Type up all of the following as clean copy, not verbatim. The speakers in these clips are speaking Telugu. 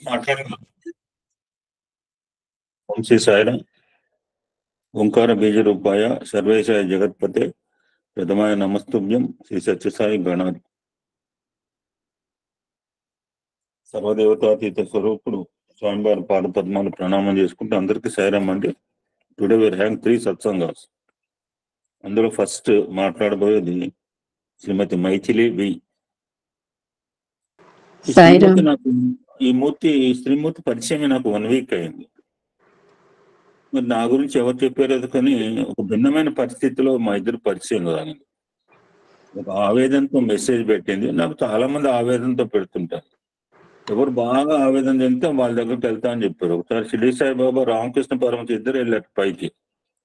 మాట్లాడగలం. ఓం శ్రీ సాయిరాం. ఓంకార బీజరూపాయ సర్వేశాయ జగత్పతే ప్రథమాయ నమస్తుభ్యం శ్రీ సత్యసాయి గణాధి. సర్వదేవతాతీత స్వరూపుడు స్వామివారి పాద పద్మాలు ప్రణామం చేసుకుంటూ అందరికీ సాయిరాం అండి. టుడే వీర్ హ్యావింగ్ 3 సత్సంగాస్. అందులో ఫస్ట్ మాట్లాడబోయేది శ్రీమతి మైథిలి వి. ఈ శ్రీమూర్తి పరిచయం నాకు 1 వీక్ అయింది. మరి నా గురించి ఎవరు చెప్పారు కానీ ఒక భిన్నమైన పరిస్థితిలో మా ఇద్దరు పరిచయం కాదండి. ఒక ఆవేదనతో మెసేజ్ పెట్టింది. నాకు చాలా మంది ఆవేదనతో పెడుతుంటారు. ఎవరు బాగా ఆవేదన చెందితే వాళ్ళ దగ్గరికి వెళ్తా అని చెప్పారు. ఒకసారి షిరిడి సాయిబాబా, రామకృష్ణ పరమహంస ఇద్దరు వెళ్ళారు పైకి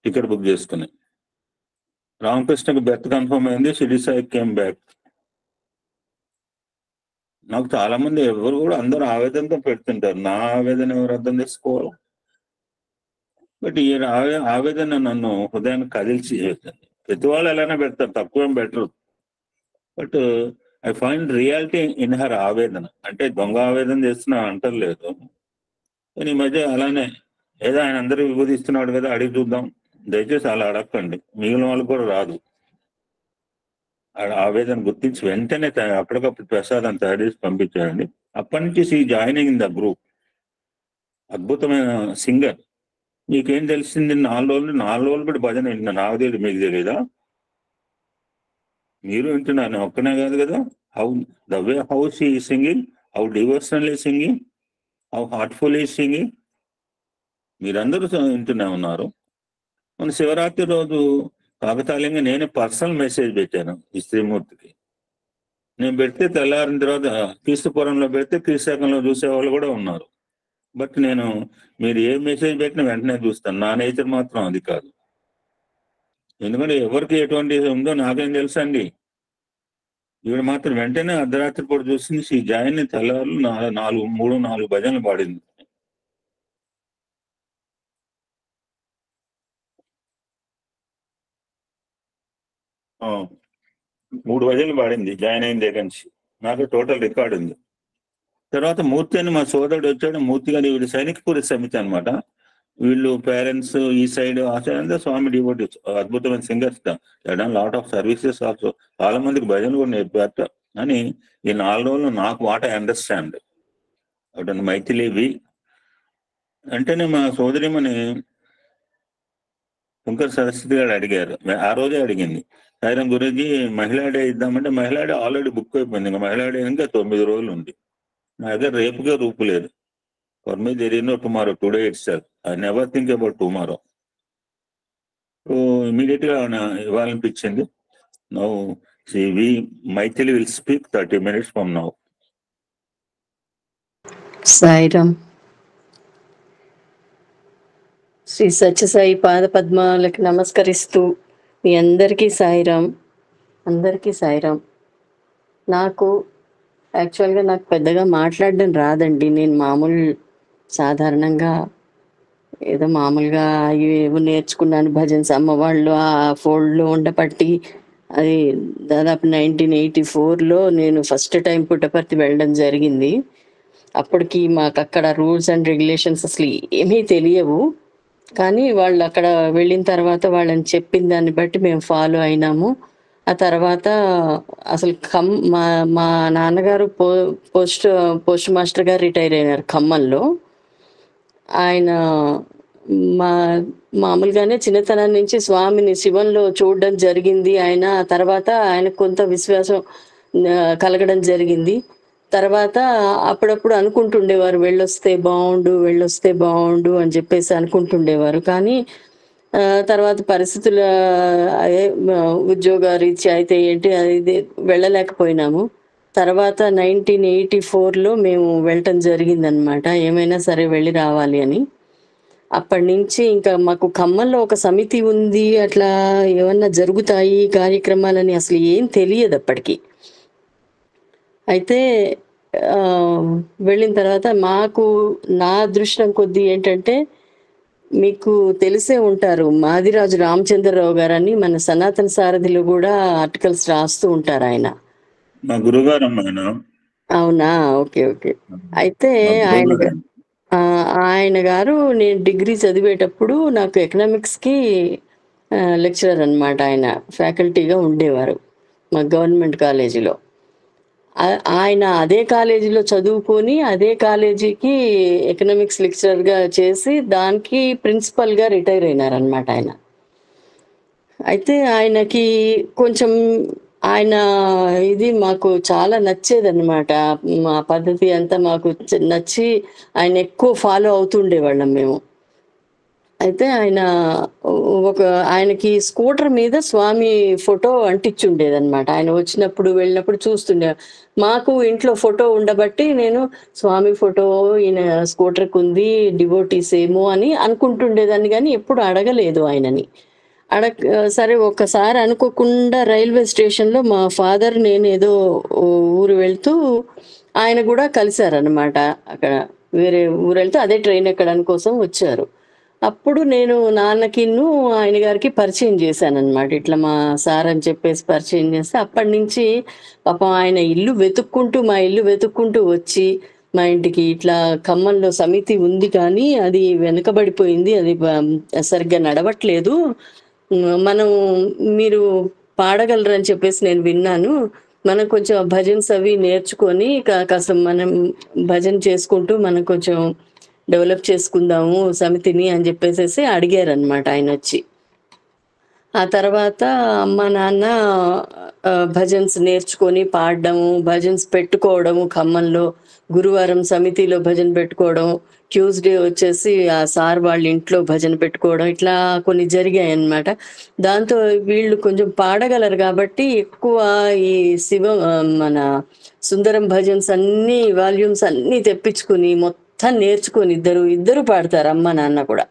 టికెట్ బుక్ చేసుకుని. రామకృష్ణకి బెర్త్ కన్ఫర్మ్ అయింది, షిరిడి సాయి కేమ్ బ్యాక్. నాకు చాలా మంది ఎవరు కూడా అందరూ ఆవేదనతో పెడుతుంటారు. నా ఆవేదన ఎవరు అర్థం చేసుకోవాలి? బట్ ఈ ఆవేదన నన్ను హృదయాన్ని కదిల్చి ప్రతి వాళ్ళు ఎలానే పెడతారు, తక్కువ better. But I find reality in her ఆవేదన. అంటే దొంగ ఆవేదన చేస్తున్నా అంటలేదు. కానీ ఈ మధ్య అలానే ఏదో ఆయన అందరూ విభూతిస్తున్నాడు కదా, అడిగి చూద్దాం. దయచేసి అలా అడగండి, మిగిలిన వాళ్ళు కూడా రాదు. ఆవేదన గుర్తించి వెంటనే అప్పటికప్పుడు ప్రసాదం తయారు చేసి పంపించాడండి. అప్పటి నుంచి she joining in the group. అద్భుతమైన సింగర్. మీకేం తెలిసింది? 4 రోజులు బట్టి భజన వింటున్నా. నాకు తెలియదు, మీకు తెలియదా? మీరు వింటున్నారు, నేను ఒక్కనే కాదు కదా. How the way how she ఈ సింగింగ్, హౌ డివోషనల్ ఈ సింగింగ్, హౌ హార్ట్ఫుల్ ఈ సింగింగ్, మీరందరూ వింటూనే ఉన్నారు. మన శివరాత్రి రోజు కాకతాళీయంగా నేనే పర్సనల్ మెసేజ్ పెట్టాను ఈ శ్రీమూర్తికి. నేను పెడితే తెల్లారిన తర్వాత క్రీస్తుపురంలో పెడితే క్రీస్తుశకంలో చూసేవాళ్ళు కూడా ఉన్నారు. బట్ నేను మీరు ఏ మెసేజ్ పెట్టినా వెంటనే చూస్తాను. నా నేచర్ మాత్రం అది కాదు. ఎందుకంటే ఎవరికి ఎటువంటి ఉందో నాకేం తెలుసా అండి. ఈవిడ మాత్రం వెంటనే అర్ధరాత్రి పూట చూసింది. ఈ జాయిన్ తెల్లవారు 3-4 భజనలు పాడింది. మూడు భజనలు పాడింది జాయిన్ అయిన దగ్గర నుంచి. నాకు టోటల్ రికార్డు ఉంది. తర్వాత మూర్తి అని మా సోదరుడు వచ్చాడు. మూర్తి గారు వీళ్ళు సైనికపూరి సమితి అనమాట. వీళ్ళు పేరెంట్స్ ఈ సైడ్ ఆ సైడ్ అంతా స్వామి డివోటీస్, అద్భుతమైన singers. Lot of services also. చాలా మందికి భజనలు కూడా నేర్పారట. అని ఈ 4 రోజులు నాకు వాట్ ఐ అండర్స్టాండ్ అటు మైథిలి వి. అంటేనే మా సోదరిమని శంకర్ సరస్వతి గారు అడిగారు. ఆ రోజే అడిగింది, సాయిరాం గురించి మహిళా డే ఇద్దామంటే మహిళా డే ఆల్రెడీ బుక్ అయిపోయింది. ఇంకా మహిళా డే ఇంకా 9 రోజులు ఉంది. నా దగ్గర రేపుగా రూపు లేదు. For me there is no tomorrow, today itself. I never think about tomorrow. So immediate గా ఇవ్వాలనిపించింది. Now we Maithili will speak 30 minutes from now. Sairam. Shri Sathya Sai పాద పద్మాలకు నమస్కరిస్తూ మీ అందరికీ సాయిరాం. అందరికీ సాయిరాం. నాకు యాక్చువల్గా నాకు పెద్దగా మాట్లాడడం రాదండి. నేను సాధారణంగా ఏదో మామూలుగా ఏవో నేర్చుకున్నాను. భజన్స్ అమ్మవాళ్ళు ఆ ఫోల్డ్లో ఉండపట్టి అది దాదాపు 1984లో నేను ఫస్ట్ టైం పుట్టపర్తి వెళ్ళడం జరిగింది. అప్పటికి మాకు అక్కడ రూల్స్ అండ్ రెగ్యులేషన్స్ అసలు ఏమీ తెలియవు. కానీ వాళ్ళు అక్కడ వెళ్ళిన తర్వాత వాళ్ళని చెప్పిన దాన్ని బట్టి మేము ఫాలో అయినాము. ఆ తర్వాత అసలు మా నాన్నగారు పోస్ట్ మాస్టర్ గారు రిటైర్ అయినారు ఖమ్మంలో. ఆయన మామూలుగానే చిన్నతనం నుంచి స్వామిని శివంలో చూడడం జరిగింది. ఆయన ఆ తర్వాత ఆయనకు కొంత విశ్వాసం కలగడం జరిగింది. తర్వాత అప్పుడప్పుడు అనుకుంటుండేవారు, వెళ్ళొస్తే బాగుండు అని చెప్పేసి అనుకుంటుండేవారు. కానీ తర్వాత పరిస్థితుల ఉద్యోగ రీత్యా అయితే ఏంటి అది వెళ్ళలేకపోయినాము. తర్వాత 1984లో మేము వెళ్ళటం జరిగిందనమాట. ఏమైనా సరే వెళ్ళి రావాలి అని. అప్పటి నుంచి ఇంకా మాకు ఖమ్మంలో ఒక సమితి ఉంది, అట్లా ఏమన్నా జరుగుతాయి కార్యక్రమాలని అసలు ఏం తెలియదు అప్పటికి. అయితే వెళ్ళిన తర్వాత నా అదృష్టం కొద్దీ ఏంటంటే, మీకు తెలిసే ఉంటారు మాదిరాజు రామచంద్రరావు గారని మన సనాతన సారథిలో కూడా ఆర్టికల్స్ రాస్తూ ఉంటారు. ఆయన మా గురుగారు అమ్మాయినా. అవునా? ఓకే. ఓకే. అయితే మా ఆయన బ్రదర్. ఆయన గారు నేను డిగ్రీ చదివేటప్పుడు నాకు ఎకనామిక్స్‌కి లెక్చరర్ అనమాట ఆయన. ఫ్యాకల్టీగా ఉండేవారు. మా గవర్నమెంట్ కాలేజీలో. ఆయన అదే కాలేజీలో చదువుకొని, అదే కాలేజీకి ఎకనామిక్స్ లెక్చరర్‌గా చేసి, దానికి ప్రిన్సిపల్‌గా రిటైర్ అయినారనమాట ఆయన. అయితే ఆయనకి కొంచెం ఆయన ఇది మాకు చాలా నచ్చేదనమాట. మా పద్ధతి అంతా మాకు నచ్చి ఆయన ఎక్కువ ఫాలో అవుతుండేవాళ్ళం మేము. అయితే ఒక ఆయనకి స్కూటర్ మీద స్వామి ఫోటో అంటించుండేదనమాట. ఆయన వచ్చినప్పుడు, వెళ్ళినప్పుడు చూస్తుండే. మాకు ఇంట్లో ఫోటో ఉండబట్టి నేను స్వామి ఫోటో ఈయన స్కూటర్‌కుంది, డివోటీస్ ఏమో అని అనుకుంటుండేదాన్ని గానీ, ఎప్పుడు అడగలేదు ఆయనని. సరే ఒక్కసారి అనుకోకుండా రైల్వే స్టేషన్‌లో మా ఫాదర్ నేనేదో ఊరు వెళ్తూ ఆయన గూడా కలిసారనమాట. అక్కడ వేరే ఊరెళ్తూ అదే ట్రైన్ ఎక్కడానికి కోసం వచ్చారు. అప్పుడు నేను నాన్నకిను, ఆయన గారికి పరిచయం చేశాననమాట. ఇట్లా మా సార్ అని చెప్పేసి పరిచయం చేస్తే, అప్పటినుంచి పాపం ఆయన మా ఇల్లు వెతుక్కుంటూ వచ్చి, మా ఇంటికి ఇట్లా ఖమ్మంలో సమితి ఉంది కానీ, అది వెనకబడిపోయింది. అది సరిగ్గా నడవట్లేదు. మనం మీరు పాడగలరని చెప్పేసి నేను విన్నాను. మనం కొంచెం భజన్స్ అవి నేర్చుకొని కాస్త మనం భజన చేసుకుంటూ మనం కొంచెం డెవలప్ చేసుకుందాము సమితిని అని జెప్పేసేసి అడిగారనమాట ఆయనొచ్చి. ఆ తర్వాత అమ్మ, నాన్న భజన్స్ నేర్చుకొని పాడడము, భజన్స్ పెట్టుకోవడము ఖమ్మంలో. గురువారం సమితిలో భజన పెట్టుకోవడం, ట్యూస్‌డే వచ్చేసి ఆ సార్ వాళ్ళ ఇంట్లో భజన పెట్టుకోవడం, ఇట్లా కొన్ని జరిగాయన్నమాట. దాంతో వీళ్ళు కొంచెం పాడగలరు గాబట్టి ఎక్కువ ఈ మన సుందరం భజన్స్ అన్నీ వాల్యూమ్స్ అన్నీ తెప్పించుకొని మొత్తం నేర్చుకొని ఇద్దరు పాడతారు అమ్మ, నాన్న కూడా.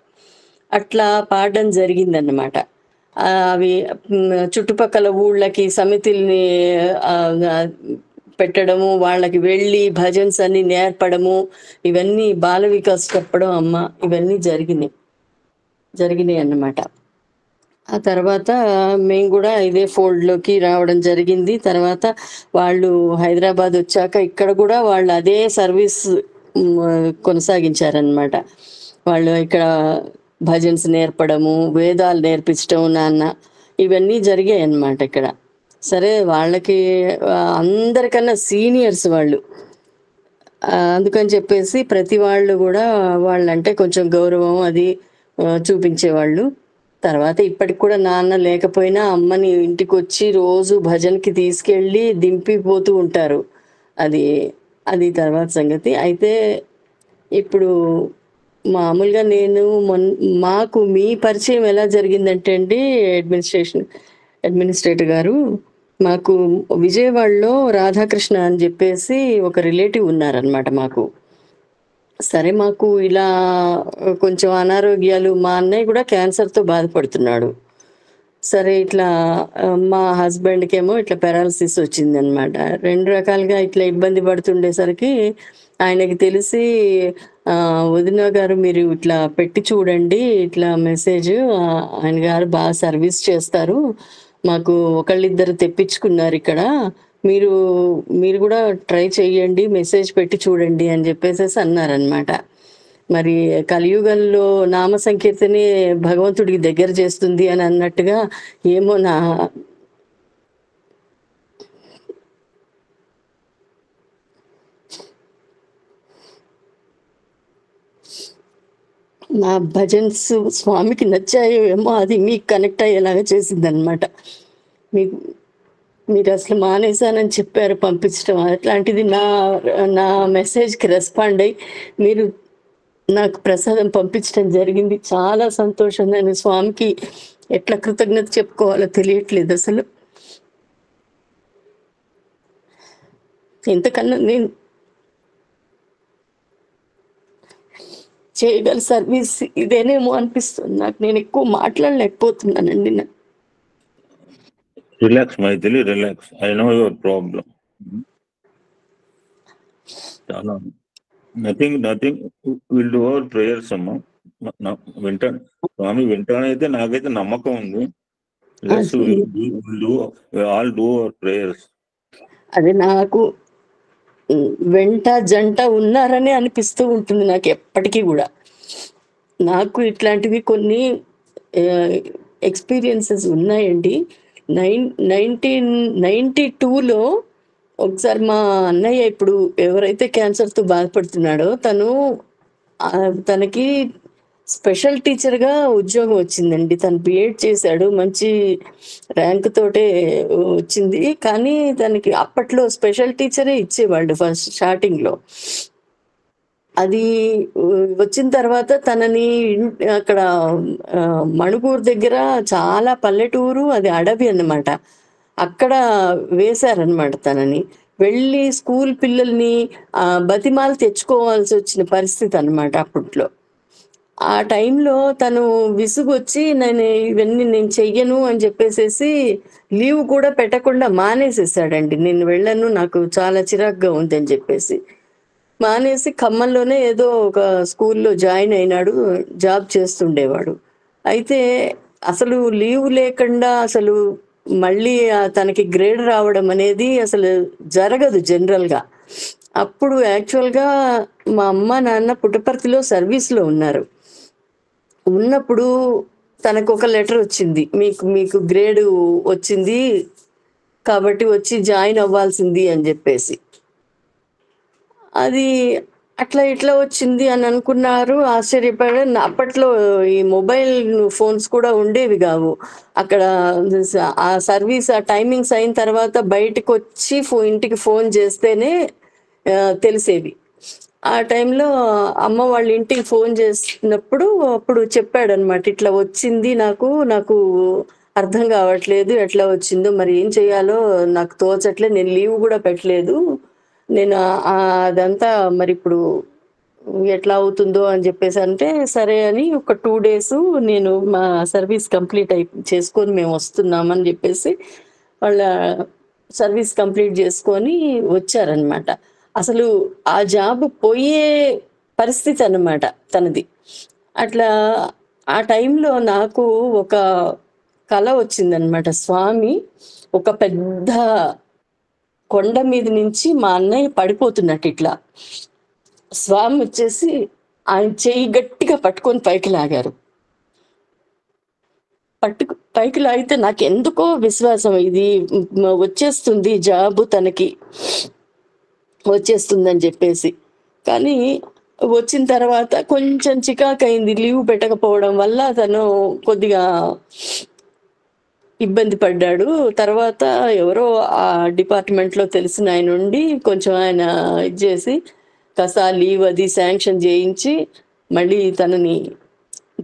అట్లా పాడడం జరిగిందన్నమాట. అవి చుట్టుపక్కల ఊళ్ళకి సమితుల్ని ఆహ్, ఆహ్, పెట్టడము, వాళ్ళకి వెళ్ళి భజన్స్ అన్నీ నేర్పడము, ఇవన్నీ బాల వికాస్ చెప్పడం అమ్మ, ఇవన్నీ జరిగినియన్నమాట. ఆ తర్వాత మేము గూడా ఇదే ఫోల్డ్‌లోకి రావడం జరిగింది. తర్వాత వాళ్ళు హైదరాబాదొచ్చాక ఇక్కడ గూడా వాళ్ళు అదే సర్వీస్ కొనసాగించారనమాట. వాళ్ళు ఇక్కడ భజన్స్ నేర్పడము, వేదాలు నేర్పించటం నాన్న, ఇవన్నీ జరిగాయన్నమాట ఇక్కడ. సరే వాళ్ళకి అందరికన్నా సీనియర్స్ వాళ్ళు. అందుకని చెప్పేసి ప్రతి వాళ్ళు గూడా వాళ్ళంటే కొంచెం గౌరవం అది చూపించేవాళ్ళు. తర్వాత ఇప్పటికి కూడా నాన్న లేకపోయినా అమ్మని ఇంటికొచ్చి రోజు భజనకి తీసుకెళ్ళి దింపిపోతూ ఉంటారు. అది, అది తర్వాత సంగతి. అయితే ఇప్పుడు మామూలుగా నేను మాకు మీ పరిచయం ఎలా జరిగిందంటే అండి అడ్మినిస్ట్రేటర్ గారు, మాకు విజయవాడలో రాధాకృష్ణ అని జెప్పేసి ఒక రిలేటివ్ ఉన్నారనమాట మాకు. సరే మాకు ఇలా కొంచెం అనారోగ్యాలు మా అన్నయ్య గూడా క్యాన్సర్‌తో బాధపడుతున్నాడు. సరే ఇట్లా మా హస్బెండ్‌కేమో ఇట్లా పారాలిసిస్ వచ్చిందనమాట. 2 రకాలుగా ఇట్లా ఇబ్బంది పడుతుండేసరికి ఆయనకి తెలిసి "వదిన గారు మీరు ఇట్లా పెట్టి చూడండి. ఇట్లా మెసేజ్ ఆయన గారు బాగా సర్వీస్ చేస్తారు. మాకు ఒకళ్ళిద్దరు తెప్పించుకున్నారిక్కడ. మీరు మీరు గూడా ట్రై చేయండి. మెసేజ్ పెట్టి చూడండి" అని జెప్పేసేసి అన్నారనమాట. మరి కలియుగంలో నామ సంకీర్తనే భగవంతుడికి దగ్గర చేస్తుంది అని అన్నట్టుగా ఏమో నా భజన్స్ స్వామికి నచ్చాయో ఏమో అది మీకు కనెక్ట్ అయ్యేలాగా చేసిందనమాట. మీకు మీరసలు మానేశానని చెప్పారు పంపించటం. అట్లాంటిది నా మెసేజ్‌కి రెస్పాండ్ అయ్యి మీరు నాకు ప్రసాదం పంపించడం జరిగింది. చాలా సంతోషం. నేను స్వామికి ఎట్లా కృతజ్ఞత చెప్పుకోవాలో తెలియట్లేదసలు. ఇంతకన్నా నేను చేయగల సర్వీస్ ఇదేనేమో అనిపిస్తుంది నాకు. నేనెక్కువ మాట్లాడలేకపోతున్నానండి. Relax Maithili, relax. I know your problem. చాలా nothing will do our prayers అమ్మా. వింటాను స్వామి, వింటానైతే నాకైతే నమ్మకం ఉంది. Let's all do our prayers. అది నాకు వెంట జంట ఉన్నారని అనిపిస్తూ ఉంటుంది నాకు ఎప్పటికీ కూడా. నాకు ఇట్లాంటివి కొన్ని ఎక్స్పీరియన్సెస్ ఉన్నాయండి. 1992లో ఒకసారి మా అన్నయ్య, ఇప్పుడు ఎవరైతే క్యాన్సర్తో బాధపడుతున్నాడో తనకి స్పెషల్ టీచర్గా ఉద్యోగం వచ్చిందండి. తను బిఎడ్ చేశాడు, మంచి ర్యాంక్ తోటే వచ్చింది. కానీ తనకి అప్పట్లో స్పెషల్ టీచరే ఇచ్చేవాళ్ళు ఫస్ట్ స్టార్టింగ్లో. అది వచ్చిన తర్వాత తనని అక్కడ మణుగూరు దగ్గర, చాలా పల్లెటూరు, అది అడవి అన్నమాట. అక్కడ వేశారనమాట తనని. వెళ్ళి స్కూల్ పిల్లల్ని బతిమాలు తెచ్చుకోవాల్సి వచ్చిన పరిస్థితి అనమాట అప్పట్లో. ఆ టైంలో తను విసుగొచ్చి ఇవన్నీ నేను చెయ్యను అని చెప్పేసేసి లీవ్ కూడా పెట్టకుండా మానేసేసాడండి. నేను వెళ్ళను, నాకు చాలా చిరాకుగా ఉందని చెప్పేసి మానేసి ఖమ్మంలోనే ఏదో ఒక స్కూల్లో జాయిన్ అయినాడు, జాబ్ చేస్తుండేవాడు. అయితే అసలు లీవ్ లేకుండా అసలు మళ్ళీ తనకి గ్రేడ్ రావడం అనేది అసలు జరగదు జనరల్గా. అప్పుడు యాక్చువల్గా మా అమ్మ నాన్న పుట్టపర్తిలో సర్వీస్లో ఉన్నారు. ఉన్నప్పుడు తనకు ఒక లెటర్ వచ్చింది, మీకు గ్రేడు వచ్చింది కాబట్టి వచ్చి జాయిన్ అవ్వాల్సింది అని చెప్పేసి. అది అట్లా ఇట్లా వచ్చింది అని అనుకున్నారు, ఆశ్చర్యపడారు. అప్పట్లో ఈ మొబైల్ ఫోన్స్ కూడా ఉండేవి కావు. అక్కడ ఆ సర్వీస్, ఆ టైమింగ్స్ అయిన తర్వాత బయటకు వచ్చి ఇంటికి ఫోన్ చేస్తేనే తెలిసేవి. ఆ టైంలో అమ్మ వాళ్ళ ఇంటికి ఫోన్ చేసినప్పుడు అప్పుడు చెప్పాడనమాట, ఇట్లా వచ్చింది, నాకు అర్థం కావట్లేదు, ఎట్లా వచ్చిందో మరి ఏం చేయాలో నాకు తోచట్లేదు, నేను లీవ్ కూడా పెట్టలేదు, నేను అదంతా మరి ఇప్పుడు ఎట్లా అవుతుందో అని చెప్పేసి అంటే, సరే అని ఒక 2 days నేను మా సర్వీస్ కంప్లీట్ చేసుకొని మేము వస్తున్నామని చెప్పేసి వాళ్ళ సర్వీస్ కంప్లీట్ చేసుకొని వచ్చారనమాట. అసలు ఆ జాబ్ పోయే పరిస్థితి అన్నమాట తనది. అట్లా ఆ టైంలో నాకు ఒక కల వచ్చిందనమాట. స్వామి ఒక పెద్ద కొండ మీద నుంచి మా అన్నయ్య పడిపోతున్నట్టు ఇట్లా స్వామి వచ్చేసి ఆయన చెయ్యి గట్టిగా పట్టుకొని పైకి లాగారు. పైకి లాగితే నాకు ఎందుకో విశ్వాసం, ఇది వచ్చేస్తుంది జాబు, తనకి వచ్చేస్తుందని చెప్పేసి. కానీ వచ్చిన తర్వాత కొంచెం చికాకైంది, లీవ్ పెట్టకపోవడం వల్ల తను కొద్దిగా ఇబ్బంది పడ్డాడు. తర్వాత ఎవరో ఆ డిపార్ట్మెంట్లో తెలిసిన ఆయన ఉండి కొంచెం ఆయన ఇది చేసి కాస్త లీవ్ అది శాంక్షన్ చేయించి మళ్ళీ తనని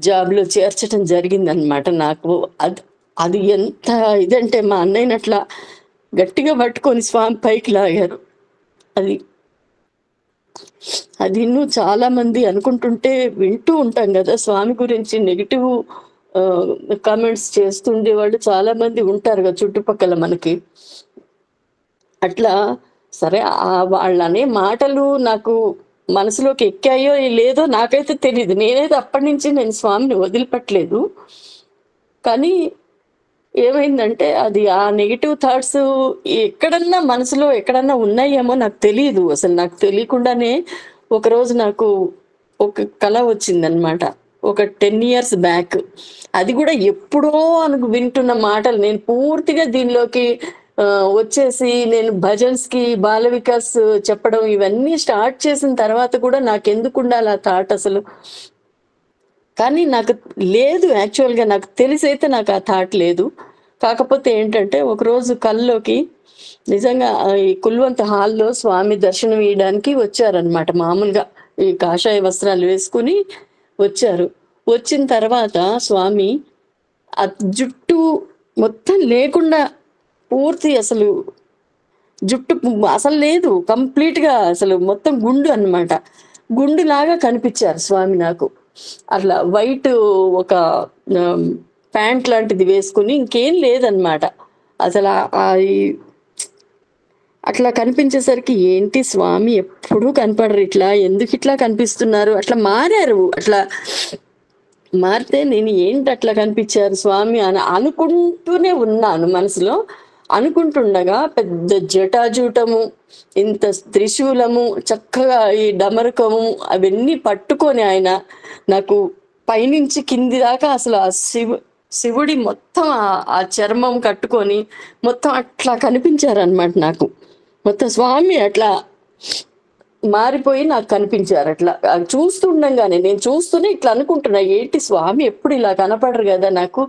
జాబ్లో చేర్చడం జరిగిందనమాట. నాకు అది ఎంత ఇదంటే, మా అన్నయ్యని అట్లా గట్టిగా పట్టుకొని స్వామి పైకి లాగారు. అది చాలా మంది అనుకుంటుంటే వింటూ ఉంటాం కదా, స్వామి గురించి నెగిటివ్ కామెంట్స్ చేస్తుండే వాళ్ళు చాలా మంది ఉంటారు కదా చుట్టుపక్కల మనకి. అట్లా సరే, వాళ్ళనే మాటలు నాకు మనసులోకి ఎక్కాయో లేదో నాకైతే తెలియదు. నేనైతే అప్పటి నుంచి నేను స్వామిని వదిలిపెట్టలేదు. కానీ ఏమైందంటే, అది ఆ నెగిటివ్ థాట్స్ ఎక్కడన్నా మనసులో ఎక్కడన్నా ఉన్నాయేమో నాకు తెలియదు. అసలు నాకు తెలియకుండానే ఒకరోజు నాకు ఒక కల వచ్చిందనమాట, ఒక 10 years బ్యాక్. అది కూడా ఎప్పుడో వింటున్న మాటలు. నేను పూర్తిగా దీనిలోకి వచ్చేసి నేను భజన్స్కి, బాల వికాస్ చెప్పడం ఇవన్నీ స్టార్ట్ చేసిన తర్వాత కూడా నాకెందుకు ఉండాలి ఆ థాట్ అసలు. కానీ నాకు లేదు, యాక్చువల్గా నాకు తెలిసైతే నాకు ఆ థాట్ లేదు. కాకపోతే ఏంటంటే, ఒకరోజు కల్లోకి నిజంగా ఈ కుల్వంత హాల్లో స్వామి దర్శనం ఇవ్వడానికి వచ్చారనమాట. మామూలుగా ఈ కాషాయ వస్త్రాలు వేసుకుని వచ్చారు. వచ్చిన తర్వాత స్వామి ఆ జుట్టు మొత్తం లేకుండా, పూర్తి అసలు జుట్టు అసలు లేదు, కంప్లీట్గా అసలు మొత్తం గుండు అన్నమాట. గుండులాగా కనిపించారు స్వామి నాకు. అట్లా వైట్ ఒక ప్యాంట్ లాంటిది వేసుకుని, ఇంకేం లేదనమాట అసలు. అట్లా కనిపించేసరికి ఏంటి స్వామి ఎప్పుడూ కనపడరు, ఇట్లా ఎందుకు ఇట్లా కనిపిస్తున్నారు, అట్లా మారారు. అట్లా మారితే నేను ఏంటి అట్లా కనిపించారు స్వామి అని అనుకుంటూనే ఉన్నాను మనసులో. అనుకుంటుండగా పెద్ద జటాజూటము, ఇంత త్రిశూలము, చక్కగా ఈ డమరుకము అవన్నీ పట్టుకొని ఆయన నాకు పైనుంచి కింది దాకా అసలు ఆ శివుడి మొత్తం ఆ చర్మం కట్టుకొని మొత్తం అట్లా కనిపించారనమాట నాకు. మొత్తం స్వామి అట్లా మారిపోయి నాకు కనిపించారు. అట్లా చూస్తుండగానే నేను చూస్తూనే ఇట్లా అనుకుంటున్నా, ఏంటి స్వామి ఎప్పుడు ఇలా కనపడరు కదా నాకు,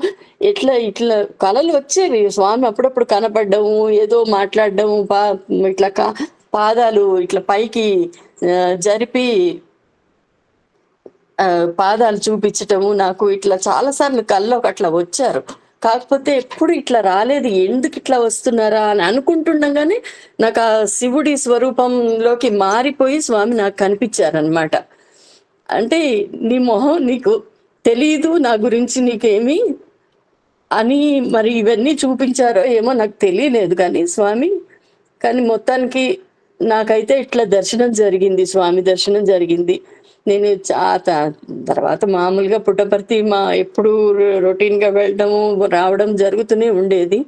ఎట్లా ఇట్లా కళలు వచ్చేవి. స్వామి అప్పుడప్పుడు కనపడ్డము, ఏదో మాట్లాడడము, ఇట్లా పాదాలు ఇట్లా పైకి జరిపి పాదాలు చూపించటము, నాకు ఇట్లా చాలా సార్లు కల్లోకి అట్లా వచ్చారు. కాకపోతే ఎప్పుడు ఇట్లా రాలేదు. ఎందుకు ఇట్లా వస్తున్నారా అని అనుకుంటుండగానే నాకు ఆ శివుడి స్వరూపంలోకి మారిపోయి స్వామి నాకు కనిపించారనమాట. అంటే నీ మొహం నీకు తెలీదు, నా గురించి నీకేమి అని మరి ఇవన్నీ చూపించారో ఏమో నాకు తెలియలేదు కానీ స్వామి. కానీ మొత్తానికి నాకైతే ఇట్లా దర్శనం జరిగింది, స్వామి దర్శనం జరిగింది. నేను తర్వాత మామూలుగా పుట్టపర్తి ఎప్పుడు రొటీన్‌గా వెళ్ళడము, రావడం జరుగుతూనే ఉండేది.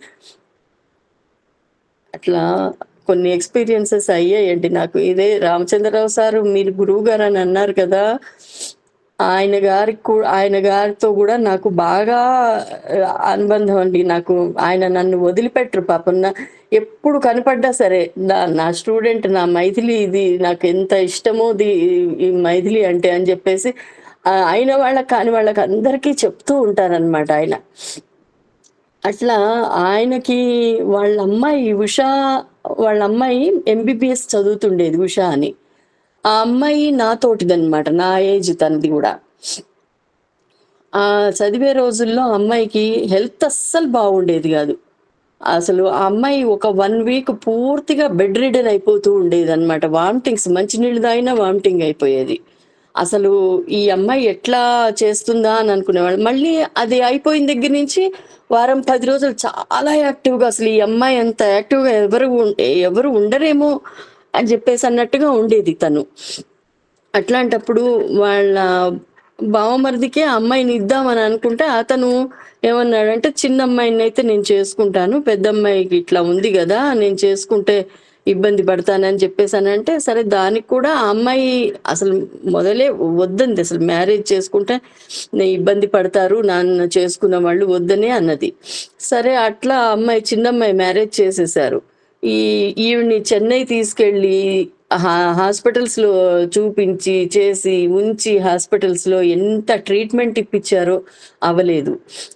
అట్లా కొన్ని ఎక్స్‌పీరియన్సెస్ అయ్యాయండి నాకు. ఇదే రామచంద్రరావు సారు మీరు గురువుగారని అన్నారు కదా! ఆయన గారితో గూడా నాకు బాగా అనుబంధం అండి. ఆయన నన్ను వదిలిపెట్టరు పాపం. ఎప్పుడు కనపడ్డా సరే నా స్టూడెంట్, నా మైథిలి ఇది నాకెంత ఇష్టమో ఈ మైథిలి అంటే అని జెప్పేసి అయిన వాళ్ళకి, కాని వాళ్ళకి అందరికీ చెప్తూ ఉంటారనమాట ఆయన. అట్లా ఆయనకి వాళ్ళ అమ్మాయి ఎంబీబీఎస్ చదువుతుండేది ఉషా అని. ఆ అమ్మాయి నాతోటిదనమాట. నా ఏజ్ తనది గూడా. చదివే రోజుల్లో అమ్మాయికి హెల్త్ అస్సలు బాగుండేది గాదు. అసలు ఆ అమ్మాయి ఒక 1 వీక్ పూర్తిగా బెడ్ రిడెన్ అయిపోతూ ఉండేదనమాట. వామిటింగ్స్, మంచినీళ్ళు తాగినా వామిటింగ్ అయిపోయేది. అసలు ఈ అమ్మాయి ఎట్లా చేస్తుందా అని అనుకునేవాళ్ళం. మళ్ళీ అది అయిపోయిన దగ్గర నుంచి వారం, 10 రోజులు చాలా యాక్టివ్‌గా, అసలు ఈ అమ్మాయి అంత యాక్టివ్‌గా ఎవరు ఉండరేమో అని చెప్పేసి అన్నట్టుగా ఉండేది తను. అట్లాంటప్పుడు వాళ్ళ బావమరిదికే ఆ అమ్మాయిని ఇద్దామని అనుకుంటే అతను ఏమన్నాడంటే, చిన్న అమ్మాయినైతే నేను చేసుకుంటాను, పెద్దమ్మాయికి ఇట్లా ఉంది గదా! నేను చేసుకుంటే ఇబ్బంది పడతానని చెప్పేసనంటే, సరే దానికి కూడా ఆ అమ్మాయి అసలు మొదలే వద్దంది. అసలు మ్యారేజ్ చేసుకుంటే ఇబ్బంది పడతారు, నన్ను చేసుకున్న వాళ్ళు వద్దనే అన్నది. సరే అట్లా చిన్నమ్మాయి మ్యారేజ్ చేసేశారు. ఈ ఈవిడ్ని చెన్నై తీసుకెళ్ళి హాస్పిటల్స్‌లో చూపించి, చేసి, ఉంచి హాస్పిటల్స్‌లో ఎంత ట్రీట్‌మెంట్ ఇప్పిచ్చారో అవ్వలేదు.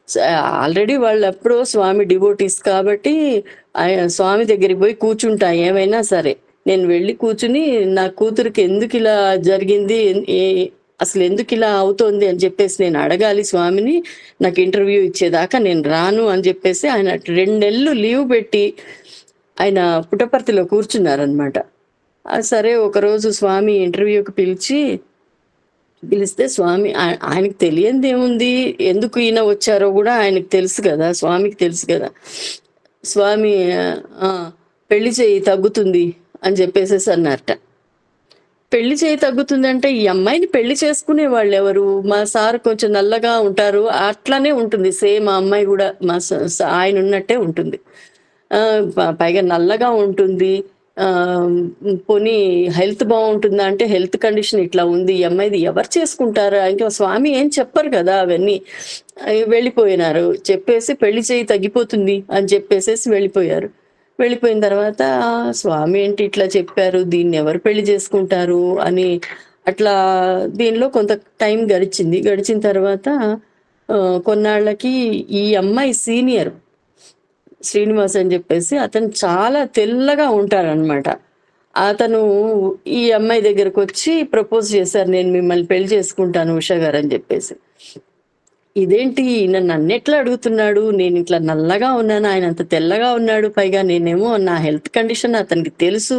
స ఆల్రెడీ వాళ్ళెప్పుడో స్వామి డివోటీస్ కాబట్టి, స్వామి దగ్గరికి పోయి కూర్చుంటా ఏమైనా సరే. నేను వెళ్ళి కూర్చుని, నా కూతురికి ఎందుకిలా జరిగింది? అసలెందుకిలా అవుతోంది అని చెప్పేసి నేను అడగాలి స్వామిని. నాకు ఇంటర్వ్యూ ఇచ్చేదాకా నేను రాను అని చెప్పేసి ఆయన 2 నెలలు లీవ్ పెట్టి ఆయన పుట్టపర్తిలో కూర్చున్నారనమాట. సరే ఒకరోజు స్వామి ఇంటర్వ్యూకి పిలిస్తే స్వామి ఆయనకి తెలియనిదేముంది, ఎందుకు ఈయన వచ్చారో గూడా ఆయనకి తెలుసు గదా! స్వామికి తెలుసు గదా! స్వామి పెళ్లి చెయ్యి తగ్గుతుంది అని జెప్పేసేసి అన్నారట. పెళ్లి చేయి తగ్గుతుందంటే, ఈ అమ్మాయిని పెళ్లి చేసుకునే వాళ్ళెవరు? మా సార్ కొంచెం నల్లగా ఉంటారు. అట్లనే ఉంటుంది సేమ్ ఆ అమ్మాయి గూడా మా ఆయనున్నట్టే ఉంటుంది. పైగా నల్లగా ఉంటుంది. పోనీ హెల్త్ బావుంటుందా అంటే, హెల్త్ కండిషన్ ఇట్లా ఉంది. ఈ అమ్మాయిది ఎవరు చేసుకుంటారా? ఇంకా స్వామి ఏం చెప్పరు కదా అవన్నీ. వెళ్ళిపోయినారు. చెప్పేసి పెళ్లి చేయి తగ్గిపోతుంది అని చెప్పేసేసి వెళ్ళిపోయారు. వెళ్ళిపోయిన తర్వాత స్వామి ఏంటి ఇట్లా చెప్పారు, దీన్నెవరు పెళ్లి చేసుకుంటారు అని అట్లా దీనిలో కొంత టైం గడిచింది. గడిచిన తర్వాత కొన్నాళ్ళకి ఈ అమ్మాయి సీనియర్ శ్రీనివాస్ అని జెప్పేసి అతను చాలా తెల్లగా ఉంటారనమాట. అతను ఈ అమ్మాయి దగ్గరకొచ్చి ప్రపోజ్ చేశారు. నేను మిమ్మల్ని పెళ్లి చేసుకుంటాను ఉషా గారని జెప్పేసి. ఇదేంటి ఈయన నన్నెట్లా అడుగుతున్నాడు? నేనిట్లా నల్లగా ఉన్నాను, ఆయనంత తెల్లగా ఉన్నాడు. పైగా నేనేమో నా హెల్త్ కండిషన్ అతనికి తెలుసు.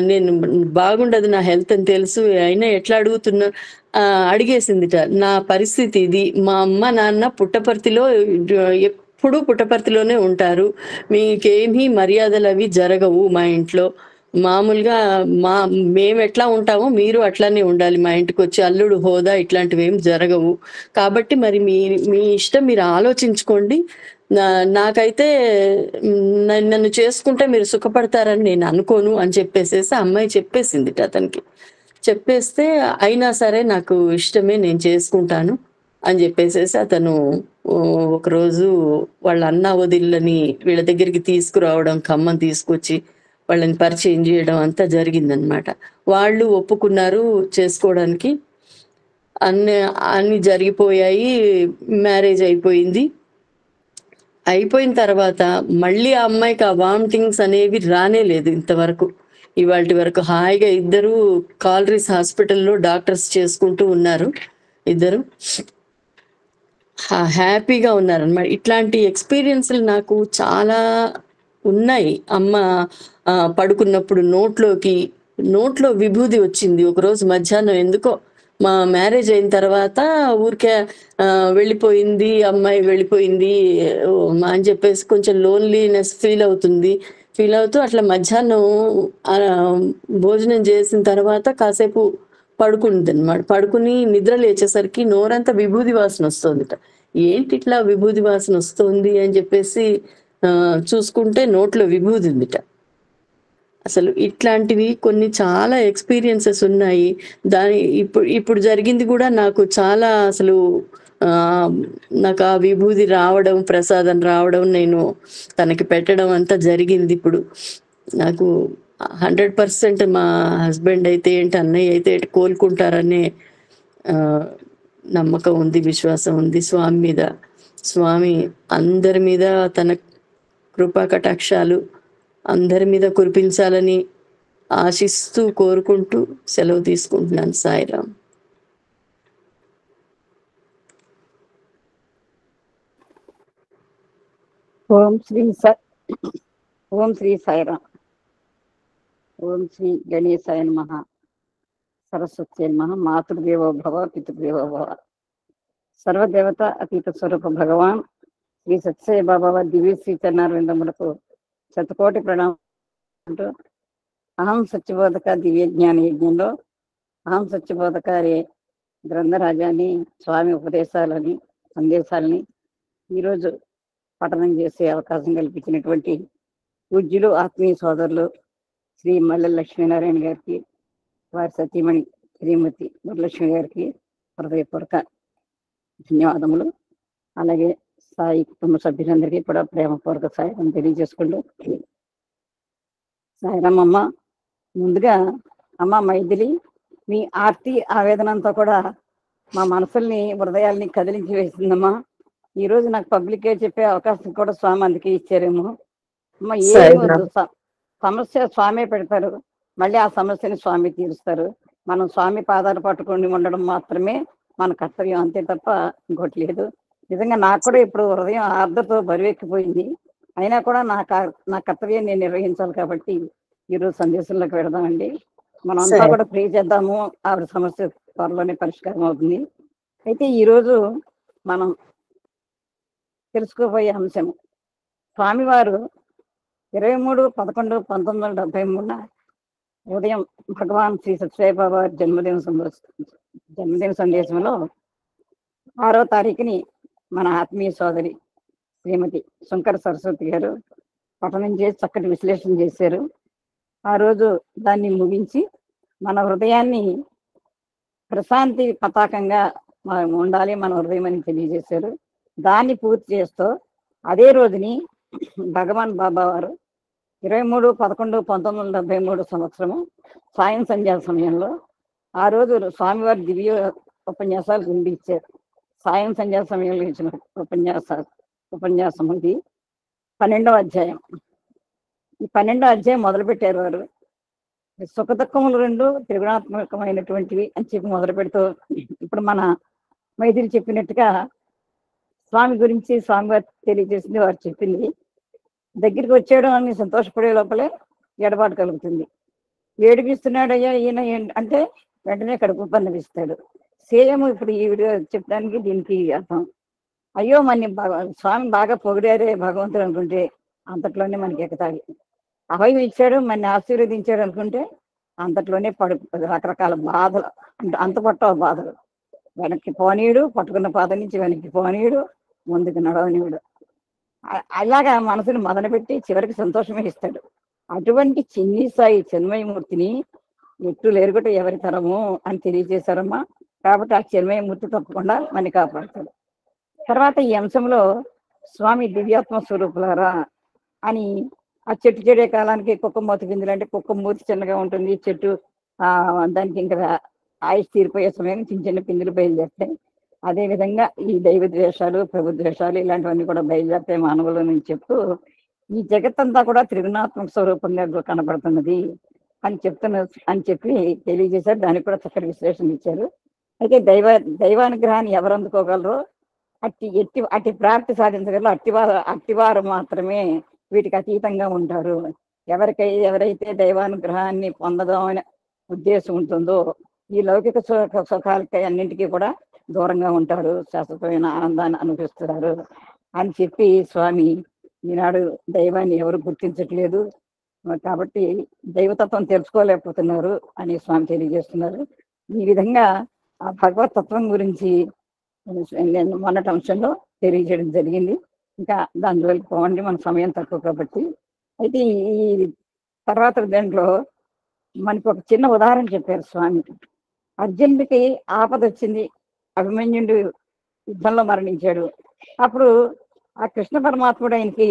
నేను బాగుండదు నా హెల్త్ అని తెలుసు. అయినా ఎట్లా అడుగుతున్నా అడిగేసిందిట. నా పరిస్థితి ఇది. మా అమ్మ, నాన్న పుట్టపర్తిలో ఎప్పుడూ పుట్టపర్తిలోనే ఉంటారు. మీకేమీ మర్యాదలవి జరగవు మా ఇంట్లో. మామూలుగా మేమెట్లా ఉంటామో మీరు అట్లానే ఉండాలి. మా ఇంటికొచ్చి అల్లుడు హోదా ఇట్లాంటివేమి జరగవు. కాబట్టి మరి మీ ఇష్టం మీరు ఆలోచించుకోండి. నాకైతే నన్ను చేసుకుంటే మీరు సుఖపడతారని నేను అనుకోను అని చెప్పేసేసి ఆ అమ్మాయి చెప్పేసిందిట అతనికి. చెప్పేస్తే అయినా సరే నాకు ఇష్టమే నేను చేసుకుంటాను అని చెప్పేసేసి అతను ఒకరోజు వాళ్ళ అన్న వదిళ్ళని వీళ్ళ దగ్గరికి తీసుకురావడం, ఖమ్మం తీసుకొచ్చి వాళ్ళని పరిచయం చేయడం అంతా జరిగిందనమాట. వాళ్ళు ఒప్పుకున్నారు చేసుకోవడానికి. అన్ని అన్నీ జరిగిపోయాయి. మ్యారేజ్ అయిపోయింది. అయిపోయిన తర్వాత మళ్ళీ ఆ అమ్మాయికి ఆ వామిటింగ్స్ అనేవి రానే లేదు ఇంతవరకు. ఇవాల్టి వరకు హాయిగా ఇద్దరు కాలరీస్ హాస్పిటల్‌లో డాక్టర్స్ చేసుకుంటూ ఉన్నారు ఇద్దరు. హ్యాపీగా ఉన్నారనమాట. ఇట్లాంటి ఎక్స్‌పీరియన్స్‌లు నాకు చాలా ఉన్నాయి. అమ్మ పడుకున్నప్పుడు నోట్లో విభూది వచ్చింది. ఒకరోజు మధ్యాహ్నం ఎందుకో మా మ్యారేజ్ అయిన తర్వాత ఊరికే వెళ్ళిపోయింది, అమ్మాయి వెళ్ళిపోయింది అని చెప్పేసి కొంచెం లోన్లీనెస్ ఫీల్ అవుతుంది. ఫీల్ అవుతూ అట్లా మధ్యాహ్నం భోజనం చేసిన తర్వాత కాసేపు పడుకుందనమాట. పడుకుని నిద్ర లేచేసరికి నోరంతా విభూది వాసనొస్తోందిట. ఏంటి ఇట్లా విభూది వాసనొస్తోంది అని చెప్పేసి చూసుకుంటే నోట్లో విభూది ఉందిట. అసలు ఇట్లాంటివి కొన్ని చాలా ఎక్స్‌పీరియన్సెస్ ఉన్నాయి. ఇప్పుడు జరిగింది గూడా నాకు చాలా అసలు ఆహ్, నాకు ఆ విభూది రావడం, ప్రసాదం రావడం, నేను తనకి పెట్టడం అంతా జరిగిందిప్పుడు. నాకు 100% మా హస్బెండ్ అయితే ఏంటి, అన్నయ్య అయితే ఏంటి కోలుకుంటారనే ఆహ్, నమ్మకం ఉంది, విశ్వాసం ఉంది స్వామి మీద. స్వామి అందరి మీద తన కృపా కటాక్షాలు అందరి మీద కురిపించాలని ఆశిస్తూ, కోరుకుంటూ సెలవు తీసుకుంటున్నాను. సాయిరాం. ఓం శ్రీ స ఓం శ్రీ సాయిరాం. ఓం శ్రీ గణేశాయ నమః. సరస్వత్యై నమః. మాతృదేవో భవ, పితృదేవో భవ. సర్వదేవత అతీత స్వరూప భగవాన్ శ్రీ సత్యసాయి బాబా వారి దివ్య శ్రీ చరణారవిందములకు శతకోటి ప్రణామం అంటూ అహం సత్యబోధక దివ్య జ్ఞాన యజ్ఞంలో అహం సత్యబోధకారి గ్రంథరాజాన్ని, స్వామి ఉపదేశాలని, సందేశాలని ఈరోజు పఠనం చేసే అవకాశం కల్పించినటువంటి పూజ్యులు, ఆత్మీయ సోదరులు శ్రీ మల్లె లక్ష్మీనారాయణ గారికి, వారి సతీమణి శ్రీమతి వరలక్ష్మి గారికి హృదయపూర్వక ధన్యవాదములు. అలాగే సాయి కుటుంబ సభ్యులందరికీ కూడా ప్రేమపూర్వక సాయం తెలియజేసుకుంటూ, సాయిరామమ్మ, ముందుగా అమ్మ మైథిలి, మీ ఆర్తి ఆవేదన అంతా కూడా మా మనసుల్ని, హృదయాల్ని కదిలించి వేసిందమ్మా. ఈరోజు నాకు పబ్లిక్గా చెప్పే అవకాశం కూడా స్వామి అందుకే ఇచ్చారేమో. అమ్మ ఏమి వద్దు, సమస్య స్వామి పెడతారు, మళ్ళీ ఆ సమస్యని స్వామి తీరుస్తారు. మనం స్వామి పాదాలు పట్టుకొని ఉండడం మాత్రమే మన కర్తవ్యం, అంతే తప్ప ఇంకోటి లేదు. నిజంగా నాకు కూడా ఇప్పుడు హృదయం ఆర్ద్రతో బరువెక్కిపోయింది. అయినా కూడా నా కర్తవ్యం నేను నిర్వహించాలి కాబట్టి ఈరోజు సందేశంలోకి పెడదామండి. మనం అంతా కూడా ప్రే చేద్దాము, ఆవిడ సమస్య త్వరలోనే పరిష్కారం అవుతుంది. అయితే ఈరోజు మనం తెలుసుకోబోయే అంశం, స్వామివారు 23/11/1973 ఉదయం భగవాన్ శ్రీ సత్యసాయి బాబా జన్మదిన సందేశంలో 6వ తారీఖుని మన ఆత్మీయ సోదరి శ్రీమతి శంకర సరస్వతి గారు పఠనం చేసి చక్కటి విశ్లేషణ చేశారు. ఆ రోజు దాన్ని ముగించి మన హృదయాన్ని ప్రశాంతి పతాకంగా ఉండాలి మన హృదయం అని తెలియజేశారు. దాన్ని పూర్తి చేస్తూ అదే రోజుని భగవాన్ బాబా వారు 23/11/1973 సంవత్సరము సాయం సంధ్యా సమయంలో ఆ రోజు స్వామివారి దివ్య ఉపన్యాసాలు వినిపించారు. సాయం సంధ్యా సమయంలో ఇచ్చిన ఉపన్యాసం ఇది 12వ అధ్యాయం. ఈ 12వ అధ్యాయం మొదలుపెట్టారు వారు. సుఖదుఖములు రెండు త్రిగుణాత్మకమైనటువంటివి అని చెప్పి మొదలు పెడుతూ, ఇప్పుడు మన మైథిలి చెప్పినట్టుగా స్వామి గురించి స్వామివారు తెలియజేసింది, వారు చెప్పింది. దగ్గరికి వచ్చేయడం అని సంతోషపడే లోపలే ఎడబాటు కలుగుతుంది. ఏడిపిస్తున్నాడయ్యా ఈయన అంటే వెంటనే కడుపు పన్నవిస్తాడు. సేమ్ ఇప్పుడు ఈ వీడియో చెప్పడానికి దీనికి అర్థం. అయ్యో మన స్వామి బాగా పొగిడారే భగవంతుడు అనుకుంటే అంతట్లోనే మనకి ఎగతాళి. అభయం ఇచ్చాడు, మన ఆశీర్వదించాడు అనుకుంటే అంతట్లోనే రకరకాల బాధలు, అంతపట్టవ బాధలు. వెనక్కి పోనీయుడు, పట్టుకున్న పాద నుంచి వెనక్కి పోనీయుడు, ముందుకు నడవనీయుడు. అలాగా మనసుని మొదలుపెట్టి చివరికి సంతోషమే ఇస్తాడు. అటువంటి చిన్ని సాయి చిన్మయమూర్తిని ఎట్టు లేరుగొట్టు ఎవరి తరము అని తెలియజేశారమ్మా. కాబట్టి ఆ చిన్మయమూర్తి తప్పకుండా మనని కాపాడుతాడు. తర్వాత ఈ అంశంలో స్వామి దివ్యాత్మ స్వరూపులారా అని ఆ చెట్టు చెడే కాలానికి కుక్క మూత గింజలు అంటే కుక్క మూతి చిన్నగా ఉంటుంది, చెట్టు దానికి ఇంకా ఆయుష్ తీరిపోయే సమయం చిన్న చిన్న పిందులు బయలుదేరుతాయి. అదేవిధంగా ఈ దైవ ద్వేషాలు, ప్రభు ద్వేషాలు ఇలాంటివన్నీ కూడా బయలుదేరుతాయి మానవుల నుంచి చెప్తూ ఈ జగత్తంతా కూడా త్రిగుణాత్మక స్వరూపంగా కనబడుతున్నది అని చెప్పి తెలియజేశారు. దానికి కూడా చక్కటి విశ్లేషణ ఇచ్చారు. అయితే దైవానుగ్రహాన్ని ఎవరు అందుకోగలరో అట్టి ప్రాప్తి సాధించగలరో అట్టివారు మాత్రమే వీటికి అతీతంగా ఉంటారు. ఎవరైతే దైవానుగ్రహాన్ని పొందదామనే ఉద్దేశం ఉంటుందో ఈ లౌకిక సుఖాలకి అన్నింటికీ కూడా దూరంగా ఉంటారు, శాశ్వతమైన ఆనందాన్ని అనుభవిస్తున్నారు అని చెప్పి స్వామి ఈనాడు దైవాన్ని ఎవరు గుర్తించట్లేదు కాబట్టి దైవతత్వం తెలుసుకోలేకపోతున్నారు అని స్వామి తెలియజేస్తున్నారు. ఈ విధంగా ఆ భగవతత్వం గురించి మొన్నటి అంశంలో తెలియజేయడం జరిగింది. ఇంకా దాని జోలికి పోవండి, మన సమయం తక్కువ కాబట్టి. అయితే ఈ తర్వాత దాంట్లో మనకి ఒక చిన్న ఉదాహరణ చెప్పారు స్వామి. అర్జునుడికి ఆపద వచ్చింది, అభిమన్యుడు యుద్ధంలో మరణించాడు. అప్పుడు ఆ కృష్ణ పరమాత్ముడు ఆయనకి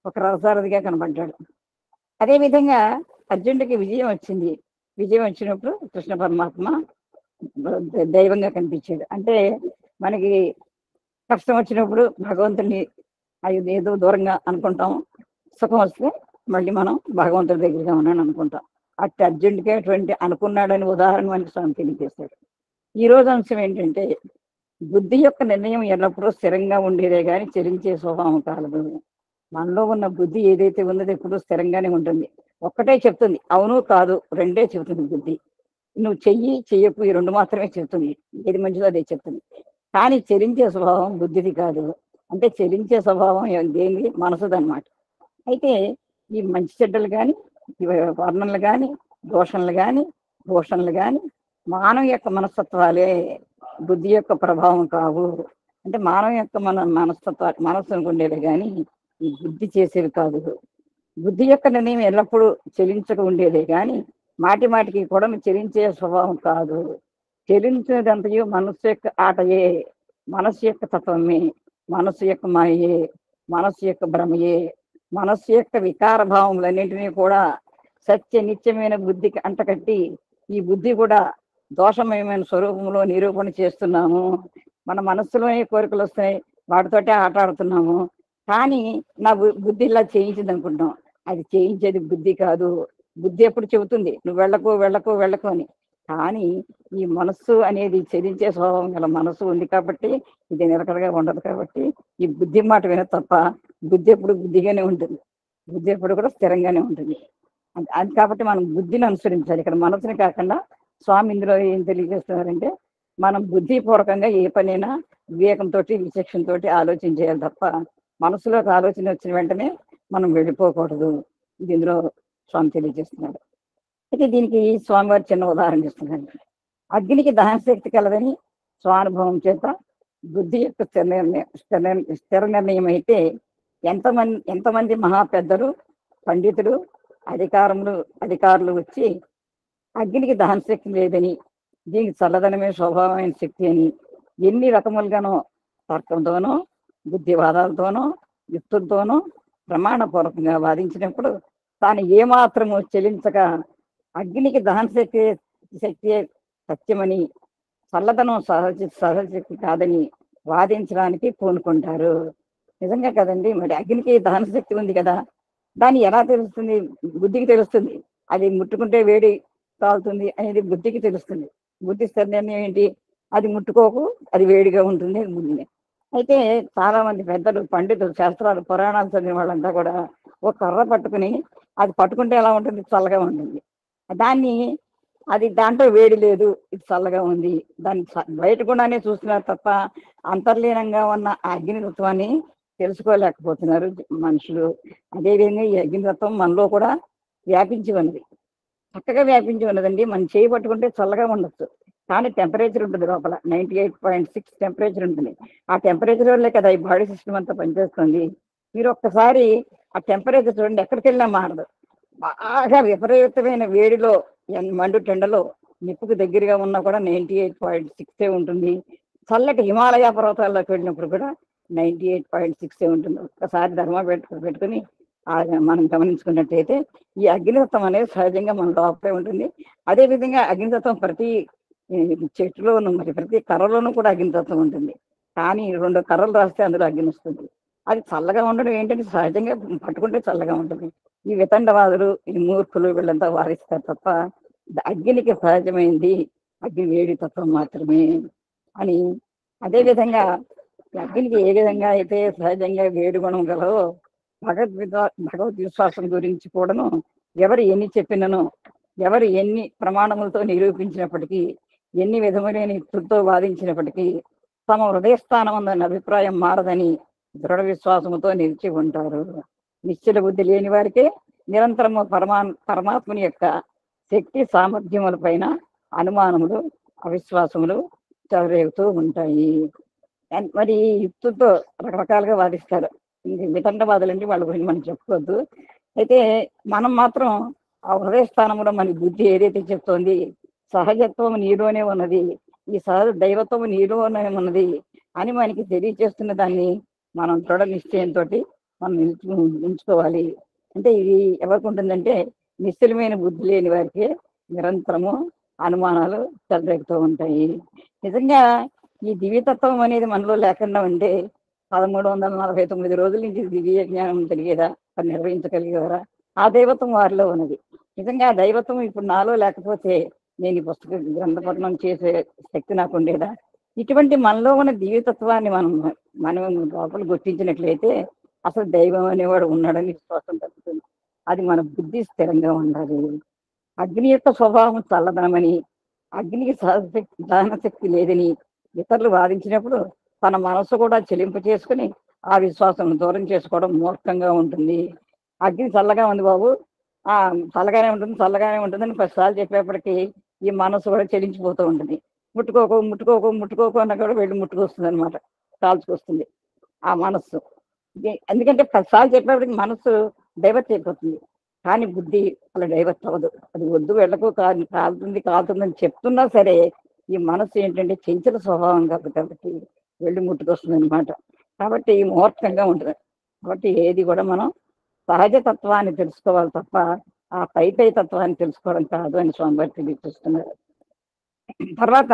ఒక రథసారథిగా కనబడ్డాడు. అదేవిధంగా అర్జునుడికి విజయం వచ్చింది. విజయం వచ్చినప్పుడు కృష్ణ పరమాత్మ దైవంగా కనిపించాడు. అంటే మనకి కష్టం వచ్చినప్పుడు భగవంతుని ఏదో దూరంగా అనుకుంటాం, సుఖం వస్తే మళ్ళీ మనం భగవంతుడి దగ్గరగా ఉన్నాను అనుకుంటాం. అట్టి అర్జునుడికి అటువంటి అనుకున్నాడని ఉదాహరణ మనకి స్వామి తెలియజేశాడు. ఈ రోజు అంశం ఏంటంటే బుద్ధి యొక్క నిర్ణయం ఎల్లప్పుడూ స్థిరంగా ఉండేదే కానీ చెరించే స్వభావం కాలదు. మనలో ఉన్న బుద్ధి ఏదైతే ఉన్నదో ఎప్పుడూ స్థిరంగానే ఉంటుంది. ఒక్కటే చెప్తుంది, అవును కాదు రెండే చెబుతుంది బుద్ధి. నువ్వు చెయ్యకు ఈ రెండు మాత్రమే చెప్తుంది, ఏది మంచిదో అదే చెప్తుంది. కానీ చెరించే స్వభావం బుద్ధిది కాదు. అంటే చెరించే స్వభావం దేని మనసుదన్నమాట. అయితే ఈ మంచి చెడ్డలు కానీ, వర్ణనలు కానీ, దోషణలు కానీ, భూషణలు కానీ మానవ యొక్క మనస్తత్వాలే బుద్ధి యొక్క ప్రభావం కావు. అంటే మానవ యొక్క మనస్సుకు ఉండేవి కానీ ఈ బుద్ధి చేసేవి కాదు. బుద్ధి యొక్క నిర్ణయం ఎల్లప్పుడూ చెలించక ఉండేదే కానీ మాటి మాటికి కూడా చెలించే స్వభావం కాదు. చెలించేదంతయు మనస్సు యొక్క ఆటయే, మనస్సు యొక్క తత్వమే, మనస్సు యొక్క మాయే, మనస్సు యొక్క భ్రమయే, మనస్సు యొక్క వికార భావములన్నింటినీ కూడా సత్య నిత్యమైన బుద్ధికి అంటకట్టి ఈ బుద్ధి కూడా దోషమయమైన స్వరూపంలో నిరూపణ చేస్తున్నాము. మన మనస్సులోనే కోరికలు వస్తాయి, వాటితోటే ఆట ఆడుతున్నాము. కానీ నా బుద్ధి ఇలా చేయించింది అనుకుంటాం, అది చేయించేది బుద్ధి కాదు. బుద్ధి ఎప్పుడు చెబుతుంది నువ్వు వెళ్ళకు అని. కానీ ఈ మనస్సు అనేది చెలించే స్వభావం గల మనస్సు ఉంది కాబట్టి ఇది నిలకడగా ఉండదు. కాబట్టి ఈ బుద్ధి మాట విన తప్ప బుద్ధి ఎప్పుడు బుద్ధిగానే ఉంటుంది, బుద్ధి ఎప్పుడు కూడా స్థిరంగానే ఉంటుంది. అది కాబట్టి మనం బుద్ధిని అనుసరించాలి, ఇక్కడ మనసుని కాకుండా. స్వామి ఇందులో ఏం తెలియజేస్తున్నారంటే మనం బుద్ధిపూర్వకంగా ఏ పనైనా వివేకంతో విచక్షణతో ఆలోచన చేయాలి తప్ప మనసులోకి ఆలోచన వచ్చిన వెంటనే మనం వెళ్ళిపోకూడదు. ఇది ఇందులో స్వామి తెలియజేస్తున్నాడు. అయితే దీనికి స్వామివారు చిన్న ఉదాహరణ ఇస్తున్నారు. అగ్నికి దహనశక్తి కలదని స్వానుభవం చేత బుద్ధి యొక్క స్థిర నిర్ణయం అయితే ఎంతమంది మహా పెద్దలు, పండితులు, అధికారులు వచ్చి అగ్నికి దహనశక్తి లేదని, దీనికి చల్లదనమే స్వభావమైన శక్తి అని ఎన్ని రకములుగానో తర్కంతోనో బుద్ధివాదాలతోనో యుక్తులతోనో ప్రమాణపూర్వకంగా వాదించినప్పుడు తాను ఏమాత్రము చెలించక అగ్నికి దహనశక్తి సత్యమని, చల్లదనం సహజశక్తి కాదని వాదించడానికి పూనుకుంటారు. నిజంగా కదండి, మరి అగ్నికి దహనశక్తి ఉంది కదా, దాన్ని ఎలా తెలుస్తుంది? బుద్ధికి తెలుస్తుంది. అది ముట్టుకుంటే వేడి కాలుతుంది అనేది బుద్ధికి తెలుస్తుంది. బుద్ధి స్థిరం ఏంటి? అది ముట్టుకోకు, అది వేడిగా ఉంటుంది బుద్ధిని. అయితే చాలా మంది పెద్దలు, పండితులు, శాస్త్రాలు, పురాణాలు చదివిన వాళ్ళంతా కూడా ఒక కర్ర పట్టుకుని అది పట్టుకుంటే ఎలా ఉంటుంది? చల్లగా ఉంటుంది. దాంట్లో వేడి లేదు, ఇది చల్లగా ఉంది, దాన్ని బయట కూడానే చూస్తున్నారు తప్ప అంతర్లీనంగా ఉన్న అగ్నితత్వాన్ని తెలుసుకోలేకపోతున్నారు మనుషులు. అదేవిధంగా ఈ అగ్నితత్వం మనలో కూడా వ్యాపించి ఉన్నది, చక్కగా వ్యాపించి ఉన్నదండి. మనం చేయి పట్టుకుంటే చల్లగా ఉండొచ్చు, కానీ టెంపరేచర్ ఉంటుంది లోపల 98.6 టెంపరేచర్ ఉంటుంది. ఆ టెంపరేచర్ వల్లే కదా ఈ బాడీ సిస్టమ్ అంతా పనిచేస్తుంది. మీరు ఒక్కసారి ఆ టెంపరేచర్ చూడండి, ఎక్కడికి వెళ్ళినా మారదు. బాగా విపరీతమైన వేడిలో మండు టెండలో నిప్పుకు దగ్గరగా ఉన్నా కూడా 98.6 ఉంటుంది. చల్లటి హిమాలయ పర్వతాల్లోకి వెళ్ళినప్పుడు కూడా 98.6 ఉంటుంది. ఒక్కసారి థర్మామీటర్ పెట్టుకుని మనం గమనించుకున్నట్టయితే ఈ అగ్నితత్వం అనేది సహజంగా మన లోపలే ఉంటుంది. అదేవిధంగా అగ్నితత్వం ప్రతి చెట్టులోను మరి ప్రతి కర్రలోనూ కూడా అగ్నితత్వం ఉంటుంది. కానీ 2 కర్రలు రాస్తే అందులో అగ్ని వస్తుంది. అది చల్లగా ఉండడం ఏంటంటే సహజంగా పట్టుకుంటే చల్లగా ఉంటుంది. ఈ వితండవాదులు, ఈ మూర్ఖులు వీళ్ళంతా వారిస్తారు తప్ప అగ్నికి సహజమైంది అగ్ని వేడి తత్వం మాత్రమే అని. అదేవిధంగా అగ్నికి ఏ విధంగా అయితే సహజంగా వేడి గుణం గలవో భగవద్ విశ్వాసం గురించి కూడాను ఎవరు ఎన్ని చెప్పినను, ఎవరు ఎన్ని ప్రమాణములతో నిరూపించినప్పటికీ, ఎన్ని విధములైన యుక్తులతో వాదించినప్పటికీ తమ హృదయస్థానం ఉందన్న అభిప్రాయం మారదని దృఢ విశ్వాసముతో నిలిచి ఉంటారు. నిశ్చల బుద్ధి లేని వారికే నిరంతరము పరమాత్మని యొక్క శక్తి సామర్థ్యముల పైన అనుమానములు, అవిశ్వాసములు చెలరేగుతూ ఉంటాయి. మరి యుక్తులతో రకరకాలుగా వాదిస్తారు. వితండవాదులంటే వాళ్ళ గురించి మనం చెప్పుకోవద్దు. అయితే మనం మాత్రం ఆ హృదయ స్థానంలో మన బుద్ధి ఏదైతే చెప్తోంది, సహజత్వం నీలోనే ఉన్నది, ఈ సహజ దైవత్వం నీలోనే ఉన్నది అని మనకి తెలియజేస్తున్న దాన్ని మనం దృఢ నిశ్చయంతో మనం ఉంచుకోవాలి. అంటే ఇది ఎవరికి ఉంటుందంటే నిశ్చలమైన బుద్ధి లేని వారికి నిరంతరము అనుమానాలు చెలరేగుతూ ఉంటాయి. నిజంగా ఈ దివ్యతత్వం అనేది మనలో లేకుండా ఉంటే 1349 రోజుల నుంచి దివ్య జ్ఞానం తెలియదా, అది నిర్వహించగలిగేవారా? ఆ దైవత్వం వారిలో ఉన్నది. నిజంగా ఆ దైవత్వం ఇప్పుడు నాలో లేకపోతే నేను ఈ పుస్తక గ్రంథపఠనం చేసే శక్తి నాకు ఉండేదా? ఇటువంటి మనలో ఉన్న దివ్యతత్వాన్ని మనం లోపల గుర్తించినట్లయితే అసలు దైవం అనేవాడు ఉన్నాడని విశ్వాసం తగ్గుతుంది. అది మన బుద్ధి స్థిరంగా ఉండాలి. అగ్ని యొక్క స్వభావం చల్లదనమని, అగ్నికి దహనశక్తి లేదని ఇతరులు వాదించినప్పుడు తన మనసు కూడా చెలింపు చేసుకుని ఆ విశ్వాసం దూరం చేసుకోవడం మూర్ఖంగా ఉంటుంది. అగ్ని చల్లగా ఉంది బాబు, చల్లగానే ఉంటుందని 10 సార్లు చెప్పేప్పటికీ ఈ మనసు కూడా చెలించిపోతూ ఉంటుంది. ముట్టుకోకు అన్న కూడా వెళ్ళి ముట్టుకొస్తుంది అనమాట, కాల్చుకొస్తుంది ఆ మనస్సు. ఎందుకంటే 10 సార్లు చెప్పేప్పటికి మనస్సు డైవర్ట్ అయిపోతుంది. కానీ బుద్ధి అలా డైవర్ట్ అవ్వదు. అది వద్దు వెళ్ళకు, కాలుతుందని చెప్తున్నా సరే ఈ మనస్సు ఏంటంటే చంచల స్వభావం కాబట్టి వెళ్ళి ముట్టుకొస్తుంది అనమాట. కాబట్టి మూర్ఖంగా ఉంటుంది. కాబట్టి ఏది కూడా మనం సహజ తత్వాన్ని తెలుసుకోవాలి తప్ప ఆ పై తత్వాన్ని తెలుసుకోవడం కాదు అని స్వామివారు తెలియజేస్తున్నారు. తర్వాత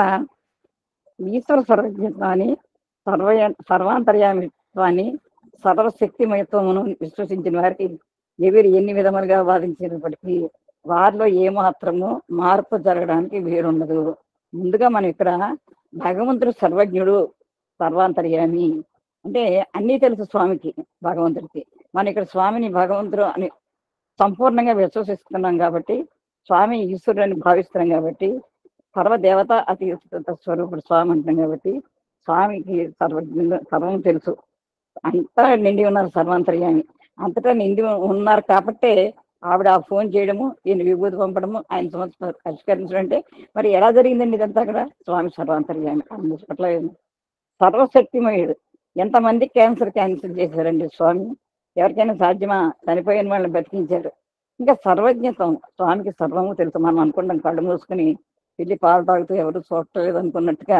ఈశ్వర సర్వజ్ఞత్వాన్ని, సర్వాంతర్యామిత్వాన్ని, సర్వశక్తిమయత్వమును విశ్వసించిన వారికి ఎవరు ఎన్ని విధములుగా వాదించినప్పటికీ వారిలో ఏమాత్రము మార్పు జరగడానికి వీలుండదు. ముందుగా మనం ఇక్కడ భగవంతుడు సర్వజ్ఞుడు, సర్వాంతర్యామి అంటే అన్నీ తెలుసు స్వామికి, భగవంతుడికి. మనం ఇక్కడ స్వామిని భగవంతుడు అని సంపూర్ణంగా విశ్వసిస్తున్నాం కాబట్టి, స్వామి ఈశ్వరుడు అని భావిస్తున్నాం కాబట్టి, సర్వదేవత అతి స్వరూపుడు స్వామి అంటాం కాబట్టి స్వామికి సర్వం తెలుసు. అంతా నిండి ఉన్నారు సర్వాంతర్యామి, అంతటా నిండి ఉన్నారు కాబట్టే ఆవిడ ఆ ఫోన్ చేయడము, ఈయన విభూతి పంపడము, ఆయన సమస్య పరిష్కరించడం. అంటే మరి ఎలా జరిగిందండి ఇదంతా? అక్కడ స్వామి సర్వాంతర్యామి పట్ల సర్వశక్తిమయుడు. ఎంతమంది క్యాన్సర్ చేశారండి స్వామి? ఎవరికైనా సాధ్యమా? చనిపోయిన వాళ్ళని బతికించారు. ఇంకా సర్వజ్ఞత్వం, స్వామికి సర్వము తెలుసు. మనం అనుకుంటాం కళ్ళు మూసుకుని పిల్లి పాలు తాగుతూ ఎవరు చూడలేదు అనుకున్నట్టుగా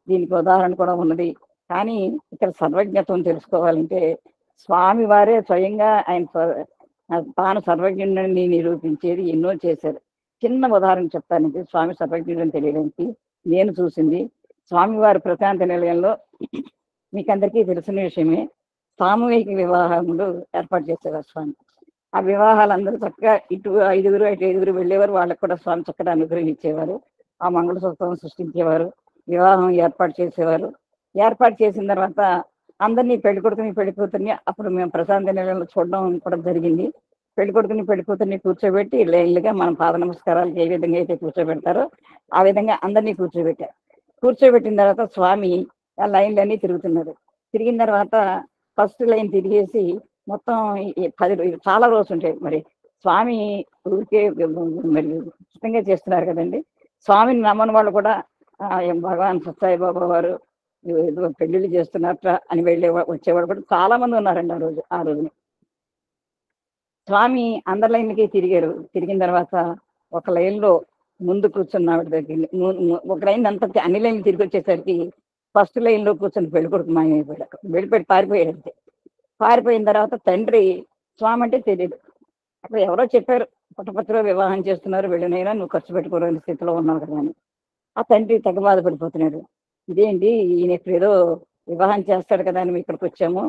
దీనికి ఉదాహరణ కూడా ఉన్నది. కానీ ఇక్కడ సర్వజ్ఞత్వం తెలుసుకోవాలంటే స్వామి వారే స్వయంగా ఆయన తాను సర్వజ్ఞుడిని నిరూపించేది ఎన్నో చేశారు. చిన్న ఉదాహరణ చెప్తానండి స్వామి సర్వజ్ఞుడిని తెలియడానికి. నేను చూసింది స్వామివారి ప్రశాంతి నిలయంలో మీకు అందరికీ తెలిసిన విషయమే, సామూహిక వివాహములు ఏర్పాటు చేసేవారు స్వామి. ఆ వివాహాలందరూ చక్కగా ఇటు 5గురు అటు 5గురు వెళ్ళేవారు. వాళ్ళకు కూడా స్వామి చక్కగా అనుగ్రహం ఇచ్చేవారు. ఆ మంగళసూత్రం సృష్టించేవారు, వివాహం ఏర్పాటు చేసేవారు. ఏర్పాటు చేసిన తర్వాత అందరినీ పెళ్లికొడుకుని అప్పుడు మేము ప్రశాంతి నిలయంలో చూడడం కూడా జరిగింది. పెళ్లికొడుకుని కూర్చోబెట్టి లైన్లుగా మనం పాద నమస్కారాలకు ఏ విధంగా అయితే కూర్చోబెడతారో ఆ విధంగా అందరినీ కూర్చోబెట్టారు. కూర్చోబెట్టిన తర్వాత స్వామి ఆ లైన్లన్నీ తిరుగుతున్నారు. తిరిగిన తర్వాత ఫస్ట్ లైన్ తిరిగేసి మొత్తం 10 చాలా రోజులు ఉంటాయి. మరి స్వామి ఊరికే మరి ఇష్టంగా చేస్తున్నారు కదండి. స్వామిని నమ్మని వాళ్ళు కూడా భగవాన్ సత్సాయి బాబా వారు, ఏదో పెళ్లిళ్ళు చేస్తున్నట్ట అని వచ్చేవాడు కూడా చాలా మంది ఉన్నారండి ఆ రోజుని. స్వామి అందరి లైన్లకి తిరిగాడు. తిరిగిన తర్వాత ఒక లైన్లో ముందు కూర్చున్న ఆవిడ దగ్గర ఒక లైన్ అంతా అన్ని లైన్లు తిరిగి వచ్చేసరికి ఫస్ట్ లైన్లో కూర్చొని పెళ్లి కొడుకు మాయమైపోయాడు. వెళ్ళిపోయి పారిపోయాడు అంతే. పారిపోయిన తర్వాత తండ్రి స్వామి అంటే తెలియదు. అప్పుడు ఎవరో చెప్పారు, పుట్టపత్రిలో వివాహం చేస్తున్నారు, వెళ్ళినైనా నువ్వు ఖర్చు పెట్టుకోలేని స్థితిలో ఉన్నావు కదా అని. ఆ తండ్రి తెగ బాధపడిపోతున్నాడు. ఇదేంటి ఈయన ఇప్పుడు ఏదో వివాహం చేస్తాడు కదా అని ఇక్కడికి వచ్చాము,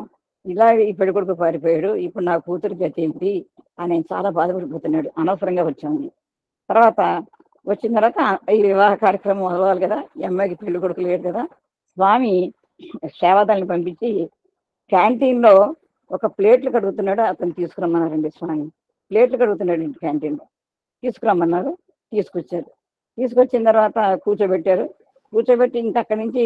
ఇలా ఈ పెళ్లి కొడుకు పారిపోయాడు, ఇప్పుడు నా కూతురు గతి ఏంటి అని ఆయన చాలా బాధపడిపోతున్నాడు. అనవసరంగా వచ్చామని. తర్వాత వచ్చిన తర్వాత ఈ వివాహ కార్యక్రమం మొదలవాలి కదా, ఈ అమ్మాయికి పెళ్లి కొడుకు లేడు కదా, స్వామి సేవాదాన్ని పంపించి క్యాంటీన్లో ఒక ప్లేట్లు కడుగుతున్నాడు, అతను తీసుకురమ్మన్నారండి. స్వామి ప్లేట్లు కడుగుతున్నాడు ఇంటి క్యాంటీన్లో, తీసుకురమ్మన్నారు. తీసుకొచ్చారు. తీసుకొచ్చిన తర్వాత కూర్చోబెట్టారు. కూర్చోబెట్టి ఇంకా అక్కడి నుంచి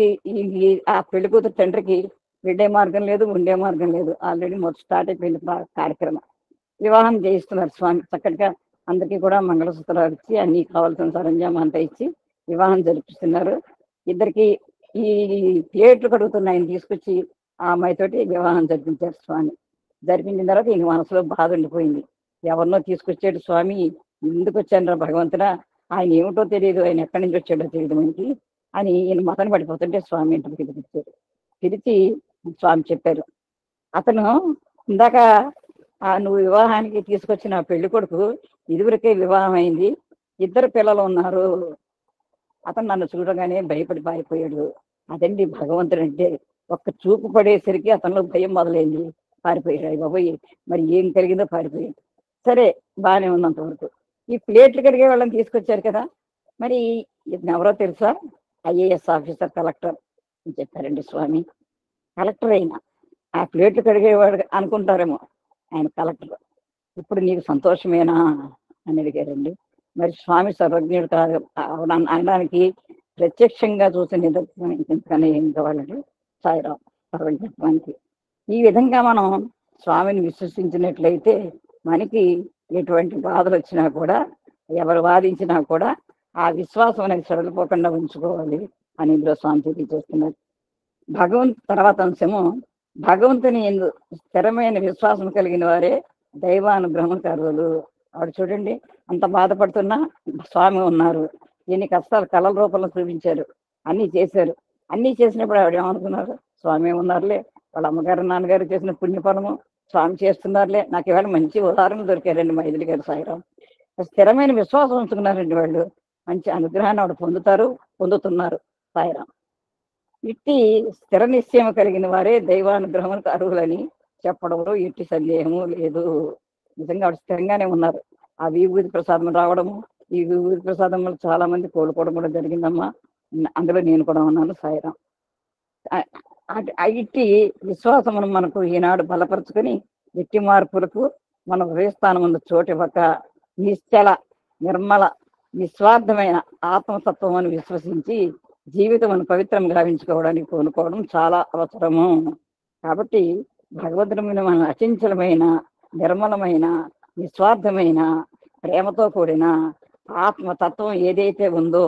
ఆ పెళ్లి కూతురు తండ్రికి వెళ్ళే మార్గం లేదు, ఉండే మార్గం లేదు. ఆల్రెడీ మొదటి స్టార్ట్ అయిపోయింది కార్యక్రమం. వివాహం చేయిస్తున్నారు స్వామి. చక్కగా అందరికీ కూడా మంగళసూత్రాలు ఇచ్చి అన్ని కావాల్సిన సరంజామా అంతా ఇచ్చి వివాహం జరిపిస్తున్నారు. ఇద్దరికి ఈ ప్లేట్లు కడుగుతున్న ఆయన తీసుకొచ్చి ఆ అమ్మాయితోటి వివాహం జరిపించారు స్వామి. జరిపించిన తర్వాత ఈయన మనసులో బాధ ఉండిపోయింది. ఎవరినో తీసుకొచ్చాడు స్వామి, ఎందుకు వచ్చాను రా భగవంతుడా, ఆయన ఏమిటో తెలియదు, ఆయన ఎక్కడి నుంచి వచ్చాడో తెలియదు మనకి అని ఈయన మతన పడిపోతుంటే స్వామి ఇంటికి పిలిపించారు. పిలిచి స్వామి చెప్పారు, అతను ఇందాక నువ్వు వివాహానికి తీసుకొచ్చిన పెళ్లి కొడుకు ఇదివరకే వివాహం అయింది, 2 పిల్లలు ఉన్నారు. అతను నన్ను చూడగానే భయపడి పారిపోయాడు. అదండి భగవంతుడు అంటే. ఒక్క చూపు పడేసరికి అతనిలో భయం మొదలైంది, పారిపోయాడు. అయ్య బాబోయ్, మరి ఏం కలిగిందో పారిపోయాడు. సరే, బాగానే ఉన్నంతవరకు. ఈ ప్లేట్లు కడిగే వాళ్ళని తీసుకొచ్చారు కదా, మరి ఇతను ఎవరో తెలుసా? IAS ఆఫీసర్, కలెక్టర్ అని చెప్పారండి స్వామి. కలెక్టర్ అయినా ఆ ప్లేట్లు కడిగేవాడు అనుకుంటారేమో, ఆయన కలెక్టర్. ఇప్పుడు నీకు సంతోషమేనా అని అడిగారండి. మరి స్వామి సర్వజ్ఞుడు కాదు అనడానికి ప్రత్యక్షంగా చూసిన నిదర్శనం ఇంతకన్నా ఏం కావాలండి సాయిరాం సర్వజ్ఞత్వానికి. ఈ విధంగా మనం స్వామిని విశ్వసించినట్లయితే మనకి ఎటువంటి బాధలు వచ్చినా కూడా, ఎవరు వాదించినా కూడా ఆ విశ్వాసం అనేది సడలిపోకుండా ఉంచుకోవాలి అని ఇందులో స్వామి తెలియజేస్తున్నారు. తర్వాత అంశము, భగవంతుని ఎందు స్థిరమైన విశ్వాసం కలిగిన వారే దైవానుగ్రహం కరువులు. ఆవిడ చూడండి, అంత బాధపడుతున్నా స్వామి ఉన్నారు. ఎన్ని కష్టాలు కళల రూపంలో చూపించారు, అన్నీ చేశారు. అన్నీ చేసినప్పుడు ఆవిడ ఏమనుకున్నారు, స్వామి ఉన్నారులే, వాళ్ళ అమ్మగారు నాన్నగారు చేసిన పుణ్యఫలము స్వామి చేస్తున్నారులే. నాకు ఇవాళ మంచి ఉదాహరణలు దొరికారండి మా ఎదురు గారు సాయిరాం. స్థిరమైన విశ్వాసం ఉంచుకున్నారండి వాళ్ళు. మంచి అనుగ్రహాన్ని ఆవిడ పొందుతున్నారు సాయిరాం. ఇట్టి స్థిర నిశ్చయం కలిగిన వారే దైవానుగ్రహములకు అర్హులని చెప్పడంలో ఎట్టి సందేహము లేదు. నిజంగా ఆవిడ స్థిరంగానే ఉన్నారు. ఆ విభూతి ప్రసాదం రావడము, ఈ విభూతి ప్రసాదం వల్ల చాలా మంది కోలుకోవడం కూడా జరిగిందమ్మా. అందులో నేను కూడా ఉన్నాను సాయిరాం. ఇట్టి విశ్వాసమును మనకు ఈనాడు బలపరుచుకొని ఎట్టి మార్పులకు మన హృదయస్థానం ముందు చోటు ఇవ్వక నిశ్చల నిర్మల నిస్వార్థమైన ఆత్మతత్వం అని విశ్వసించి జీవితమును పవిత్రం గావించుకోవడానికి కోరుకోవడం చాలా అవసరము. కాబట్టి భగవంతుడి మీద మన అచంచలమైన నిర్మలమైన నిస్వార్థమైన ప్రేమతో కూడిన ఆత్మతత్వం ఏదైతే ఉందో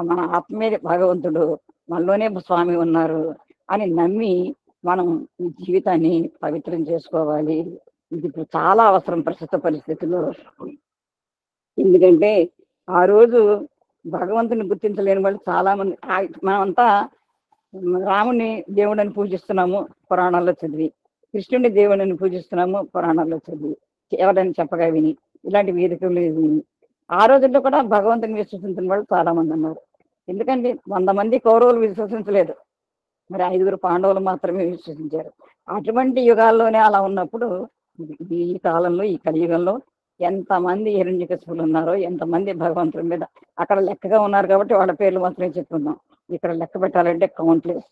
మన ఆత్మే భగవంతుడు, మనలోనే స్వామి ఉన్నారు అని నమ్మి మనం ఈ జీవితాన్ని పవిత్రం చేసుకోవాలి. ఇది చాలా అవసరం ప్రస్తుత పరిస్థితుల్లో. ఎందుకంటే ఆ రోజు భగవంతుని గుర్తించలేని వాళ్ళు చాలా మంది. మనమంతా రాముని దేవుడిని పూజిస్తున్నాము పురాణాల్లో చదివి, కృష్ణుని దేవుడిని పూజిస్తున్నాము పురాణాల్లో చదివి, ఎవరైనా చెప్పగా విని, ఇలాంటి వేదికలు విని. ఆ రోజుల్లో కూడా భగవంతుని విశ్వసించిన వాళ్ళు చాలా మంది ఉన్నారు. ఎందుకంటే 100 మంది కౌరవులు విశ్వసించలేదు, మరి 5 పాండవులు మాత్రమే విశ్వసించారు. అటువంటి యుగాల్లోనే అలా ఉన్నప్పుడు ఈ కాలంలో, ఈ కలియుగంలో ఎంతమంది హిరణ్యకశిపులు ఉన్నారో, ఎంతమంది భగవంతుడి మీద అక్కడ లెక్కగా ఉన్నారు. కాబట్టి వాళ్ళ పేర్లు మాత్రమే చెప్పుకుందాం. ఇక్కడ లెక్క పెట్టాలంటే కౌంట్లెస్.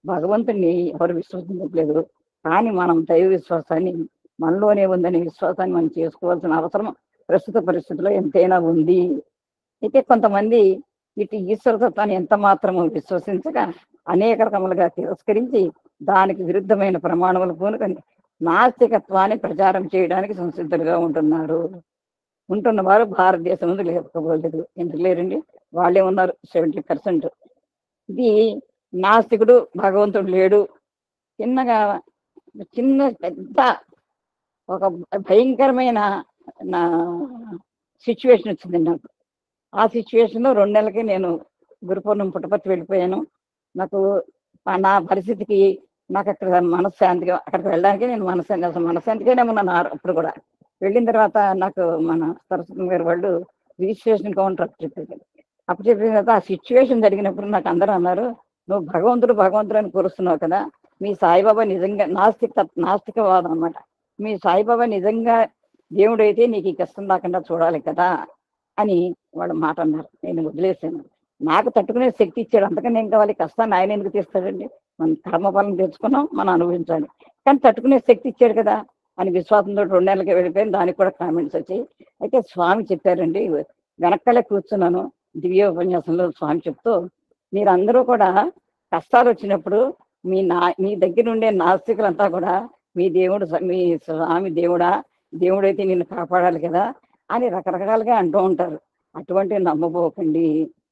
భగవంతుడిని ఎవరు విశ్వసించట్లేదు. కానీ మనం దైవ విశ్వాసాన్ని మనలోనే ఉందనే విశ్వాసాన్ని మనం చేసుకోవాల్సిన అవసరం ప్రస్తుత పరిస్థితుల్లో ఎంతైనా ఉంది. అయితే కొంతమంది ఇటు ఈశ్వరతత్వాన్ని ఎంత మాత్రము విశ్వసించక అనేక రకములుగా తిరస్కరించి దానికి విరుద్ధమైన ప్రమాణములు పూనుకొని నాస్తికత్వాన్ని ప్రచారం చేయడానికి సంసిద్ధులుగా ఉంటున్న వారు భారతదేశం లేకపోలేదు. ఎందుకు లేరండి, వాళ్ళే ఉన్నారు 70%. ఇది నాస్తికుడు, భగవంతుడు లేడు, చిన్నగా చిన్న పెద్ద ఒక భయంకరమైన నా సిచ్యువేషన్ వచ్చింది నాకు. ఆ సిచ్యువేషన్లో 2 నెలలకి నేను గురు పౌర్ణమి పుట్టపర్తి వెళ్ళిపోయాను. నాకు నా పరిస్థితికి నాకు అక్కడ మనశ్శాంతిగా అక్కడికి వెళ్ళడానికి నేను మనశ్శాంతిగానే ఉన్నాను అప్పుడు కూడా. వెళ్ళిన తర్వాత నాకు మన సరస్వతి గారు వాళ్ళు రిజిస్ట్రేషన్ కౌంటర్ అప్పు చెప్పిన తర్వాత ఆ సిచ్యువేషన్ జరిగినప్పుడు నాకు అందరూ అన్నారు, నువ్వు భగవంతుడు అని కూరుస్తున్నావు కదా, మీ సాయిబాబా నిజంగా నాస్తికవాదం అనమాట, మీ సాయిబాబా నిజంగా దేవుడైతే నీకు ఈ కష్టం రాకుండా చూడాలి కదా అని వాళ్ళు మాట అన్నారు. నేను వదిలేసాను. నాకు తట్టుకునే శక్తి ఇచ్చాడు, అంతకని ఏం కావాలి, కష్టాన్ని ఆయన ఎందుకు తీస్తాడండి, మన కర్మఫలం తెచ్చుకున్నాం, మనం అనుభవించాలి, కానీ తట్టుకునే శక్తి ఇచ్చాడు కదా అని విశ్వాసంతో 2 నెలలకి వెళ్ళిపోయింది. దానికి కూడా కామెంట్స్ వచ్చాయి. అయితే స్వామి చెప్పారండి, వెనక్కలే కూర్చున్నాను దివ్య ఉపన్యాసంలో స్వామి చెప్తూ, మీరందరూ కూడా కష్టాలు వచ్చినప్పుడు మీ దగ్గర ఉండే నాస్తికులంతా కూడా మీ స్వామి దేవుడైతే నిన్ను కాపాడాలి కదా అని రకరకాలుగా అంటూ ఉంటారు. అటువంటి నమ్మబోకండి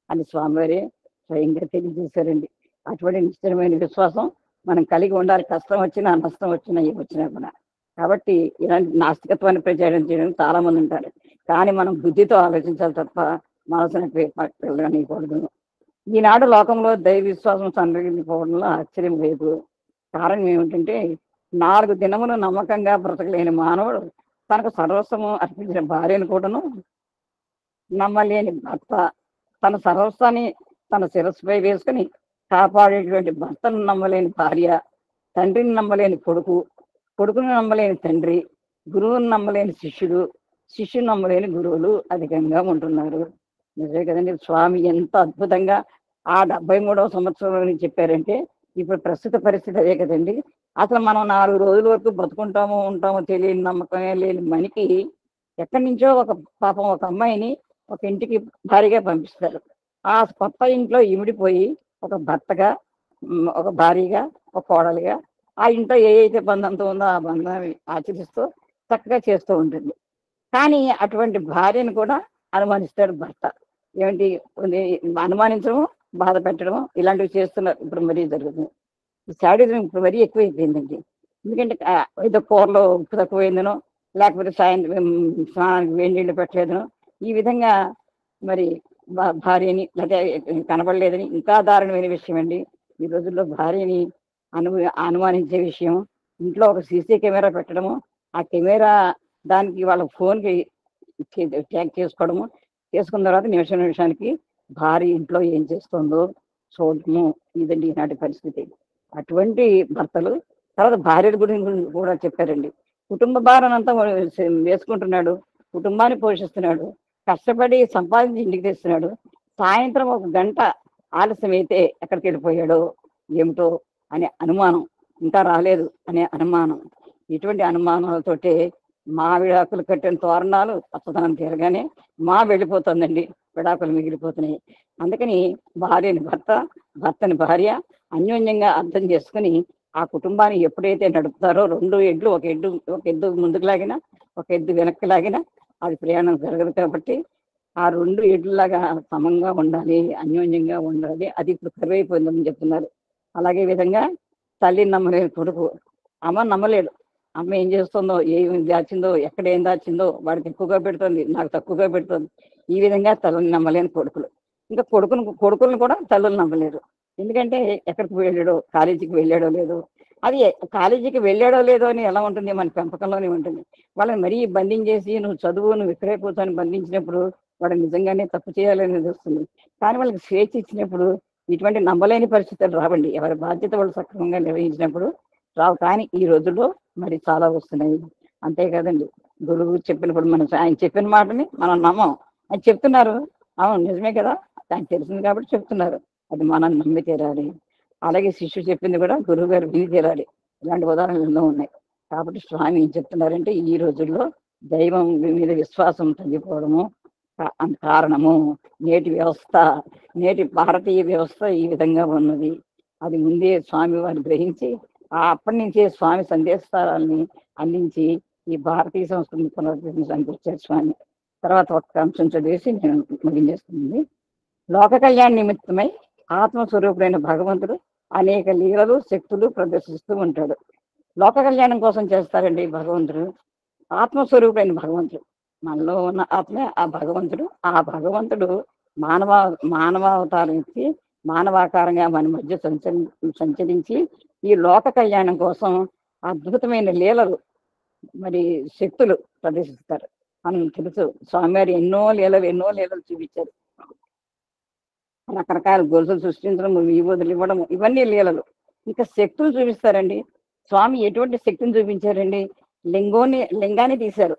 అని స్వామివారే స్వయంగా తెలియజేశారండి. అటువంటి నిశ్చయమైన విశ్వాసం మనం కలిగి ఉండాలి, కష్టం వచ్చినా నష్టం వచ్చినా ఏం వచ్చినా కూడా. కాబట్టి ఇలాంటి నాస్తికత్వాన్ని ప్రచారం చేయడం చాలా మంది ఉంటారు, కానీ మనం బుద్ధితో ఆలోచించాలి తప్ప మనసుని వెళ్ళనీయకూడదు. ఈనాడు లోకంలో దైవ విశ్వాసం సంరక్షించుకోవడంలో ఆశ్చర్యం లేదు. కారణం ఏమిటంటే 4 దినములు నమ్మకంగా బ్రతకలేని మానవుడు తనకు సర్వస్వము అర్పించిన భార్యను కూడాను నమ్మలేని భర్త, తన సర్వస్వాన్ని తన శిరస్సుపై వేసుకుని కాపాడేటువంటి భర్తను నమ్మలేని భార్య, తండ్రిని నమ్మలేని కొడుకును నమ్మలేని తండ్రి, గురువును నమ్మలేని శిష్యుని నమ్మలేని గురువులు అధికంగా ఉంటున్నారు. నిజమే కదండి. స్వామి ఎంత అద్భుతంగా ఆ 73వ సంవత్సరంలో చెప్పారంటే ఇప్పుడు ప్రస్తుత పరిస్థితి అదే కదండి. అసలు మనం 4 రోజుల వరకు ఉంటామో తెలియని నమ్మకమే లేని మనకి ఎక్కడి నుంచో ఒక అమ్మాయిని ఒక ఇంటికి భారీగా పంపిస్తారు. ఆ కొత్త ఇంట్లో ఇమిడిపోయి ఒక భర్తగా, ఒక భార్యగా, ఒక కోడలిగా ఆ ఇంట్లో ఏదైతే బంధంతో ఉందో ఆ బంధాన్ని ఆచరిస్తూ చక్కగా చేస్తూ ఉంటుంది. కానీ అటువంటి భార్యను కూడా అనుమానిస్తాడు భర్త. ఏమిటి అనుమానించడం, బాధ పెట్టడం ఇలాంటివి చేస్తున్నారు. ఇప్పుడు మరీ జరుగుతుంది. ఈ శాడిజం ఇప్పుడు మరీ ఎక్కువైపోయిందండి. ఎందుకంటే ఏదో కూరలో ఉప్పు తక్కువైందనో, లేకపోతే సాయంత్రం స్నానానికి వేడి నీళ్ళు పెట్టలేదనో, ఈ విధంగా మరి భార్యని లేకపోతే కనబడలేదని ఇంకా దారుణమైన విషయం అండి. ఈ రోజుల్లో భార్యని అనుమానించే విషయం, ఇంట్లో ఒక సీసీ కెమెరా పెట్టడము, ఆ కెమెరా దానికి వాళ్ళ ఫోన్కి ట్యాగ్ చేసుకున్న తర్వాత నిమిషానికి భార్య ఇంట్లో ఏం చేస్తుందో చూడటము, ఇదండి ఈనాటి పరిస్థితి. అటువంటి భర్తలు తర్వాత భార్యల గురించి కూడా చెప్పారండి. కుటుంబ భారం అంతా వేసుకుంటున్నాడు, కుటుంబాన్ని పోషిస్తున్నాడు, కష్టపడి సంపాదించి ఇంటికి తెస్తున్నాడు, సాయంత్రం 1 గంట ఆలస్యం అయితే ఎక్కడికి వెళ్ళిపోయాడో ఏమిటో అనే అనుమానం, ఇంకా రాలేదు అనే అనుమానం. ఇటువంటి అనుమానాలతోటే మా విడాకులు కట్టిన తోరణాలు పచ్చదనం తీరగానే వెళ్ళిపోతుందండి, విడాకులు మిగిలిపోతున్నాయి. అందుకని భార్యని భర్తని భార్య అన్యోన్యంగా అర్థం చేసుకుని ఆ కుటుంబాన్ని ఎప్పుడైతే నడుపుతారో 2 ఎడ్లు ఒక ఎద్దు ముందుకు లాగినా ఒక ఎద్దు వెనక్కి లాగినా అది ప్రయాణం జరగదు. కాబట్టి ఆ 2 ఎడ్లలాగా సమంగా ఉండాలి, అన్యోన్యంగా ఉండాలి. అది ఇప్పుడు కరువైపోయిందని చెప్తున్నారు. అలాగే విధంగా తల్లిని నమ్మలేని కొడుకు, అమ్మ నమ్మలేడు. అమ్మ ఏం చేస్తుందో, ఏం దాచిందో, ఎక్కడ ఏం దాచిందో వాడికి ఎక్కువగా పెడుతుంది, నాకు తక్కువగా పెడుతుంది. ఈ విధంగా తల్లిని నమ్మలేని కొడుకులు. ఇంకా కొడుకులను కూడా తల్లులు నమ్మలేరు. ఎందుకంటే ఎక్కడికి వెళ్ళాడో, కాలేజీకి వెళ్ళాడో లేదో, అది కాలేజీకి వెళ్ళాడో లేదో అని ఎలా ఉంటుంది, మన పెంపకంలోనే ఉంటుంది. వాళ్ళని మరీ బంధించేసి నువ్వు ఇక్కడే కూర్చొని బంధించినప్పుడు వాడు నిజంగానే తప్పు చేయాలని వస్తుంది. కానీ వాళ్ళకి స్వేచ్ఛ ఇచ్చినప్పుడు ఇటువంటి నమ్మలేని పరిస్థితులు రావండి. ఎవరి బాధ్యత వాళ్ళు సక్రమంగా నిర్వహించినప్పుడు రావు. కానీ ఈ రోజుల్లో మరి చాలా వస్తున్నాయి. అంతేకాదండి, గురువు చెప్పినప్పుడు ఆయన చెప్పిన మాటని మనం నమ్మం. ఆయన చెప్తున్నారు, అవును నిజమే కదా, ఆయన తెలిసింది కాబట్టి చెప్తున్నారు, అది మనం నమ్మి తీరాలి. అలాగే శిష్యుడు చెప్పింది కూడా గురువు గారు విని తీరాలి. ఇలాంటి ఉదాహరణలు ఎన్నో ఉన్నాయి. కాబట్టి స్వామి ఏం చెప్తున్నారంటే ఈ రోజుల్లో దైవం మీద విశ్వాసం తగ్గిపోవడము కారణము నేటి భారతీయ వ్యవస్థ ఈ విధంగా ఉన్నది. అది ముందే స్వామి వారు గ్రహించి అప్పటి నుంచే స్వామి సందేశాలని అందించి ఈ భారతీయ సంస్కృతిని పునరుద్ధరించడానికి వచ్చారు స్వామి. తర్వాత ఒక్క అంశం చదివేసి నేను ముగించేస్తుంది. లోక కళ్యాణ నిమిత్తమై ఆత్మస్వరూపుడైన భగవంతుడు అనేక లీలలు శక్తులు ప్రదర్శిస్తూ ఉంటాడు. లోక కళ్యాణం కోసం చేస్తారండి భగవంతుడు. ఆత్మస్వరూపుడైన భగవంతుడు, మనలో ఉన్న ఆత్మే ఆ భగవంతుడు. ఆ భగవంతుడు మానవ మానవావతారం ఎత్తి మానవాకారంగా మన మధ్య సంచరించి ఈ లోక కళ్యాణం కోసం అద్భుతమైన లీలలు మరి శక్తులు ప్రదర్శిస్తారు. మనం తెలుసు, స్వామివారి ఎన్నో లీలలు చూపించారు. రకరకాల గొలుసులు సృష్టించడం, విభూతులు ఇవ్వడం, ఇవన్నీ లీలలు. ఇంకా శక్తులు చూపిస్తారండి. స్వామి ఎటువంటి శక్తిని చూపించారండి? లింగాన్ని తీశారు.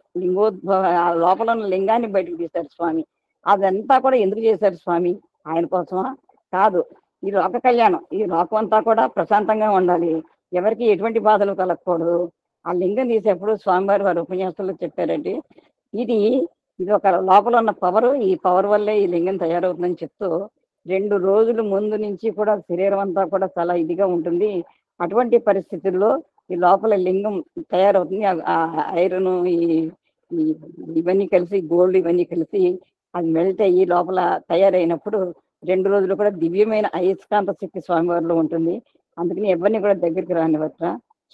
లోపల ఉన్న లింగాన్ని బయటకు తీశారు స్వామి. అదంతా కూడా ఎందుకు చేశారు స్వామి? ఆయన కోసమా? కాదు. ఈ లోక కళ్యాణం, ఈ లోకం అంతా కూడా ప్రశాంతంగా ఉండాలి, ఎవరికి ఎటువంటి బాధలు కలగకూడదు. ఆ లింగం తీసేప్పుడు స్వామివారి వారి ఉపన్యాసంలో చెప్పారండి, ఇది ఒక లోపల ఉన్న పవర్, ఈ పవర్ వల్లే ఈ లింగం తయారవుతుందని చెప్తూ 2 రోజుల ముందు నుంచి కూడా శరీరం అంతా కూడా చాలా ఇదిగా ఉంటుంది. అటువంటి పరిస్థితుల్లో ఈ లోపల లింగం తయారవుతుంది. ఐరన్ ఇవన్నీ కలిసి, గోల్డ్ ఇవన్నీ కలిసి అది మెల్ట్ అయ్యి లోపల తయారైనప్పుడు 2 రోజులు కూడా దివ్యమైన అయస్కాంత శక్తి స్వామివారిలో ఉంటుంది. అందుకని ఎవరిని కూడా దగ్గరికి రానివట్ట.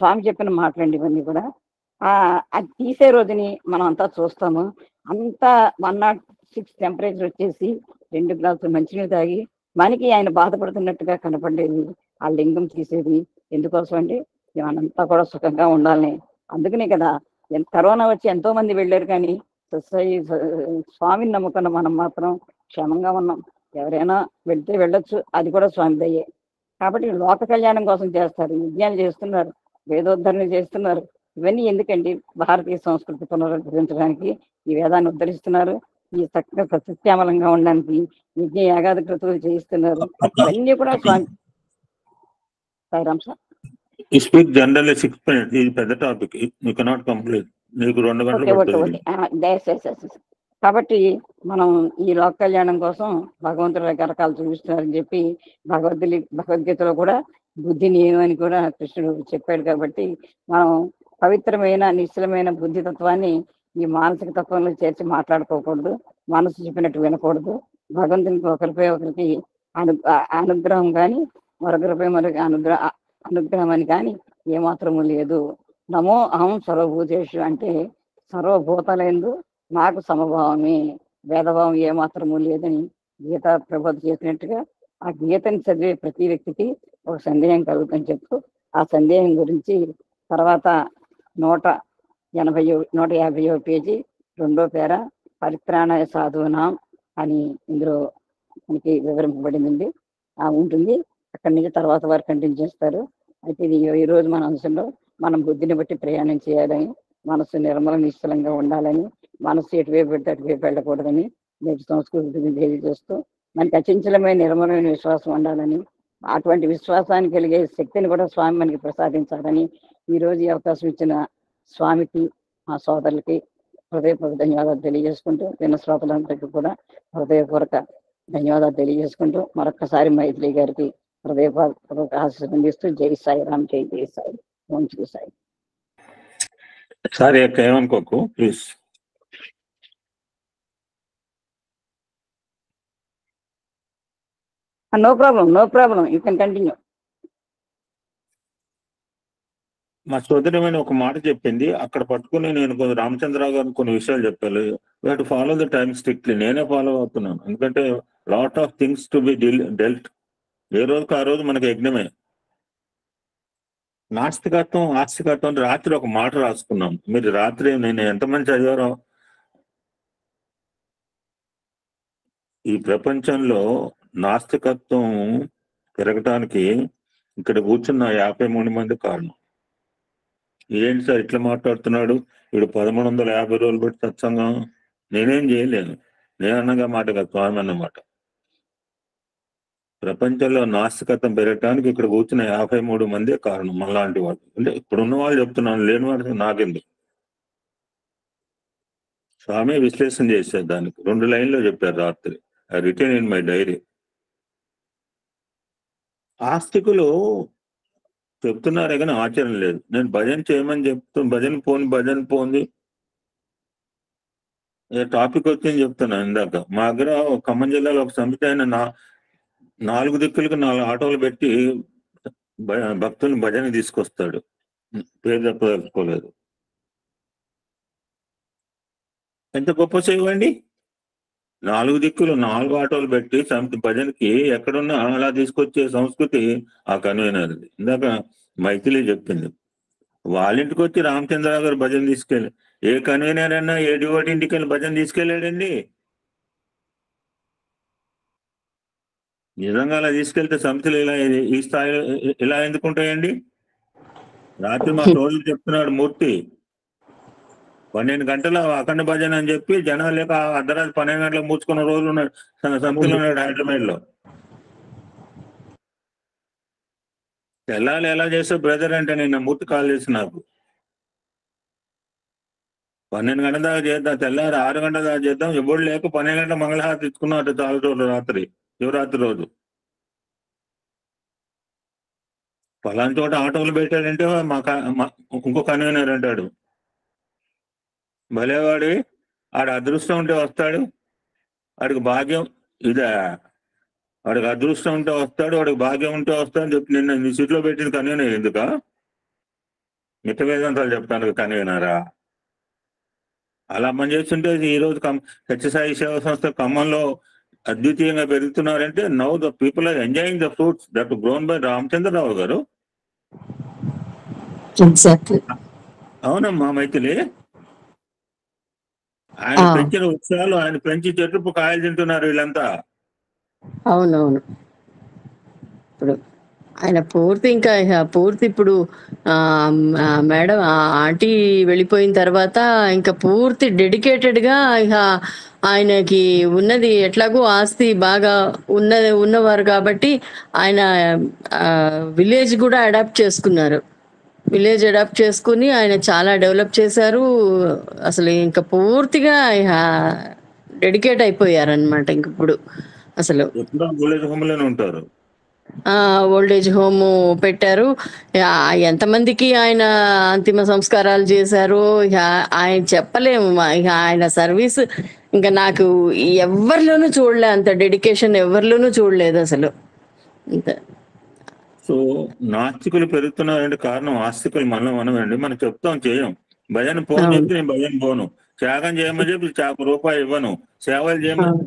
స్వామి చెప్పిన మాటలండి ఇవన్నీ కూడా. అది తీసే రోజుని మనం అంతా చూస్తాము. అంతా 106 టెంపరేచర్ వచ్చేసి 2 గ్లాసులు మంచినీళ్ళు తాగి మనకి ఆయన బాధపడుతున్నట్టుగా కనపడేది. ఆ లింగం తీసేది ఎందుకోసం అంటే మనంతా కూడా సుఖంగా ఉండాలని. అందుకనే కదా కరోనా వచ్చి ఎంతో మంది వెళ్ళారు, కానీ స్వామిని నమ్ముకున్న మనం మాత్రం క్షేమంగా ఉన్నాం. ఎవరైనా వెళ్తే వెళ్ళొచ్చు, అది కూడా స్వామి దయ్యే. కాబట్టి లోక కళ్యాణం కోసం చేస్తారు, యజ్ఞాలు చేస్తున్నారు, వేదోద్ధరణ చేస్తున్నారు. ఇవన్నీ ఎందుకండి? భారతీయ సంస్కృతి పునరుద్ధరించడానికి ఈ వేదాన్ని ఉద్ధరిస్తున్నారు. ఈ చక్కగా సత్యామలంగా ఉండడానికి యజ్ఞ యాగాది కృతులు చేయిస్తున్నారు. ఇవన్నీ కూడా Swami. Sairam sir. You speak generally 6 minutes. ఇది పెద్ద టాపిక్, యూ కెనాట్ కంప్లీట్. నీకు 2 గంటలు పడుతుంది. కాబట్టి మనం ఈ లోక కళ్యాణం కోసం భగవంతుడు రకరకాలు చూపిస్తున్నారని చెప్పి భగవద్గీతలో కూడా బుద్ధి నియమని కూడా కృష్ణుడు చెప్పాడు. కాబట్టి మనం పవిత్రమైన నిశ్చలమైన బుద్ధితత్వాన్ని ఈ మానసిక తత్వంలో చేర్చి మాట్లాడుకోకూడదు, మనసు చెప్పినట్టు వినకూడదు. భగవంతునికి ఒకరిపై ఒకరికి అనుగ్రహం కానీ మరొకరిపై మరొక అనుగ్రహం అని కానీ ఏమాత్రము లేదు. నమో అహం సర్వభూతేషు అంటే సర్వభూతాలందు నాకు సమభావమే, భేదభావం ఏమాత్రము లేదని గీత ప్రబోధ చేసినట్టుగా ఆ గీతని చదివే ప్రతి వ్యక్తికి ఒక సందేహం కలుగుతుందని చెప్తూ ఆ సందేహం గురించి తర్వాత 150వ పేజీ 2వ పేర పరిత్రాణాయ సాధూనాం అని ఇందులో మనకి వివరింపబడింది ఉంటుంది. అక్కడి నుంచి తర్వాత వారు కంటిన్యూ చేస్తారు. అయితే ఇది ఈరోజు మన అంశంలో మనం బుద్ధిని బట్టి ప్రయాణం చేయాలని, మనసు నిర్మల నిశ్చలంగా ఉండాలని, మనసు ఎటువైపు పెడితే అటువైపు వెళ్ళకూడదని నేటి సంస్కృతిని తెలియజేస్తూ మనకి అచంచలమైన నిర్మలమైన విశ్వాసం ఉండాలని, అటువంటి విశ్వాసాన్ని కలిగే శక్తిని కూడా స్వామి మనకి ప్రసాదించాలని ఈరోజు ఈ అవకాశం ఇచ్చిన స్వామికి, మా సోదరులకి హృదయపూర్వక ధన్యవాదాలు తెలియజేసుకుంటూ, విన్న శ్రోతలందరికీ కూడా హృదయపూర్వక ధన్యవాదాలు తెలియజేసుకుంటూ మరొక్కసారి మైథిలి గారికి హృదయపూర్వక ఆశీస్సులు అందిస్తూ జై సాయిరామ్, జై జై సాయి, ఓం శ్రీ సాయి. సారీ అక్క, ఏమనుకోకు please. No problem, you can continue. మా సోదరమైన ఒక మాట చెప్పింది, అక్కడ పట్టుకుని నేను రామచంద్రరావు గారిని కొన్ని విషయాలు చెప్పాను. We have to follow the time strictly. నేనే ఫాలో అవుతున్నాను, ఎందుకంటే lot of things to be dealt. ఏ రోజుకి ఆ రోజు మనకి యజ్ఞమే. నాస్తికత్వం ఆస్తికత్వం రాత్రి ఒక మాట రాసుకున్నాం. మీరు రాత్రి నేను ఎంతమంది చదివారో, ఈ ప్రపంచంలో నాస్తికత్వం పెరగటానికి ఇక్కడ కూర్చున్న 53 మంది కారణం. ఏంటి సార్ ఇట్లా మాట్లాడుతున్నాడు, వీడు 1150 రోజులు బట్టి సత్సంగం. నేనేం చేయలేను, నేనన్నగా మాట కాదు, స్వామి అన్నమాట. ప్రపంచంలో నాస్తికత్వం పెరగటానికి ఇక్కడ కూర్చున్న 53 మందే కారణం, మనలాంటి వాళ్ళు. అంటే ఇప్పుడున్న వాళ్ళు చెప్తున్నాను, లేని వాళ్ళు నాకెందుకు. స్వామి విశ్లేషణ చేశారు, దానికి 2 లైన్లో చెప్పారు రాత్రి. I return in my diary. ఆస్తికులు చెప్తున్నారే కానీ ఆచరణ లేదు. నేను భజన చేయమని భజన పోంది టాపిక్ వచ్చింది చెప్తున్నాను ఇందాక. మా దగ్గర ఖమ్మం జిల్లాలో ఒక సమితి అయిన 4 దిక్కులకు 4 ఆటోలు పెట్టి భక్తుల్ని భజన తీసుకొస్తాడు. పేరు చెప్పదలుచుకోలేదు. ఎంత గొప్ప సేవ అండి. 4 దిక్కులు 4 ఆటోలు పెట్టి భజనకి ఎక్కడున్నా అలా తీసుకొచ్చే సంస్కృతి ఆ కన్వీనర్ది. ఇందాక మైథిలి చెప్పింది. వాళ్ళ ఇంటికి వచ్చి రామచంద్రరావు గారు భజన తీసుకెళ్ళి, ఏ కన్వీనర్ అన్నా ఏ డివోటి ఇంటికి వెళ్ళి భజన తీసుకెళ్ళాడండి. నిజంగా అలా తీసుకెళ్తే సమితులు ఇలా ఈ స్థాయిలో ఇలా ఎందుకుంటాయండి? రాత్రి మా సోదరుడు చెప్తున్నాడు మూర్తి, 12 గంటల అఖండ భజన అని చెప్పి జనాలు లేక అర్ధరాత్రి 12 గంటలకు మూసుకున్న రోజులు ఉన్నాడు సమితులు ఉన్నాడు హైదరాబాద్ లో. తెల్లాలి ఎలా చేస్తే బ్రదర్ అంటే నిన్న మూర్తి కాల్ చేసి నాకు 12 గంటల దాకా చేద్దాం, తెల్లారి 6 గంటల దాకా చేద్దాం, ఎప్పుడు లేక 12 గంటల మంగళహారతి ఇచ్చుకున్నాడు చాలా రోజులు రాత్రి, శివరాత్రి రోజు. పలానా చోట ఆటోలు పెట్టాడంటే ఇంకో కన్వీనర్ అంటాడు, భలేవాడి ఆడ అదృష్టం ఉంటే వస్తాడు, వాడికి భాగ్యం ఇదే, వాడికి అదృష్టం ఉంటే వస్తాడు, వాడికి భాగ్యం ఉంటే వస్తాడు అని చెప్పి నిన్న నీ సీట్లో పెట్టిన కన్వీనర్ ఎందుక? మిట్ట వేదాంతాలు చెప్తాను కన్వీనరా? అలా పని చేస్తుంటే ఈ రోజు సత్యసాయి సేవా సంస్థ ఖమ్మంలో అద్వితీయంగా పెరుగుతున్నారంటే now the people are enjoying the fruits that grown by Ramachandra Rao గారు. అవునమ్మా మైథిలి, ఆయన పెంచిన వృక్షాలు, ఆయన పెంచి చెట్టు కాయలు తింటున్నారు వీళ్ళంతా. అవునవును. ఇప్పుడు ఆయన పూర్తి ఇంకా పూర్తి ఇప్పుడు మేడం ఆంటీ వెళ్ళిపోయిన తర్వాత ఇంకా పూర్తి డెడికేటెడ్గా ఇక ఆయనకి ఉన్నది ఎట్లాగో ఆస్తి బాగా ఉన్నవారు కాబట్టి ఆయన విలేజ్ కూడా అడాప్ట్ చేసుకున్నారు. విలేజ్ అడాప్ట్ చేసుకుని ఆయన చాలా డెవలప్ చేశారు. అసలు ఇంకా పూర్తిగా డెడికేట్ అయిపోయారనమాట. ఇంక ఇప్పుడు అసలు ఉంటారు. ఓల్డేజ్ హోమ్ పెట్టారు. ఎంతమందికి ఆయన అంతిమ సంస్కారాలు చేశారు ఆయన చెప్పలేము. ఇక ఆయన సర్వీస్ ఇంకా నాకు ఎవరిలోనూ చూడలే, అంత డెడికేషన్ ఎవరిలోనూ చూడలేదు అసలు. సో నాస్తికులు పెరుగుతున్నారంటే కారణం ఆస్తికులు మనమండి. మనం చెప్తాం చేయం. భజన పోను చెప్పి నేను భజన పోను, త్యాగం చేయమని చెప్పి రూపాయి ఇవ్వను, సేవలు చేయమని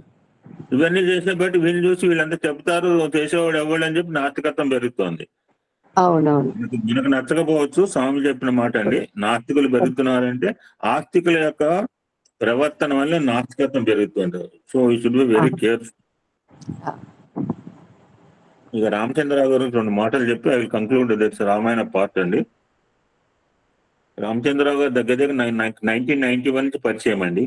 ఇవన్నీ చేసే బట్టి వీళ్ళు చూసి వీళ్ళంతా చెప్తారు చేసేవాడు ఎవడు అని చెప్పి నాస్తికత్వం పెరుగుతోంది. మనకు నచ్చకపోవచ్చు, స్వామి చెప్పిన మాట అండి. నాస్తికులు పెరుగుతున్నారంటే ఆస్తికుల యొక్క ప్రవర్తన వల్ల నాస్తికత్వం పెరుగుతుంది. So you should be very careful. ఇక రామచంద్రరావు గారు 2 మాటలు చెప్పి I will conclude this Ramayana part అండి. రామచంద్రరావు గారు దగ్గర 1991 నుంచి పరిచయం అండి.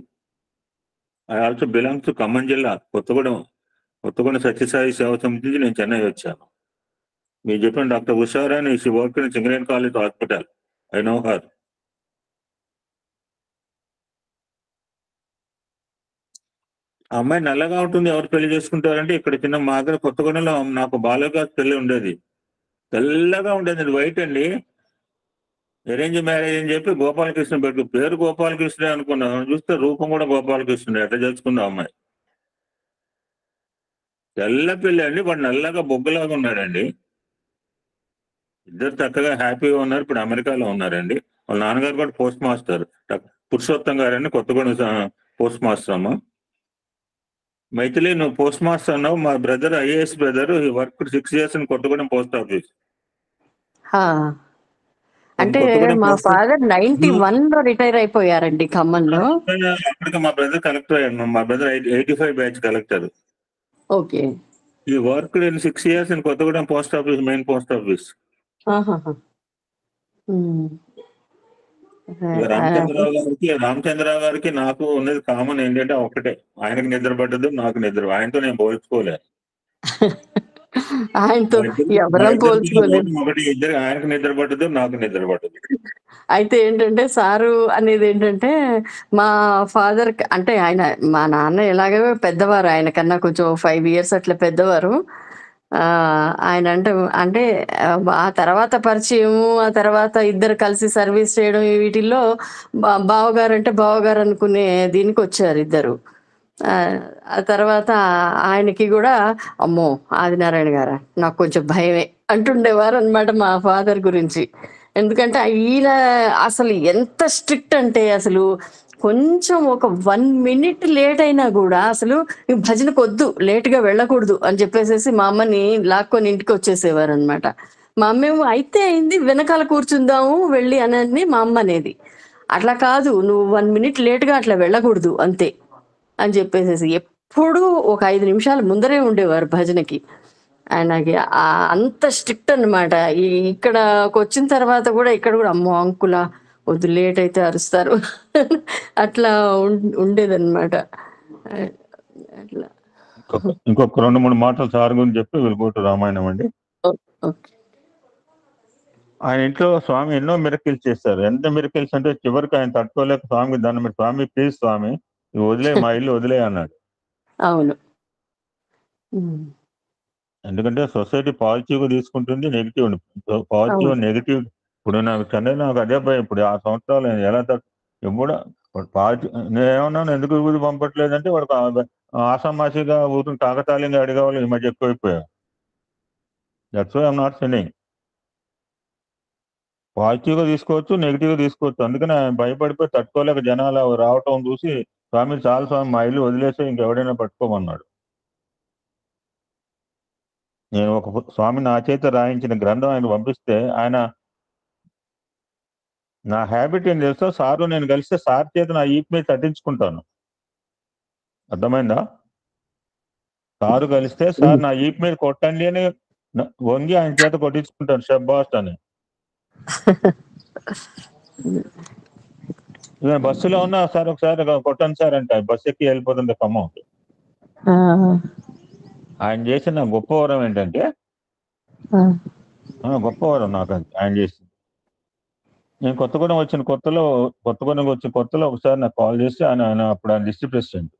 I also belongs to Khammam జిల్లా కొత్తగూడెం సత్యసాయి సేవా సమితి నుంచి నేను చెన్నై వచ్చాను. మీరు చెప్పిన doctor Usharani, she work in Singareni college hospital, I know her. ఆ అమ్మాయి నల్లగా ఉంటుంది, ఎవరు పెళ్లి చేసుకుంటారంటే ఇక్కడ చిన్న మా దగ్గర కొత్తగూడెంలో నాకు బాలగా పెళ్లి ఉండేది, తెల్లగా ఉండేది, అది వైట్ అండి. అరేంజ్ మ్యారేజ్ అని చెప్పి గోపాలకృష్ణ పెట్టు, పేరు గోపాలకృష్ణ అనుకున్నాను, చూస్తే రూపం కూడా గోపాలకృష్ణ. ఎట్లా చేసుకుంది అమ్మాయి? తెల్ల పెళ్లి అండి, వాడు నల్లగా బొగ్గులాగా ఉన్నాడండి. ఇద్దరు చక్కగా హ్యాపీగా ఉన్నారు. ఇప్పుడు అమెరికాలో ఉన్నారండి. వాళ్ళ నాన్నగారు కూడా పోస్ట్ మాస్టర్, పురుషోత్తం గారండి, కొత్తగూడెం పోస్ట్ మాస్టర్. అమ్మ మైథిలి, నువ్వు పోస్ట్ మాస్టర్ అన్నావు. మా బ్రదర్ ఐఏఎస్ బ్రదర్, ఈ work 6 years in Kothagudem post office. అంటే మా ఫాదర్ 91 లో రిటైర్ అయిపోయారండి ఖమ్మంలో. అప్పటికి మా బ్రదర్ కలెక్టర్ అయ్యారు. మా బ్రదర్ 85 బ్యాచ్ కలెక్టర్. ఓకే. ఈ work 6 years in Kothagudem post office, main post office. Ramachandrarao గారికి నాకు ఉన్నది కామన్ ఏంటంటే ఒకటే, ఆయనకు నిద్ర పడ్డదు, నాకు నిద్ర. ఆయనతో నేను పోల్చుకోలేదు. ఆయనతో ఎవరం పోల్చుకోలేదు. ఒకటి ఇద్దరు, ఆయనకు నిద్ర పడ్డదు, నాకు నిద్ర పడ్డదు. అయితే ఏంటంటే సారు అనేది ఏంటంటే మా ఫాదర్ అంటే మా నాన్న ఎలాగో పెద్దవారు, ఆయన కన్నా కొంచెం 5 years అట్లా పెద్దవారు. ఆయన అంటే ఆ తర్వాత పరిచయము, ఆ తర్వాత ఇద్దరు కలిసి సర్వీస్ చేయడం, వీటిల్లో బావగారు అంటే బావగారు అనుకునే దీనికి వచ్చారు ఇద్దరు. ఆ ఆ తర్వాత ఆయనకి కూడా అమ్మో ఆదినారాయణ గారా నాకు కొంచెం భయమే అంటుండేవారు అనమాట మా ఫాదర్ గురించి. ఎందుకంటే ఈయన అసలు ఎంత స్ట్రిక్ట్ అంటే అసలు కొంచెం ఒక 1 మినిట్ లేట్ అయినా కూడా అసలు "ఈ భజనకు వద్దు, లేట్గా వెళ్ళకూడదు" అని చెప్పేసేసి మా అమ్మని లాక్కొని ఇంటికి వచ్చేసేవారు అనమాట. మా అమ్మేమో అయితే అయింది, వెనకాల కూర్చుందాము వెళ్ళి అని మా అమ్మ అనేది. అట్లా కాదు, నువ్వు 1 మినిట్ లేట్గా అట్లా వెళ్ళకూడదు అంతే అని చెప్పేసేసి ఎప్పుడూ ఒక 5 నిమిషాలు ముందరే ఉండేవారు భజనకి. ఆయనకి అంత స్ట్రిక్ట్ అనమాట. ఇక్కడకి వచ్చిన తర్వాత కూడా ఇక్కడ కూడా అమ్మో అంకులా వద్దు లేట్ అయితే అరుస్తారు అట్లా ఉండేదన్నమాట. అట్లా. ఇంకొక 2-3 మాటలు సార్ గురించి చెప్పి వెళ్ళిపోతు రామాయణం అండి. ఓకే. ఆయన ఇంట్లో స్వామి ఎన్నో మిరకిల్స్ చేశారు. ఎంత మిరకిల్స్ అంటే చివరికి ఆయన తట్టుకోలేక స్వామికి దండం పెట్టి, "స్వామి ప్లీజ్ స్వామి నువ్వు వదిలే, మా ఇల్లు వదిలే" అన్నాడు. అవును. ఎందుకంటే సొసైటీ పాజిటివ్ గా తీసుకుంటుంది, నెగిటివ్ పాజిటివ్ నెగిటివ్. ఇప్పుడు నాకు చెన్నైలో నాకు అదే భయం. ఇప్పుడు 6 సంవత్సరాలు నేను ఎలా ఎప్పుడు పాజిటివ్ నేనేమన్నాను, ఎందుకు ఊరు పంపట్లేదంటే వాడు ఆసామాసిగా ఊరు కాకతాళీయంగా అడిగేవాళ్ళు ఈ మధ్య ఎక్కువైపోయారు. That's why I'm not sending. Positive గా తీసుకోవచ్చు, నెగిటివ్ గా తీసుకోవచ్చు. అందుకని ఆయన భయపడిపోయి తట్టుకోలేక జనాలు రావటం చూసి, "స్వామి చాలు స్వామి మా ఇల్లు వదిలేసి ఇంకెవడైనా పట్టుకోమన్నాడు." నేను ఒక స్వామి నా చేత రాయించిన గ్రంథం ఆయన పంపిస్తే, ఆయన నా హ్యాబిట్ ఏం తెలుసా, సారు నేను కలిస్తే సార్ చేత నా ఈపు మీద తట్టించుకుంటాను. అర్థమైందా? సారు కలిస్తే సార్ నా ఈపు మీద కొట్టండి అని వంగి ఆయన చేత కొట్టించుకుంటాను షబ్బాస్ట్ అని. బస్సులో ఉన్నా సార్ ఒకసారి కొట్టండి సార్ అంటే బస్సు ఎక్కి వెళ్ళిపోతుంది ఖమ్మం. ఆయన చేసిన గొప్ప వరం ఏంటంటే, గొప్ప వరం నాకు అది ఆయన చేసింది. నేను కొత్తగూడెం వచ్చిన కొత్తలో ఒకసారి నాకు కాల్ చేసి ఆయన అప్పుడు ఆయన డిస్ట్రిక్ట్ ప్రెసిడెంట్.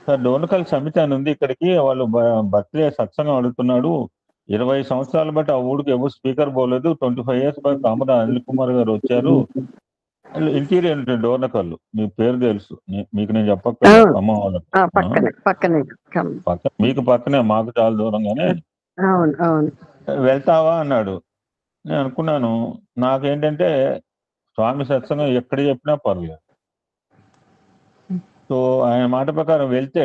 సార్ డోర్నకల్ సమితి అని ఉంది ఇక్కడికి, వాళ్ళు బర్త్డే సత్సంగం అడుగుతున్నాడు. 20 సంవత్సరాలు బట్టి ఆ ఊరికి ఎవరు స్పీకర్ పోలేదు. 25 years బట్టి కామరా అనిల్ కుమార్ గారు వచ్చారు. ఇంటీరియర్ డోర్నకల్ మీకు పేరు తెలుసు, మీకు నేను చెప్పక్కర్లేదు. ఖమ్మం వాళ్ళకి మీకు పక్కనే, మాకు చాలా దూరంగానే. వెళ్తావా అన్నాడు. నేను అనుకున్నాను, నాకేంటంటే స్వామి సత్సంగం ఎక్కడ చెప్పినా పర్లేదు. సో ఆయన మాట ప్రకారం వెళ్తే,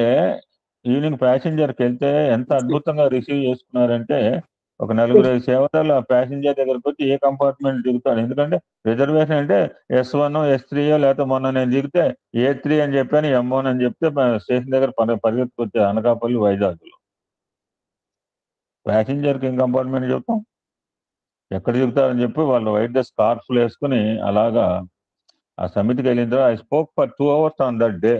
ఈవినింగ్ ప్యాసింజర్కి వెళ్తే ఎంత అద్భుతంగా రిసీవ్ చేసుకున్నారంటే, ఒక 4-5 సేవలు ఆ ప్యాసింజర్ దగ్గరకు వచ్చి ఏ కంపార్ట్మెంట్ దిగుతాడు. ఎందుకంటే రిజర్వేషన్ అంటే S1 S3 లేకపోతే మొన్న నేను దిగితే A3 అని చెప్పాను, M1 అని చెప్తే స్టేషన్ దగ్గర పరిగెత్తుకొచ్చే అనకాపల్లి వైజాగ్లో. ప్యాసింజర్కి ఏం కంపార్ట్మెంట్ చెప్తాం, ఎక్కడ దిగుతారని చెప్పి వాళ్ళు వైట్ డ్రెస్ స్కార్ఫ్లు వేసుకుని అలాగా ఆ సమితికి వెళ్ళిన తర్వాత I spoke for 2 hours on that day.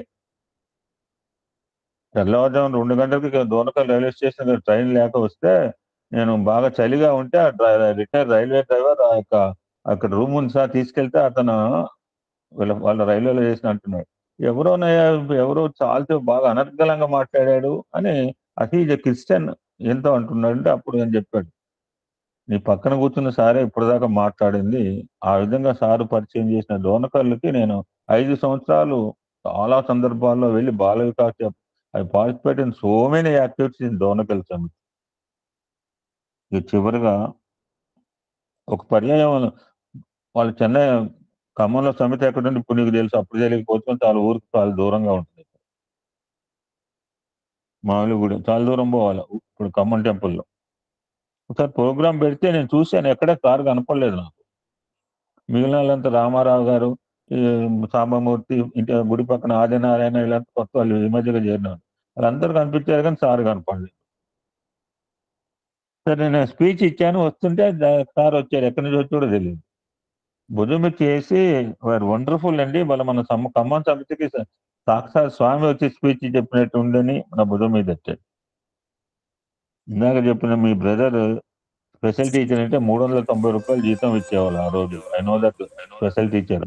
తెల్లవారుజామున 2 గంటలకి దోనకల్ రైల్వే స్టేషన్ ట్రైన్ లేక వస్తే, నేను బాగా చలిగా ఉంటే రిటైర్ రైల్వే డ్రైవర్ అక్కడ రూమ్ ఉంది సార్ తీసుకెళ్తే, అతను వాళ్ళ రైల్వేలో చేసిన అంటున్నాడు, ఎవరో చాలా బాగా అనర్గళంగా మాట్లాడాడు అని. అది క్రిస్టియన్ ఎంతో అంటున్నాడు. అంటే అప్పుడు నేను చెప్పాడు, నీ పక్కన కూర్చున్న సారే ఇప్పటిదాకా మాట్లాడింది. ఆ విధంగా సారు పరిచయం చేసిన డోనకల్కి నేను 5 సంవత్సరాలు చాలా సందర్భాల్లో వెళ్ళి Bala Vikas I participate in so many activities in Donakal summit. ఇక చివరిగా ఒక పర్యాయం వాళ్ళు చెన్నై ఖమ్మంలో సమితి ఎక్కడుండి ఇప్పుడు నీకు తెలుసు, అప్పుడు తెలియకపోతే చాలా ఊరికి చాలా దూరంగా ఉంటుంది. మామూలు గుడి చాలా దూరం పోవాలి ఇప్పుడు ఖమ్మం టెంపుల్లో. ఒకసారి ప్రోగ్రామ్ పెడితే నేను చూశాను, ఎక్కడ కారు కనపడలేదు నాకు. మిగిలిన వాళ్ళంతా రామారావు గారు, ఈ సాంబమూర్తి, ఇంటి గుడి పక్కన ఆదినారాయణ, వీళ్ళంతా కొత్త వాళ్ళు ఈ మధ్యగా చేరినారు. వాళ్ళందరూ కనిపించారు కానీ సార్ కనపడలేదు. సరే నేను స్పీచ్ ఇచ్చాను, వస్తుంటే సార్ వచ్చారు, ఎక్కడి నుంచి వచ్చి కూడా తెలియదు. భుజం చేసి వారు వండర్ఫుల్ అండి, వాళ్ళ మన ఖమ్మం సమితికి సాక్షాత్ స్వామి వచ్చి స్పీచ్ చెప్పినట్టు ఉందని నా భుజం మీద వచ్చాడు. ఇందాక చెప్పిన మీ బ్రదర్ స్పెషల్ టీచర్ అంటే 390 రూపాయలు జీతం ఇచ్చేవాళ్ళు ఆ రోజు. I know that special teacher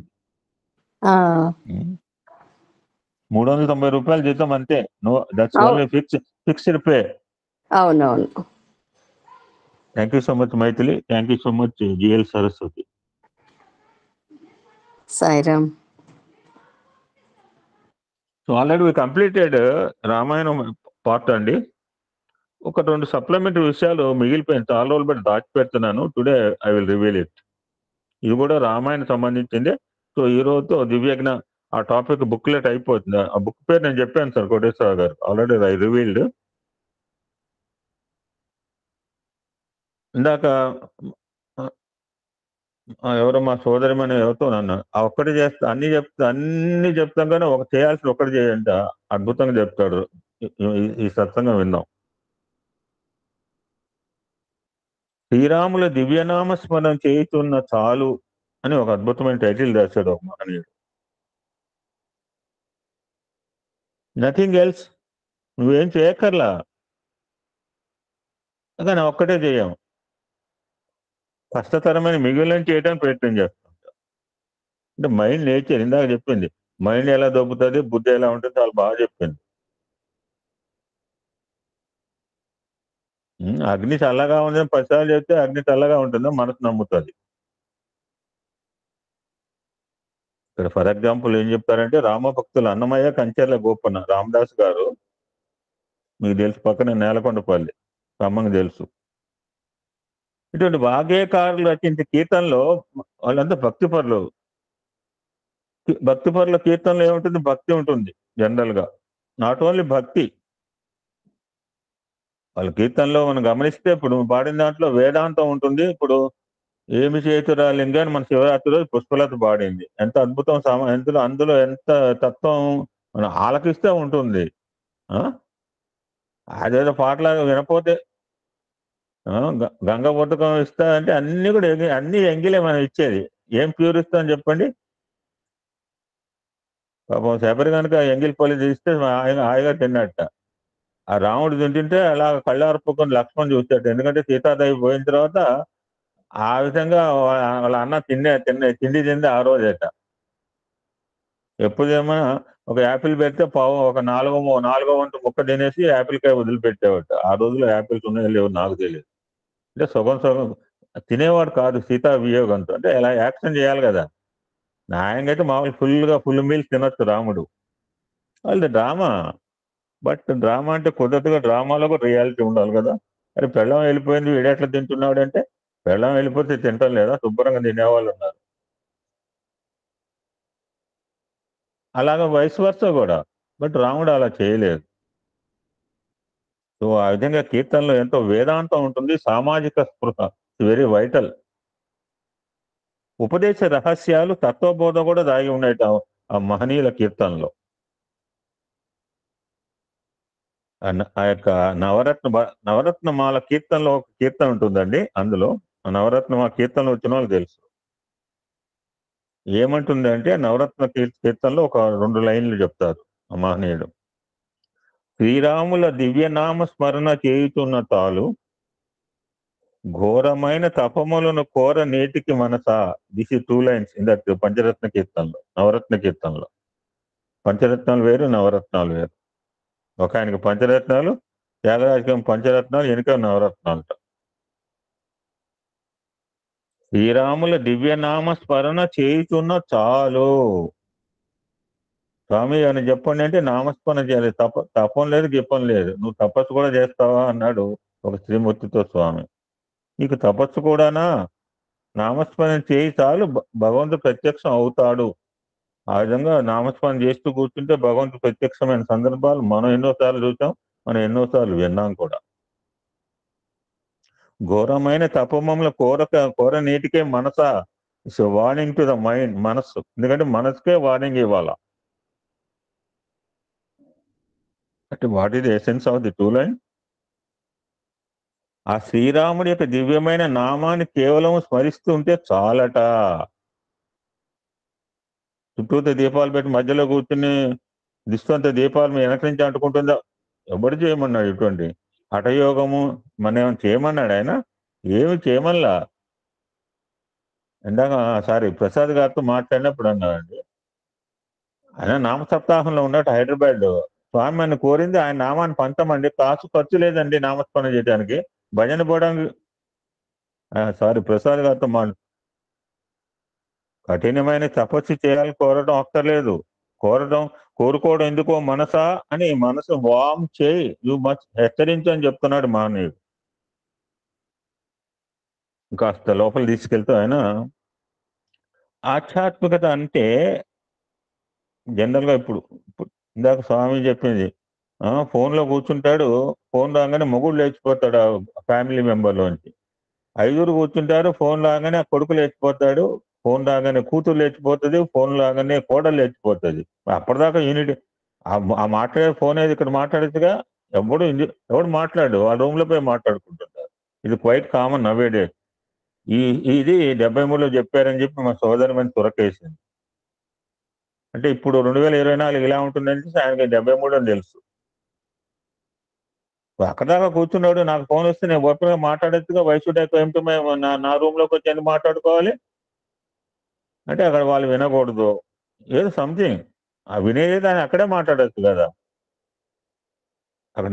390 రూపాయలు జీతం అంతే. No that's only fixed pay. అవునవును. Thank you so much Maithili. Thank you so much G L Saraswathi. Sairam. So already completed Ramayanam part అండి. ఒక 2 సప్లిమెంటరీ విషయాలు మిగిలిపోయింది. చాలా రోజులు బట్టి దాచిపెడుతున్నాను. Today I will reveal it. ఇది కూడా రామాయణం సంబంధించిందే. సో ఈ రోజుతో దివ్యజ్ఞ ఆ టాపిక్ బుక్లెట్ అయిపోతుంది. ఆ బుక్ పేరు నేను చెప్పాను సార్ కోటేశ్వరరావు గారు. Already I revealed. ఇందాక ఎవరో మా సోదరిమని ఎవరితో నన్ను ఆ ఒక్కటి చేస్తా అన్ని చెప్తాం కానీ ఒక చేయాల్సిన ఒక్కటి చేయండి అద్భుతంగా చెప్తాడు. ఈ సత్సంగం విన్నాం. శ్రీరాముల దివ్యనామ స్మరణ చేయుతున్న చాలు అని ఒక అద్భుతమైన టైటిల్ రాశాడు ఒక మహనీయుడు. నథింగ్ ఎల్స్, నువ్వేం చేయక్కర్లా, కానీ ఒక్కటే చేయం. కష్టతరమైన మిగిలిన చేయడానికి ప్రయత్నం చేస్తాం. అంటే మైండ్ నేచర్ ఇందాక చెప్పింది, మైండ్ ఎలా దొబ్బుతుంది, బుద్ధి ఎలా ఉంటుంది, చాలా బాగా చెప్పింది. అగ్ని చల్లగా ఉందని 10 సార్లు చెప్తే అగ్ని చల్లగా ఉంటుందో మనసు నమ్ముతుంది. ఇక్కడ ఫర్ ఎగ్జాంపుల్ ఏం చెప్తారంటే, రామభక్తులు అన్నమయ్య కంచెర్ల గోపన్న రామదాస్ గారు, మీకు తెలుసు, పక్కన నేలకొండపల్లి, ఖమ్మంకి తెలుసు. ఇటువంటి వాగ్గేయకారులు రచించే కీర్తనలో వాళ్ళంతా భక్తిపరులు. భక్తిపరుల కీర్తనలో ఏముంటుంది? భక్తి ఉంటుంది జనరల్ గా. నాట్ ఓన్లీ భక్తి, వాళ్ళ కీర్తనలో మనం గమనిస్తే ఇప్పుడు పాడిన దాంట్లో వేదాంతం ఉంటుంది. ఇప్పుడు ఏమి చేతురా లింగాన్ని మన శివరాత్రి రోజు పుష్పలత పాడింది. ఎంత అద్భుతం! అందులో ఎంత తత్వం మనం ఆలకిస్తే ఉంటుంది. అదేదో పాటలాగా వినపోతే గంగ పుట్టకం ఇస్తా అంటే అన్ని కూడా అన్ని ఎంగిలే మనం ఇచ్చేది. ఏం ప్యూర్ ఇస్తామని చెప్పండి. పాపం శబరి కనుక ఎంగిల్ పొలి తీస్తే హాయిగా తిన్నట్ట. ఆ రాముడు తింటుంటే అలా కళ్ళార్పుకొని లక్ష్మణ్ చూస్తాడు. ఎందుకంటే సీతాదేవి పోయిన తర్వాత ఆ విధంగా వాళ్ళ అన్న తిండి ఆ రోజేట. ఎప్పుడేమో ఒక యాపిల్ పెడితే ఒక నాలుగో వంతు ముక్క తినేసి యాపిల్కాయ వదిలిపెట్టేవాట. ఆ రోజుల్లో యాపిల్స్ ఉన్నాయో లేవు నాకు తెలియదు. అంటే సగం తినేవాడు కాదు సీతా వియోగంతో. అంటే ఇలా యాక్షన్ చేయాలి కదా. న్యాయంగా మామూలు ఫుల్ మీల్స్ తినొచ్చు రాముడు. వాళ్ళది డ్రామా. బట్ డ్రామా అంటే కుదరతుగా డ్రామాలో కూడా రియాలిటీ ఉండాలి కదా. అరే పెళ్ళం వెళ్ళిపోయింది, వీడెట్లా తింటున్నాడు అంటే, పెళ్ళం వెళ్ళిపోతే తింటాం లేదా, శుభ్రంగా తినేవాళ్ళు ఉన్నారు. అలాగా వయసు వర్స కూడా. బట్ రాముడు అలా చేయలేదు. సో ఆ విధంగా కీర్తనలో ఎంతో వేదాంతం ఉంటుంది, సామాజిక స్పృహ వెరీ వైటల్. ఉపదేశ రహస్యాలు, తత్వబోధ కూడా దాగి ఉన్నాయి ఆ మహనీయుల కీర్తనలో. ఆ యొక్క నవరత్నమాల కీర్తనలో ఒక కీర్తన ఉంటుందండి. అందులో నవరత్నమాల కీర్తనలు వచ్చిన వాళ్ళు తెలుసు. ఏమంటుంది అంటే, నవరత్న కీర్తనలో ఒక 2 లైన్లు చెప్తారు ఆ మహనీయుడు. శ్రీరాముల దివ్యనామ స్మరణ చేయుతున్న తాలు ఘోరమైన తపములను కోర నేటికి మనసా. This is 2 lines in that Pancharatna కీర్తనలో, నవరత్న కీర్తనలో. పంచరత్నాలు వేరు, నవరత్నాలు వేరు. ఒక ఆయనకి పంచరత్నాలు, త్యాగరాజకం పంచరత్నాలు, వెనుక నవరత్నాలట. శ్రీరాముల దివ్యనామ స్మరణ చేయుచున్న చాలు. స్వామి అని చెప్పండి అంటే నామస్మరణ చేయాలి. తపం లేదు, గిప్పం లేదు. నువ్వు తపస్సు కూడా చేస్తావా అన్నాడు ఒక శ్రీమూర్తితో స్వామి. నీకు తపస్సు కూడానా? నామస్మరణ చేయి చాలు, భగవంతుడు ప్రత్యక్షం అవుతాడు. ఆ విధంగా నామస్మరణ చేస్తూ కూర్చుంటే భగవంతుడు ప్రత్యక్షమైన సందర్భాలు మనం ఎన్నోసార్లు చూసాం, మనం ఎన్నోసార్లు విన్నాం కూడా. ఘోరమైన తపమముల కోర నీటికే మనసా. It's warning to the mind, మనస్సు. ఎందుకంటే మనసుకే వార్నింగ్ ఇవ్వాలా. అంటే what is the essence of the 2 line? ఆ శ్రీరాముడి యొక్క దివ్యమైన నామాన్ని కేవలం స్మరిస్తూ ఉంటే చాలట. చుట్టూతో దీపాలు పెట్టి మధ్యలో కూర్చుని దిష్టంత దీపాలు మీ వెనక నుంచి అంటుకుంటుందా? ఎవడు చేయమన్నాడు ఇటువంటి హఠయోగము? మన ఏమైనా చేయమన్నాడు ఆయన? ఏమి చేయమల్లా. ఇందాక ప్రసాద్ గారితో మాట్లాడినప్పుడు అన్నాడండి, ఆయన నామ సప్తాహంలో ఉన్నట్టు హైదరాబాద్ స్వామి అని కోరింది ఆయన నామాన్ని పంచమండి, కాసు ఖర్చు లేదండి నామస్మరణ చేయడానికి, భజన పోవడానికి. ప్రసాద్ గారితో కఠినమైన తపస్సు చేయాలని కోరడం అక్కర్లేదు. కోరుకోవడం ఎందుకో మనసా అని మనసు వామ్ చేయి, యు మచ్ హెచ్చరించు అని చెప్తున్నాడు మహనీయుడు. కాస్త లోపల తీసుకెళ్తూ ఆయన ఆధ్యాత్మికత అంటే జనరల్గా ఇప్పుడు ఇందాక స్వామి చెప్పింది, ఫోన్లో కూర్చుంటాడు, ఫోన్ రాగానే మొగుడు లేచిపోతాడు ఆ ఫ్యామిలీ మెంబర్లోంచి. 5 కూర్చుంటారు, ఫోన్ రాగానే ఆ కొడుకు లేచిపోతాడు, ఫోన్ రాగానే కూతురు లేచిపోతుంది, ఫోన్ రాగానే కోడలు లేచిపోతుంది. అప్పటిదాకా యూనిట్ ఆ మాట్లాడే ఫోన్ ఏది ఇక్కడ మాట్లాడచ్చుగా, ఎవడు మాట్లాడు, ఆ రూమ్ లో పోయి మాట్లాడుకుంటుంటారు. ఇది క్వైట్ కామన్ నవే డేస్. ఇది 73లో చెప్పారని చెప్పి మా సోదరి మంది తురకేసింది. అంటే ఇప్పుడు 2024 ఇలా ఉంటుందని ఆయనకి 73 అని తెలుసు. అక్కడదాకా కూర్చున్నాడు, నాకు ఫోన్ వస్తే నేను ఓపెన్గా మాట్లాడచ్చుగా, వైసుడేక ఏమిటో నా రూమ్ లోకి వచ్చి ఎందుకు మాట్లాడుకోవాలి అంటే అక్కడ వాళ్ళు వినకూడదు, ఏదో సంథింగ్ ఆ వినేది దాన్ని అక్కడే మాట్లాడచ్చు కదా. అక్కడ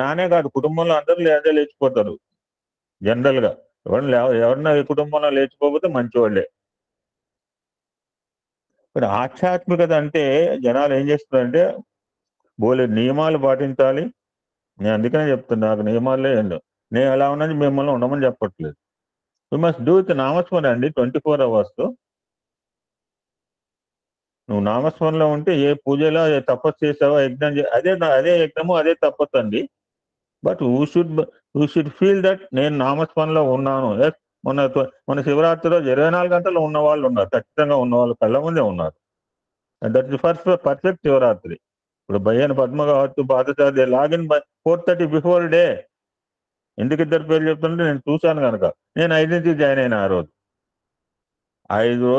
నానే కాదు, కుటుంబంలో అందరూ లేదా లేచిపోతారు జనరల్ గా. ఎవరన్నా ఈ కుటుంబంలో లేచిపోతే మంచివాళ్ళే. ఇక్కడ ఆధ్యాత్మికత అంటే జనాలు ఏం చేస్తున్నారంటే బోలే నియమాలు పాటించాలి. నేను అందుకనే చెప్తున్నా, నాకు నియమాలే నేను ఎలా ఉన్నది మిమ్మల్ని ఉండమని చెప్పట్లేదు. యూ మస్ట్ డూ విత్ నామస్మరణ అండి 24 hours. నువ్వు నామస్మరణలో ఉంటే ఏ పూజలో ఏ తపస్సు చేసావో యజ్ఞం అదే యజ్ఞము అదే తపస్సు అండి. But you should feel that నేను నామస్మరణలో ఉన్నాను. మన శివరాత్రిలో 24 గంటలు ఉన్న వాళ్ళు ఉన్నారు, ఖచ్చితంగా ఉన్న వాళ్ళు కళ్ళ ముందే ఉన్నారు. That is perfect Shivaratri. ఇప్పుడు భయ్యన్ పద్మ కావచ్చు, పాదచార్య లాగిన్ 4:30 బిఫోర్ డే. ఎందుకు ఇద్దరు పేర్లు చెప్తుంటే నేను చూశాను కనుక. నేను 5 జాయిన్ అయినా ఆ రోజు. 5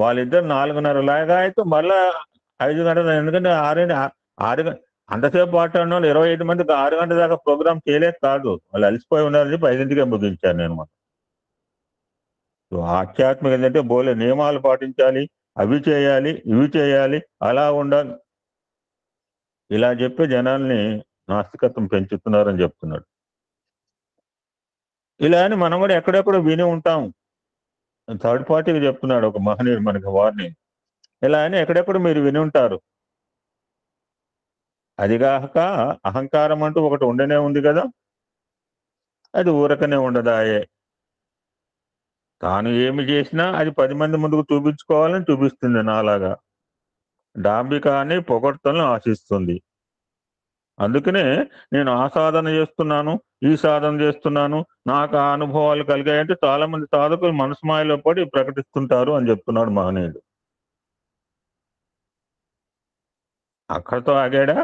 వాళ్ళిద్దరు 4:30 లాగా అయితే మళ్ళా 5 గంటలు. ఎందుకంటే 6 అంతసేపు మాట్లాడిన వాళ్ళు 25 మందికి 6 గంటల దాకా ప్రోగ్రామ్ చేయలేక కాదు, వాళ్ళు అలసిపోయి ఉన్నారని చెప్పి 5కే ముగించాను నేను. ఆధ్యాత్మిక ఏంటంటే బోలే నియమాలు పాటించాలి, అవి చేయాలి, ఇవి చేయాలి, అలా ఉండాలి. ఇలా చెప్పి జనాల్ని నాస్తికత్వం పెంచుతున్నారని చెప్తున్నాడు. ఇలా అని మనం కూడా ఎక్కడెక్కడో విని ఉంటాం. థర్డ్ పార్టీకి చెప్తున్నాడు ఒక మహనీయుడు మనకి వార్నింగ్. ఇలా అని ఎక్కడెక్కడ మీరు విని ఉంటారు. అదిగాక అహంకారం అంటూ ఒకటి ఉండనే ఉంది కదా, అది ఊరకనే ఉండదాయే. తాను ఏమి చేసినా అది 10 మంది ముందుకు చూపించుకోవాలని చూపిస్తుంది నాలాగా. డాంబికాన్ని పొగడ్తలను ఆశిస్తుంది. అందుకనే నేను ఆ సాధన చేస్తున్నాను, ఈ సాధన చేస్తున్నాను, నాకు ఆ అనుభవాలు కలిగాయంటే చాలా మంది సాధకులు మనసు మాయలో పడి ప్రకటిస్తుంటారు అని చెప్తున్నాడు మహనీయుడు. అక్కడితో ఆగాడా?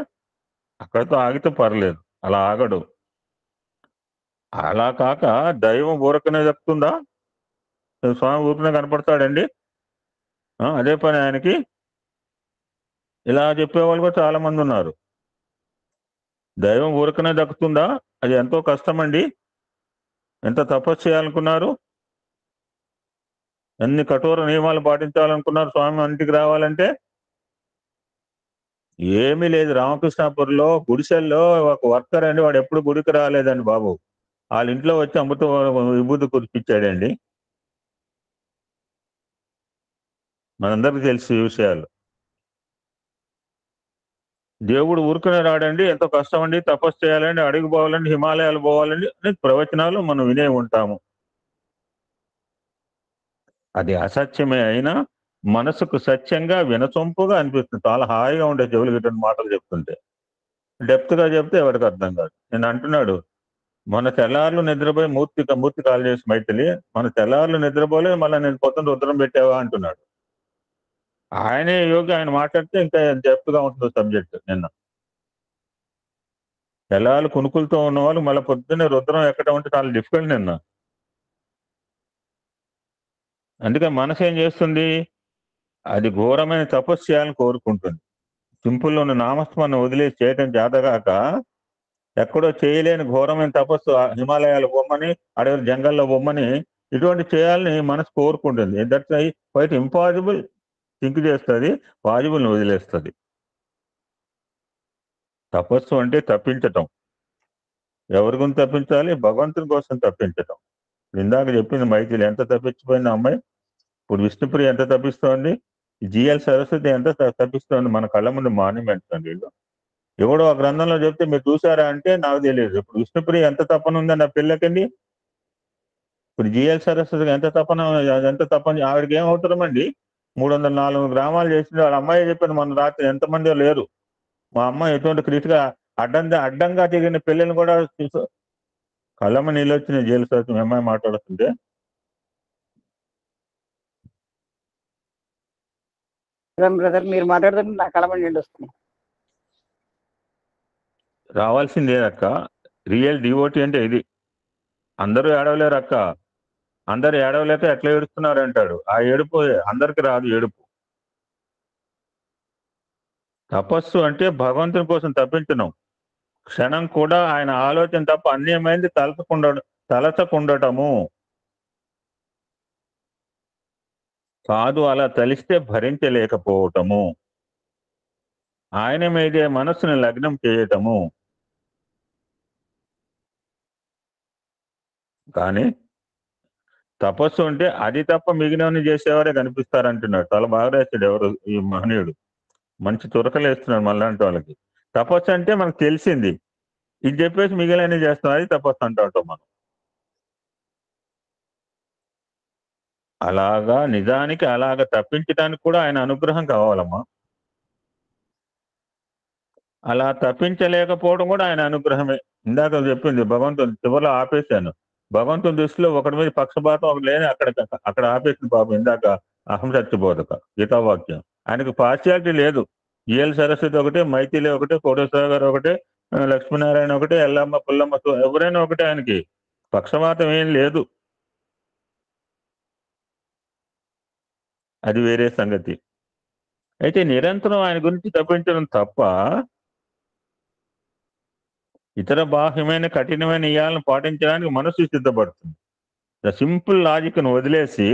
అక్కడితో ఆగితే పర్లేదు, అలా ఆగడు. అలా కాక దైవం ఊరకనే చెప్తుందా? స్వామి ఊరికనే కనపడతాడండి, అదే పని ఆయనకి. ఇలా చెప్పేవాళ్ళు కూడా చాలా మంది ఉన్నారు. దైవం ఊరకనే దక్కుతుందా? అది ఎంతో కష్టమండి. ఎంత తపస్సు చేయాలనుకున్నారు, ఎన్ని కఠోర నియమాలు పాటించాలనుకున్నారు స్వామి ఇంటికి రావాలంటే. ఏమీ లేదు. రామకృష్ణాపూర్లో గుడిసెల్లో ఒక వర్కర్ అండి, వాడు ఎప్పుడు గుడికి రాలేదండి బాబు. వాళ్ళ ఇంట్లో వచ్చి అమృత విభూతి కురిపించాడండి. మనందరికీ తెలిసి ఈ విషయాలు. దేవుడు ఊరుకునే రాడండి, ఎంతో కష్టం అండి, తపస్సు చేయాలండి, అడుగు పోవాలండి, హిమాలయాలు పోవాలండి అని ప్రవచనాలు మనం వినే ఉంటాము. అది అసత్యమే అయినా మనసుకు సత్యంగా వినసొంపుగా అనిపిస్తుంది. చాలా హాయిగా ఉండే చెవులు గిట్టిన మాటలు చెప్తుంటే. డెప్త్ గా చెప్తే ఎవరికి అర్థం కాదు. నేను అంటున్నాడు, మన తెల్లార్లు నిద్రపోయి మూర్తి కాల్ చేసి మైథిలి, మన తెల్లార్లు నిద్రపోలే, మళ్ళీ నేను పొద్దున రుద్రం పెట్టావా అంటున్నాడు. ఆయనే యోగి, ఆయన మాట్లాడితే ఇంకా డెప్త్ గా ఉంటుంది సబ్జెక్ట్. నిన్న తెల్లార్లు కునుకులతో ఉన్న వాళ్ళు మళ్ళీ పొద్దున్నే రుద్రం ఎక్కడం అంటే చాలా డిఫికల్ట్ నిన్న. అందుకే మనసు ఏం చేస్తుంది, అది ఘోరమైన తపస్సు చేయాలని కోరుకుంటుంది. సింపుల్ ఉన్న నామస్మరణ వదిలేసి చేయటం చేతగాక ఎక్కడో చేయలేని ఘోరమైన తపస్సు హిమాలయాలు బొమ్మని, అడవి జంగల్లో బొమ్మని, ఇటువంటి చేయాలని మనసు కోరుకుంటుంది. That's quiet impossible. థింక్ చేస్తుంది, పాజిబుల్ని వదిలేస్తుంది. తపస్సు అంటే తప్పించటం. ఎవరి గురించి తప్పించాలి? భగవంతుని కోసం తప్పించటం. ఇందాక చెప్పింది మైథిలి ఎంత తప్పించిపోయింది అమ్మాయి. ఇప్పుడు విష్ణుప్రియ ఎంత తప్పిస్తోంది. జిఎల్ సరస్వతి ఎంత తప్పిస్తుంది మన కళ్ళ ముందు మాన్యుమెంట్స్ అండి వీళ్ళు. ఎవడో ఆ గ్రంథంలో చెప్తే మీరు చూసారా అంటే నాకు తెలియదు. ఇప్పుడు విష్ణుప్రియ ఎంత తపన ఉందండి ఆ పిల్లకండి. ఇప్పుడు జిఎల్ సరస్వతికి ఎంత తపన ఆవిడకి ఏం అవసరమండి. 304 గ్రామాలు చేసింది. వాళ్ళ అమ్మాయి చెప్పింది మన రాత్రి ఎంతమంది లేరు. మా అమ్మాయి ఎటువంటి క్రిటిగా అడ్డంగా తిరిగిన పిల్లల్ని కూడా కళ్ళమ్మ నీళ్ళు వచ్చిన జిఎల్ సరస్వతి అమ్మాయి మాట్లాడుతుంటే. బ్రదర్ మీరు మాట్లాడుతుంటే నా కళమని నీళ్ళు వస్తున్నాయి. రావాల్సిందే అక్క. రియల్ డివోటీ అంటే ఇది. అందరూ ఏడవలేరు అక్క. అందరు ఏడవలేక ఎట్లా ఏడుస్తున్నారు అంటాడు. ఆ ఏడుపు అందరికి రాదు. ఏడుపు తపస్సు అంటే భగవంతుని కోసం తప్పించడం. క్షణం కూడా ఆయన ఆలోచన తప్ప అన్యమైంది తలచకుండటము కాదు. అలా తలిస్తే భరించలేకపోవటము, ఆయన మీదే మనస్సును లగ్నం చేయటము. కానీ తపస్సు అంటే అది తప్ప మిగిలినవన్నీ చేసేవారే కనిపిస్తారంటున్నాడు. చాలా బాగా రాశాడు ఎవరు ఈ మహనీయుడు. మంచి తురకలేస్తున్నాడు మళ్ళాంటి వాళ్ళకి. తపస్సు అంటే మనకు తెలిసింది, ఇది చెప్పేసి మిగిలిన చేస్తాం, అది తపస్సు అంటూ ఉంటాం మనం. అలాగా నిజానికి అలాగా తప్పించడానికి కూడా ఆయన అనుగ్రహం కావాలమ్మా. అలా తప్పించలేకపోవడం కూడా ఆయన అనుగ్రహమే. ఇందాక చెప్పింది భగవంతుని చివరిలో ఆపేశాను. భగవంతుని దృష్టిలో ఒకటి మీద పక్షపాతం ఒకటి లేని అక్కడ ఆపేసిన పాపం. ఇందాక అహం సత్యబోధక గీతావాక్యం. ఆయనకు పార్షియాలిటీ లేదు. జిఎల్ సరస్వతి ఒకటే, మైథిలి ఒకటే, కోటేశ్వర గారు ఒకటే, లక్ష్మీనారాయణ ఒకటే, ఎల్లమ్మ పుల్లమ్మ ఎవరైనా ఒకటే. ఆయనకి పక్షపాతం ఏం లేదు. అది వేరే సంగతి. అయితే నిరంతరం ఆయన గురించి తప్పించడం తప్ప ఇతర బాహ్యమైన కఠినమైన నియాలను పాటించడానికి మనసు సిద్ధపడుతుంది. ద సింపుల్ లాజిక్ ను వదిలేసి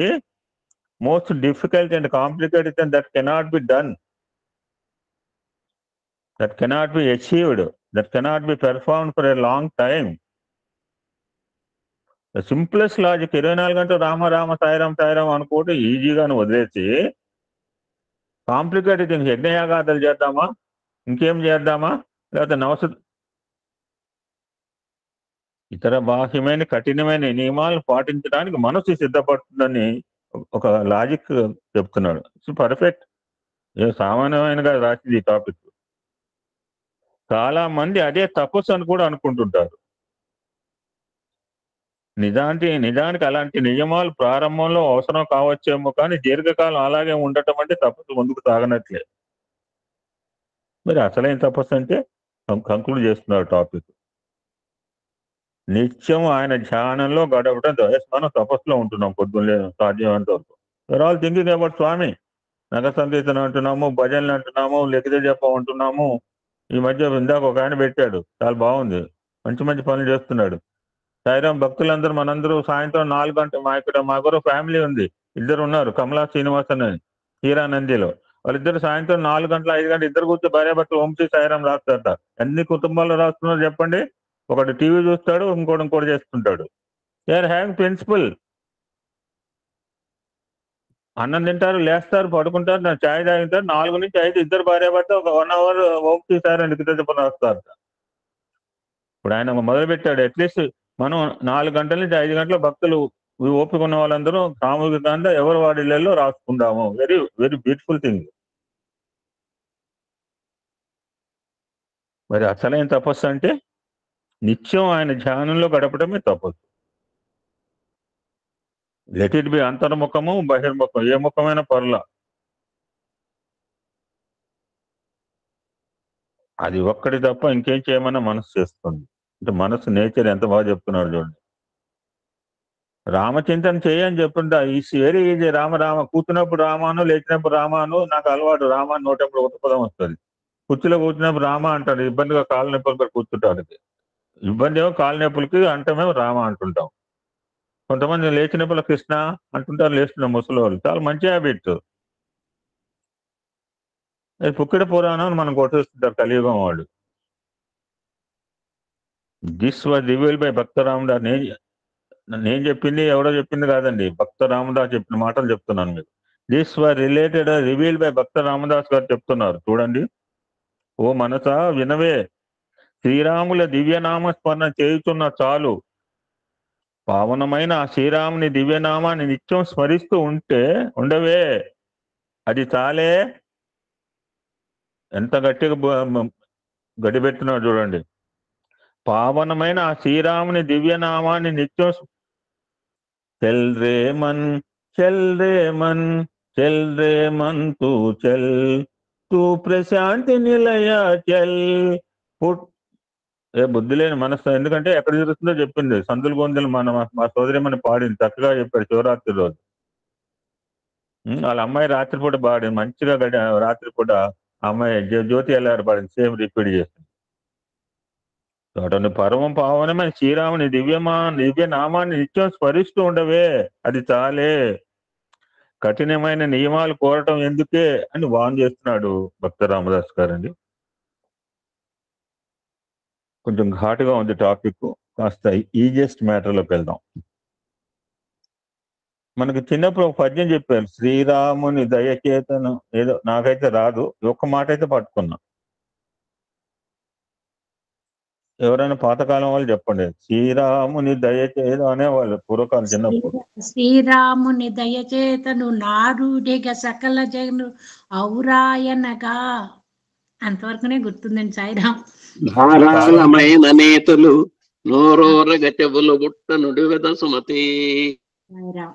most difficult and complicated thing that cannot be done, that cannot be achieved, that cannot be performed for a long time. The simplest logic 24 గంటలు రామ రామ సాయిరాం సాయిరాం అనుకోవటం ఈజీగాను వదిలేసి కాంప్లికేటెడ్ థింగ్స్, యజ్ఞయాగాదులు చేద్దామా, ఇంకేం చేద్దామా, లేకపోతే ఇతర బాహ్యమైన కఠినమైన నియమాలను పాటించడానికి మనసు సిద్ధపడుతుందని ఒక లాజిక్ చెప్తున్నాడు. పర్ఫెక్ట్. సామాన్యమైనగా రాసింది ఈ టాపిక్. చాలా మంది అదే తపస్సు అని కూడా అనుకుంటుంటారు. నిజానికి అలాంటి నియమాలు ప్రారంభంలో అవసరం కావచ్చేమో, కానీ దీర్ఘకాలం అలాగే ఉండటం అంటే తపస్సు ముందుకు సాగనట్లే. మరి అసలైన తపస్సు అంటే కంక్లూడ్ చేస్తున్నారు టాపిక్. నిత్యం ఆయన ధ్యానంలో గడపడం. మనం తపస్సులో ఉంటున్నాం పొద్దున్నే సాధ్యమైనంత వరకు. వీఆర్ ఆల్ థింకింగ్ అబౌట్ స్వామి. నగ సంకీర్తన అంటున్నాము, భజనలు అంటున్నాము, లెక్కదే చెప్పం అంటున్నాము. ఈ మధ్య ఇందాక ఒక ఆయన పెట్టాడు, చాలా బాగుంది, మంచి మంచి పనులు చేస్తున్నాడు. సాయిరాం భక్తులందరూ మనందరూ సాయంత్రం 4 గంటలు మా దగ్గర ఫ్యామిలీ ఉంది, ఇద్దరు ఉన్నారు, కమలా శ్రీనివాసన్ అని హీరానందిలో. వాళ్ళిద్దరు సాయంత్రం 4 గంటల 5 గంటలు ఇద్దరు కూర్చో భార్యాభర్తలు వంశీ సాయిరాం రాస్తారట. ఎన్ని కుటుంబాల్లో రాస్తున్నారు చెప్పండి. ఒకటి టీవీ చూస్తాడు, ఇంకోటి చేస్తుంటాడు. They are having principle. అన్నం తింటారు, లేస్తారు, పడుకుంటారు, నా ఛాయ్ తాగుతారు. 4 నుంచి 5 ఇద్దరు భార్యాభర్త ఒక 1 అవర్ వంశీ సాయిరాం లిఖితజపం రాస్తారట. ఇప్పుడు ఆయన మొదలుపెట్టాడు. అట్లీస్ట్ మనం 4 గంటల నుంచి 5 గంటల భక్తులు ఓపిక ఉన్న వాళ్ళందరూ సామూహికంగా ఎవరు వాడి ఇళ్లలో రాసుకుందాము. Very very beautiful thing. మరి అసలైన తపస్సు అంటే నిత్యం ఆయన ధ్యానంలో గడపడమే తపస్సు. లెట్ ఇట్ బి అంతర్ముఖము, బహిర్ముఖం, ఏ ముఖమైన పర్ల. అది ఒక్కటి తప్ప ఇంకేం చేయమన్నా మనసు చేస్తుంది. అంటే మనసు నేచర్ ఎంత బాగా చెప్తున్నాడు చూడండి. రామచింతన చేయని చెప్తుంటా. Is very easy. రామ కూర్చున్నప్పుడు రామాను, లేచినప్పుడు రామాను. నాకు అలవాటు రామాను నోటప్పుడు కొత్త పదం వస్తుంది. కుర్చీలో కూర్చున్నప్పుడు రామ అంటాడు, ఇబ్బందిగా కాళ్ళ నొప్పులు కూర్చుంటాడు. ఇబ్బంది ఏమో కాళ్ళ నొప్పులకి, అంటమేమో రామ అంటుంటాం. కొంతమంది లేచినప్పుడు కృష్ణ అంటుంటారు, లేచిన ముసలి. చాలా మంచి హ్యాబిట్. పుక్కిడ పురాణం మనం కొట్టేస్తుంటారు కలియుగం వాళ్ళు. This was revealed by Bhakta Ramdas. నేను చెప్పింది ఎవడో చెప్పింది కాదండి, భక్త రామదాస్ చెప్పిన మాటలు చెప్తున్నాను మీకు. This were related revealed by Bhakta Ramadas గారు చెప్తున్నారు. చూడండి, ఓ మనసా వినవే, శ్రీరాముల దివ్యనామ స్మరణ చేయుచున్న చాలు. పావనమైన ఆ శ్రీరాముని దివ్యనామాన్ని నిత్యం స్మరిస్తూ ఉండవే, అది చాలే. ఎంత గట్టిగా గడిపెడుతున్నాడు చూడండి. పావనమైన ఆ శ్రీరాముని దివ్యనామాన్ని నిత్యం చల్ రే మన్ చల్ రే మన్ చల్ రే మన్ తూ ప్రశాంతి నిలయ చల్ పుట్. ఏ బుద్ధి లేని మనసు, ఎందుకంటే ఎక్కడ జరుగుతుందో చెప్పింది. సందులు గొంతులు మా సోదరిమని పాడింది, చక్కగా చెప్పాడు శివరాత్రి రోజు. వాళ్ళ అమ్మాయి రాత్రిపూట పాడింది మంచిగా, రాత్రిపూట అమ్మాయి జ్యోతి ఎల్లారు పాడింది, సేమ్ రిపీట్ చేసింది. అటువంటి పరమం పావనమైన శ్రీరాముని దివ్య నామాన్ని నిత్యం స్మరిస్తూ ఉండవే, అది చాలే. కఠినమైన నియమాలు కోరటం ఎందుకే అని వాన్ చేస్తున్నాడు భక్త రామదాస్ గారండి. కొంచెం ఘాటుగా ఉంది టాపిక్, కాస్త ఈజియెస్ట్ మ్యాటర్లోకి వెళ్దాం. మనకు చిన్నప్పుడు ఒక పద్యం చెప్పారు, శ్రీరాముని దయచేతను, ఏదో నాకైతే రాదు, ఒక్క మాట అయితే పట్టుకున్నా. ఎవరైనా పాతకాలం వాళ్ళు చెప్పండి. శ్రీరాముని దయచేత అనేవాళ్ళు పూర్వకాలం చిన్నప్పుడు. శ్రీరాముని దయచేతను నారుడిగ సకల జను ఔరాయనగా, అంతవరకునే గుర్తుందండి. సాయిరాం. ధారాళమైన నేతలు నోరోరగ చెవులు బుట్ట నుడివెద సుమతి. సాయిరాం.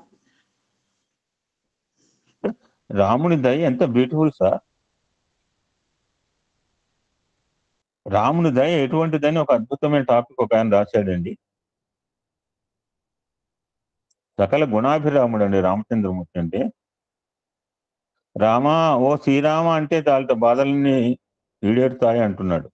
రాముని దయ ఎంత బ్యూటిఫుల్ సార్. రాముని దయ ఎటువంటిదని ఒక అద్భుతమైన టాపిక్ ఒక ఆయన రాశాడండి. సకల గుణాభిరాముడు అండి రామచంద్రమూర్తి అంటే. రామ ఓ శ్రీరామ అంటే దానితో బాధల్ని ఈడేరుతాయి అంటున్నాడు.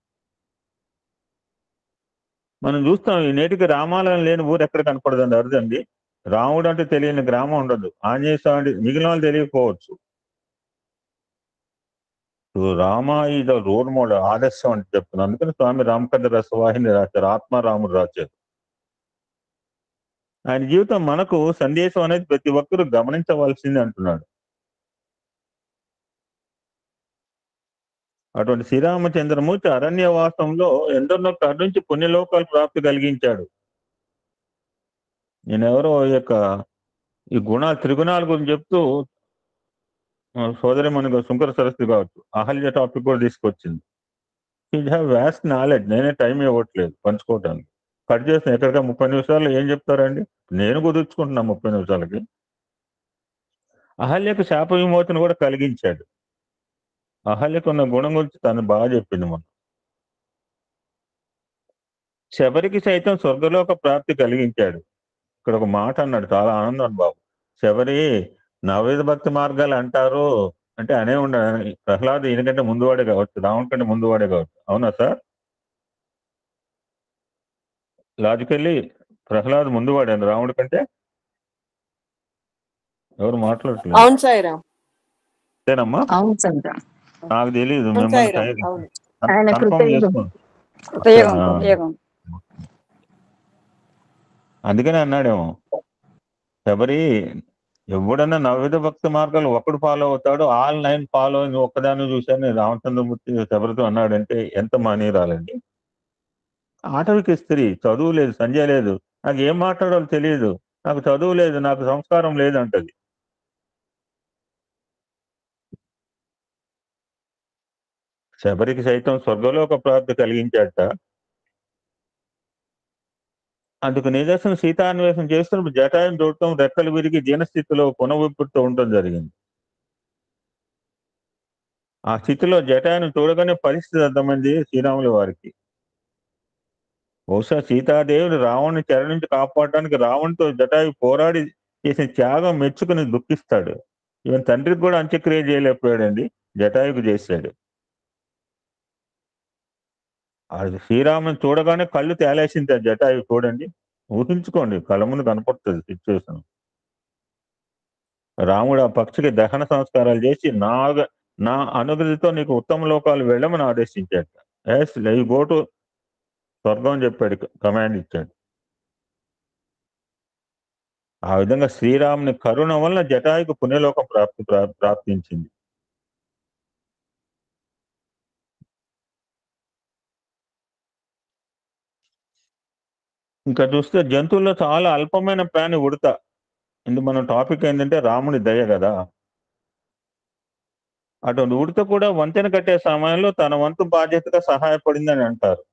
మనం చూస్తాం ఈ నేటికి రామాలయం లేని ఊరు ఎక్కడ కనపడదండి, అరుదండి. రాముడు అంటే తెలియని గ్రామం ఉండదు. ఆంజనేయ స్వామి మిగిలిన వాళ్ళు తెలియకపోవచ్చు. Rama is the role model, ఆదర్శం అంటే చెప్తున్నాను. అందుకని స్వామి రామకథ రసవాహిని రాశారు, ఆత్మారాముడు రాశారు. ఆయన జీవితం మనకు సందేశం అనేది ప్రతి ఒక్కరూ గమనించవలసింది అంటున్నాడు. అటువంటి శ్రీరామచంద్రమూర్తి అరణ్యవాసంలో ఎందరినో కరుణించి పుణ్యలోకాలు ప్రాప్తి కలిగించాడు. నేనెవరో ఈ త్రిగుణాల గురించి చెప్తూ సోదరి మనకు శంకర సరస్వతి కావచ్చు, అహల్య టాపిక్ కూడా తీసుకొచ్చింది. She have vast knowledge. నేనే టైం ఇవ్వట్లేదు పంచుకోవటానికి. కట్ చేసిన ఎక్కడిగా 30 నిమిషాలు ఏం చెప్తారండి, నేను కుదుర్చుకుంటున్నా 30 నిమిషాలకి. అహల్యకు శాప విమోచన కూడా కలిగించాడు. అహల్యకు ఉన్న గుణం గురించి తను బాగా చెప్పింది మనం. శబరికి సైతం స్వర్గలోక ప్రాప్తి కలిగించాడు. ఇక్కడ ఒక మాట అన్నాడు, చాలా ఆనందం బాబు. శబరి నవవిధ భక్తి మార్గాలు అంటారు అంటే అనే ఉండాలి. ప్రహ్లాద్ ఈయనకంటే ముందువాడే కావచ్చు, రావణ్ కంటే ముందువాడే కావచ్చు. అవునా సార్? లాజికల్లీ ప్రహ్లాద్ ముందువాడండి రావణుడి కంటే. ఎవరు మాట్లాడట్లేదు? అవును సాయిరాం. అంతేనమ్మా? అవును సాయిరాం. నాకు తెలియదు, అవును మిమ్మల్ని సాయిరాం. అవును. కన్ఫర్మ్ చేసుకోండి. అందుకనే అన్నాడేమో శబరి, ఎవడన్నా నవవిధ భక్తి మార్గాలు ఒకడు ఫాలో అవుతాడు, ఆల్ 9 ఫాలో ఒక్కదాన్ని చూశాను రామచంద్రమూర్తి శబరితో అన్నాడంటే ఎంత మానీరాలండి. ఆటవిక స్త్రీ, చదువు లేదు, సంజయ్ లేదు, నాకు ఏం మాట్లాడాలో తెలియదు, నాకు చదువు లేదు, నాకు సంస్కారం లేదు అంటది. శబరికి సైతం స్వర్గలోక ప్రాప్తి కలిగించాట. అందుకు నిదర్శనం సీతాన్వేషం చేస్తున్నప్పుడు జటాయుని చూడటం, రెక్కలు విరిగి దీనస్థితిలో పునఃవిప్పుడుతూ ఉండటం జరిగింది. ఆ స్థితిలో జటాయుని చూడగానే పరిస్థితి అర్థమైంది శ్రీరాముల వారికి. బహుశా సీతాదేవిని రావణ్ణి చెర నుంచి కాపాడటానికి రావణ్తో జటాయు పోరాడి చేసిన త్యాగం మెచ్చుకుని దుఃఖిస్తాడు. ఈవెన్ తండ్రికి కూడా అంత్యక్రియ చేయలేకపోయాడండి, జటాయుకు చేశాడు. అది శ్రీరాముని చూడగానే కళ్ళు తేలేసింది జటాయు. చూడండి, ఊహించుకోండి, కళ్ళ ముందు కనపడుతుంది సిచ్యువేషన్. రాముడు ఆ పక్షికి దహన సంస్కారాలు చేసి నా అనుగతితో నీకు ఉత్తమ లోకాలు వెళ్ళమని ఆదేశించాడు. ఎస్ యు గో టు స్వర్గం చెప్పాడు, కమాండ్ ఇచ్చాడు. ఆ విధంగా శ్రీరాముని కరుణ వల్ల జటాయుకు పుణ్యలోకం ప్రాప్తించింది. ఇంకా చూస్తే జంతువుల్లో చాలా అల్పమైన ప్రాణి ఉడత. ఇందు మన టాపిక్ ఏంటంటే రాముని దయ కదా. అటువంటి ఉడత కూడా వంతెన కట్టే సమయంలో తన వంతు బాధ్యతగా సహాయపడిందని అంటారు.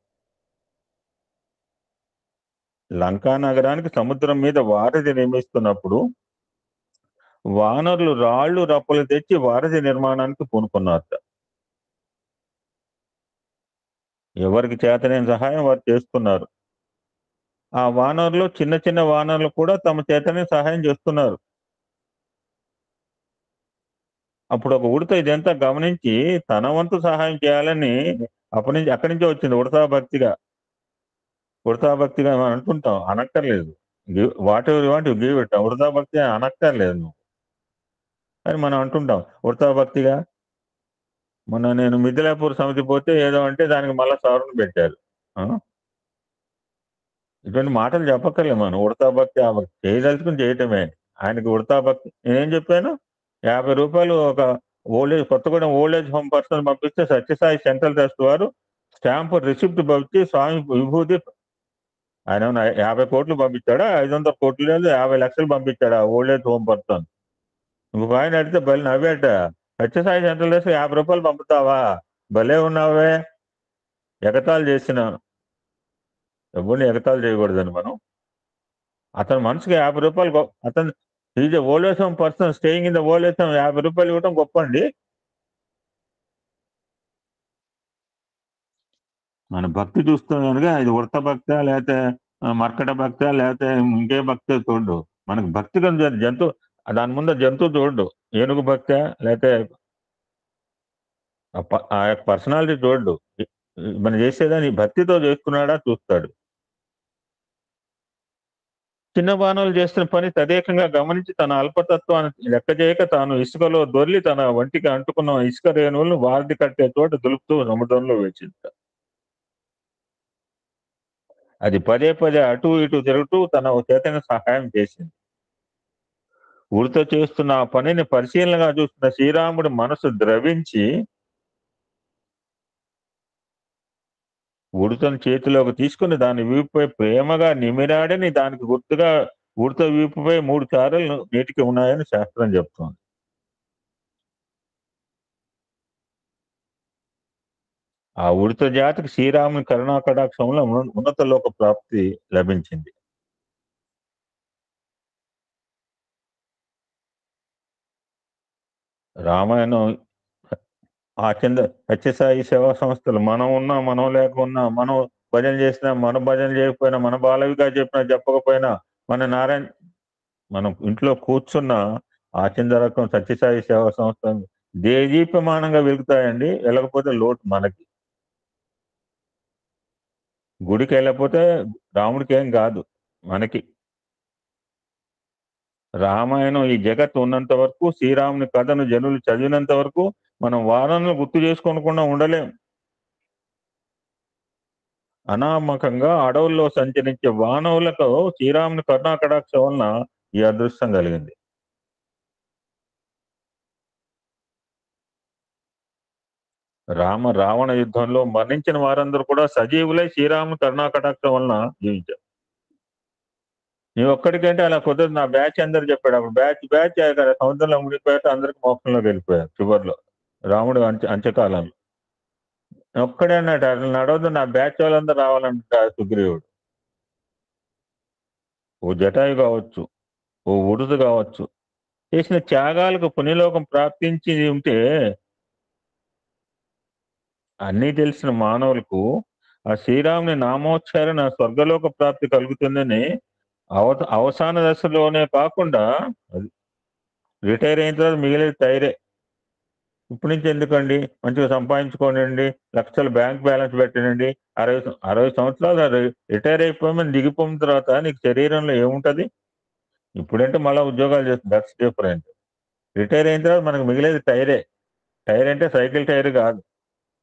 లంకా నగరానికి సముద్రం మీద వారధి నిర్మిస్తున్నప్పుడు వానరులు రాళ్లు రప్పలు తెచ్చి వారధి నిర్మాణానికి పూనుకున్నారట. ఎవరికి చేతనైన సహాయం వారు చేస్తున్నారు. ఆ వానరులు చిన్న చిన్న వానరులు కూడా తమ చేతనే సహాయం చేస్తున్నారు. అప్పుడు ఒక ఉడత ఇదంతా గమనించి తన వంతు సహాయం చేయాలని అక్కడి నుంచి వచ్చింది ఉడతా భక్తిగా మనం అనుకుంటాం, అనక్కర్లేదు. Whatever you want you give it. ఉడతా భక్తి అనక్కర్లేదు నువ్వు అని మనం అంటుంటాం ఉడతా భక్తిగా. మొన్న నేను మిథిలాపూర్ సమితి పోతే ఏదో అంటే దానికి మళ్ళా సవరణ పెట్టారు. ఇటువంటి మాటలు చెప్పక్కర్లే మనం. ఉడతా భక్తి ఆ భక్తి చేయదలుచుకుని చేయటమే. ఆయనకి ఉడతా భక్తి నేనేం చెప్పాను, 50 రూపాయలు ఒక Kothagudem old age home person పంపిస్తే సత్యసాయి సెంట్రల్ ట్రస్ట్ వారు స్టాంపు రిసిప్ట్ పంపించి స్వామి విభూతి, ఆయన 50 కోట్లు పంపించాడా, 500 కోట్లు లేదు 50 లక్షలు పంపించాడా ఓల్డ్ ఏజ్ హోమ్ పర్సన్. ఇంకొక ఆయన అడిగితే బలి నవ్వేట, సత్యసాయి సెంట్రల్ ట్రస్ట్ 50 రూపాయలు పంపుతావా, భలే ఉన్నావే. ఎగతాళి చేసిన ఎవరిని ఎగతాళి చేయకూడదని మనం. అతని మనసుకి 50 రూపాయలు అతను is old age home person staying in the old age home 50 రూపాయలు ఇవ్వడం గొప్ప అండి. మన భక్తి చూస్తాం కనుక ఇది ఉడత భక్త లేకపోతే మర్కట భక్త లేకపోతే ఇంకే భక్తి చూడు. మనకు భక్తి కనుక జంతువు దాని ముందు జంతువు చూడు, ఏనుగు భక్త లేకపోతే ఆ యొక్క పర్సనాలిటీ చూడు. మనం చేసేదాన్ని భక్తితో చేసుకున్నాడా చూస్తాడు. చిన్న బాణాలు చేస్తున్న పని తదేకంగా గమనించి తన అల్పతత్వాన్ని లెక్క చేయక తాను ఇసుకలో దొర్లి తన వంటికి అంటుకున్న ఇసుక రేణువులను వారధి కట్టే చోట దులుపుతూ సముద్రంలో వేచింది. అది పదే పదే అటు ఇటు తిరుగుతూ తన చేతన సహాయం చేసింది. ఉడత చేస్తున్న ఆ పనిని పరిశీలనగా చూస్తున్న శ్రీరాముడి మనసు ద్రవించి ఉడతను చేతిలోకి తీసుకుని దాని వీపుపై ప్రేమగా నిమిరాడని దానికి గుర్తుగా ఉడత వీపుపై 3 చారలు నీటికి ఉన్నాయని శాస్త్రం చెప్తోంది. ఆ ఉడత జాతికి శ్రీరాముని కరుణా కటాక్షంలో ఉన్నత లోక ప్రాప్తి లభించింది. రామాయణం సత్యసాయి సేవా సంస్థలు మనం ఉన్నా మనం లేకున్నా, మనం భజన చేసినా మన భజన చేయకపోయినా, మన బాలవిగా చెప్పినా చెప్పకపోయినా, మనం ఇంట్లో కూర్చున్న ఆచందరకం సత్యసాయి సేవా సంస్థ దేదీప్యమానంగా వెలుగుతాయండి. వెళ్ళకపోతే లోటు మనకి. గుడికి వెళ్ళకపోతే రాముడికి ఏం కాదు, మనకి. రామాయణం ఈ జగత్తు ఉన్నంత వరకు, శ్రీరాముని కథను జనులు చదివినంత వరకు మనం వాదనలు గుర్తు చేసుకోకుండా ఉండలేం. అనామకంగా అడవుల్లో సంచరించే వానవులకు శ్రీరాముని కరుణా కటాక్షం వలన ఈ అదృష్టం కలిగింది. రావణ యుద్ధంలో మరణించిన వారందరూ కూడా సజీవులై శ్రీరాముని కరుణా కటాక్షం వలన జీవించారు. నీ ఒక్కడికంటే అలా కుదరదు. నా బ్యాచ్ అందరు చెప్పాడు. అప్పుడు బ్యాచ్ సముద్రంలో మునిగిపోయాక అందరికి మోక్షంలోకి వెళ్ళిపోయారు చివరిలో, రాముడు అంత్యకాలంలో. ఒక్కడే అన్నట్టు అట్లా నడవద్దు, నా బ్యాచ్ వాళ్ళందరూ రావాలంట సుగ్రీవుడు. ఓ జటాయు కావచ్చు, ఓ ఉడుత కావచ్చు, చేసిన త్యాగాలకు పుణ్యలోకం ప్రాప్తించి ఉంటే అన్నీ తెలిసిన మానవులకు ఆ శ్రీరాముని నామోచ్చారణ స్వర్గలోక ప్రాప్తి కలుగుతుందని అవసాన దశలోనే కాకుండా రిటైర్ అయిన తర్వాత మిగిలిన టైరే. ఇప్పటి నుంచి ఎందుకండి, మంచిగా సంపాదించుకోనండి, లక్షలు బ్యాంక్ బ్యాలెన్స్ పెట్టనండి. 60 సంవత్సరాలు రిటైర్ అయిపోయి దిగిపోయిన తర్వాత నీకు శరీరంలో ఏముంటది? ఇప్పుడంటే మళ్ళీ ఉద్యోగాలు చేస్తుంది, దట్స్ డిఫరెంట్. రిటైర్ అయిన తర్వాత మనకు మిగిలేది టైరే. టైర్ అంటే సైకిల్ టైర్ కాదు,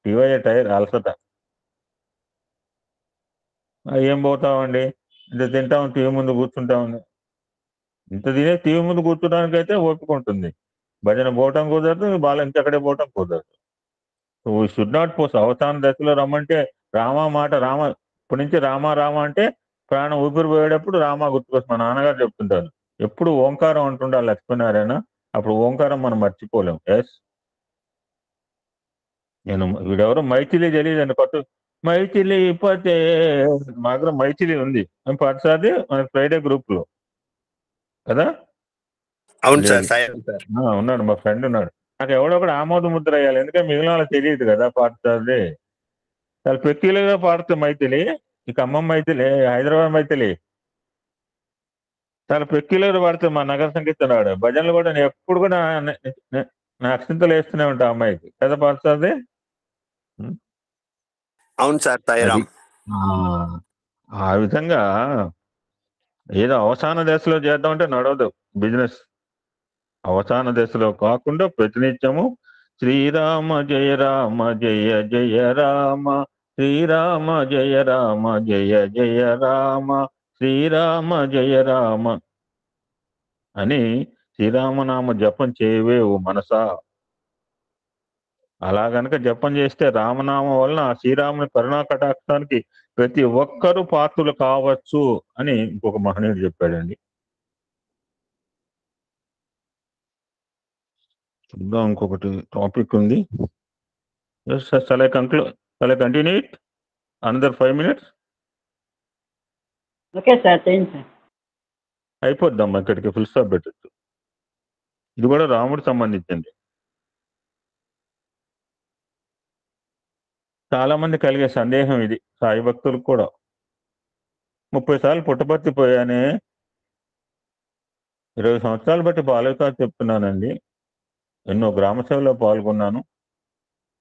టీవై టైర్, అలసట. ఏం పోతామండి, ఇంత తింటాం, టీవీ ముందు కూర్చుంటామని. ఇంత తినే టీవీ ముందు కూర్చోడానికి అయితే ఓపిక ఉంటుంది. భజన పోవటం కుదరదు, బాల ఇంకెక్కడే పోవటం కుదరదు. So we should not post. అవసాన దశలో రమ్మంటే రామ మాట రామ, ఇప్పటి నుంచి రామ రామ అంటే ప్రాణం ఊపిరి పోయేటప్పుడు రామ గుర్తుకొస్తుంది. మా నాన్నగారు చెప్తుంటారు, ఎప్పుడు ఓంకారం అంటుండాలి లక్ష్మీనారాయణ, అప్పుడు ఓంకారం మనం మర్చిపోలేం. ఎస్, నేను వీడెవరో మైథిలి తెలియదండి, కొత్త మైథిలి పతే మా దగ్గర మైథిలి ఉంది. మేము పాటసారి మన ఫ్రైడే గ్రూప్ లో కదా. అవును సార్, లేదు. సాయం సార్. ఉన్నాడు, మా ఫ్రెండ్ ఉన్నాడు. నాకు ఎవడో ఒకటి ఆమోద ముద్ర వేయాలి, ఎందుకంటే మిగిలిన వాళ్ళకి తెలియదు కదా పాటసారి. చాలా పెక్యులర్ గా పాడుతుంది మైథిలి. ఈ ఖమ్మం మైథిలి, హైదరాబాద్ మైథిలి చాలా పెక్యులర్ పాడుతుంది. మా నగర సంగీతనాడు భజనలు కూడా నేను ఎప్పుడు కూడా నా అక్షింతలు వేస్తూనే ఉంటా అమ్మాయికి కదా పాటసారి. అవును సార్, సాయిరామ్. ఆ విధంగా ఏదో అవసాన దశలో చేద్దామంటే నడవదు బిజినెస్. అవసాన దశలో కాకుండా ప్రతినిత్యము శ్రీరామ జయ రామ జయ జయ రామ, శ్రీరామ జయ రామ జయ జయ రామ, శ్రీరామ జయ రామ అని శ్రీరామనామ జపం చేయవే ఓ మనసా. అలా గనక జపం చేస్తే రామనామం వలన శ్రీరాముని కరుణా కటాక్షానికి ప్రతి ఒక్కరూ పాత్రులు కావచ్చు అని ఇంకొక మహనీయుడు చెప్పాడండి. చూద్దాం, ఇంకొకటి టాపిక్ ఉంది. Continue it another 5 minutes. Okay sir, చేయండి సార్. అయిపోద్దాం, ఇక్కడికి ఫుల్ స్టాప్ పెట్టచ్చు. ఇది కూడా రాముడు సంబంధించింది. చాలా మంది కలిగే సందేహం ఇది, సాయి భక్తులకు కూడా. 30 సార్లు పుట్టపర్తి పోయానే, 20 సంవత్సరాలు బట్టి బాలవికాస్ చెప్తున్నానండి. ఎన్నో గ్రామ సేవలో పాల్గొన్నాను.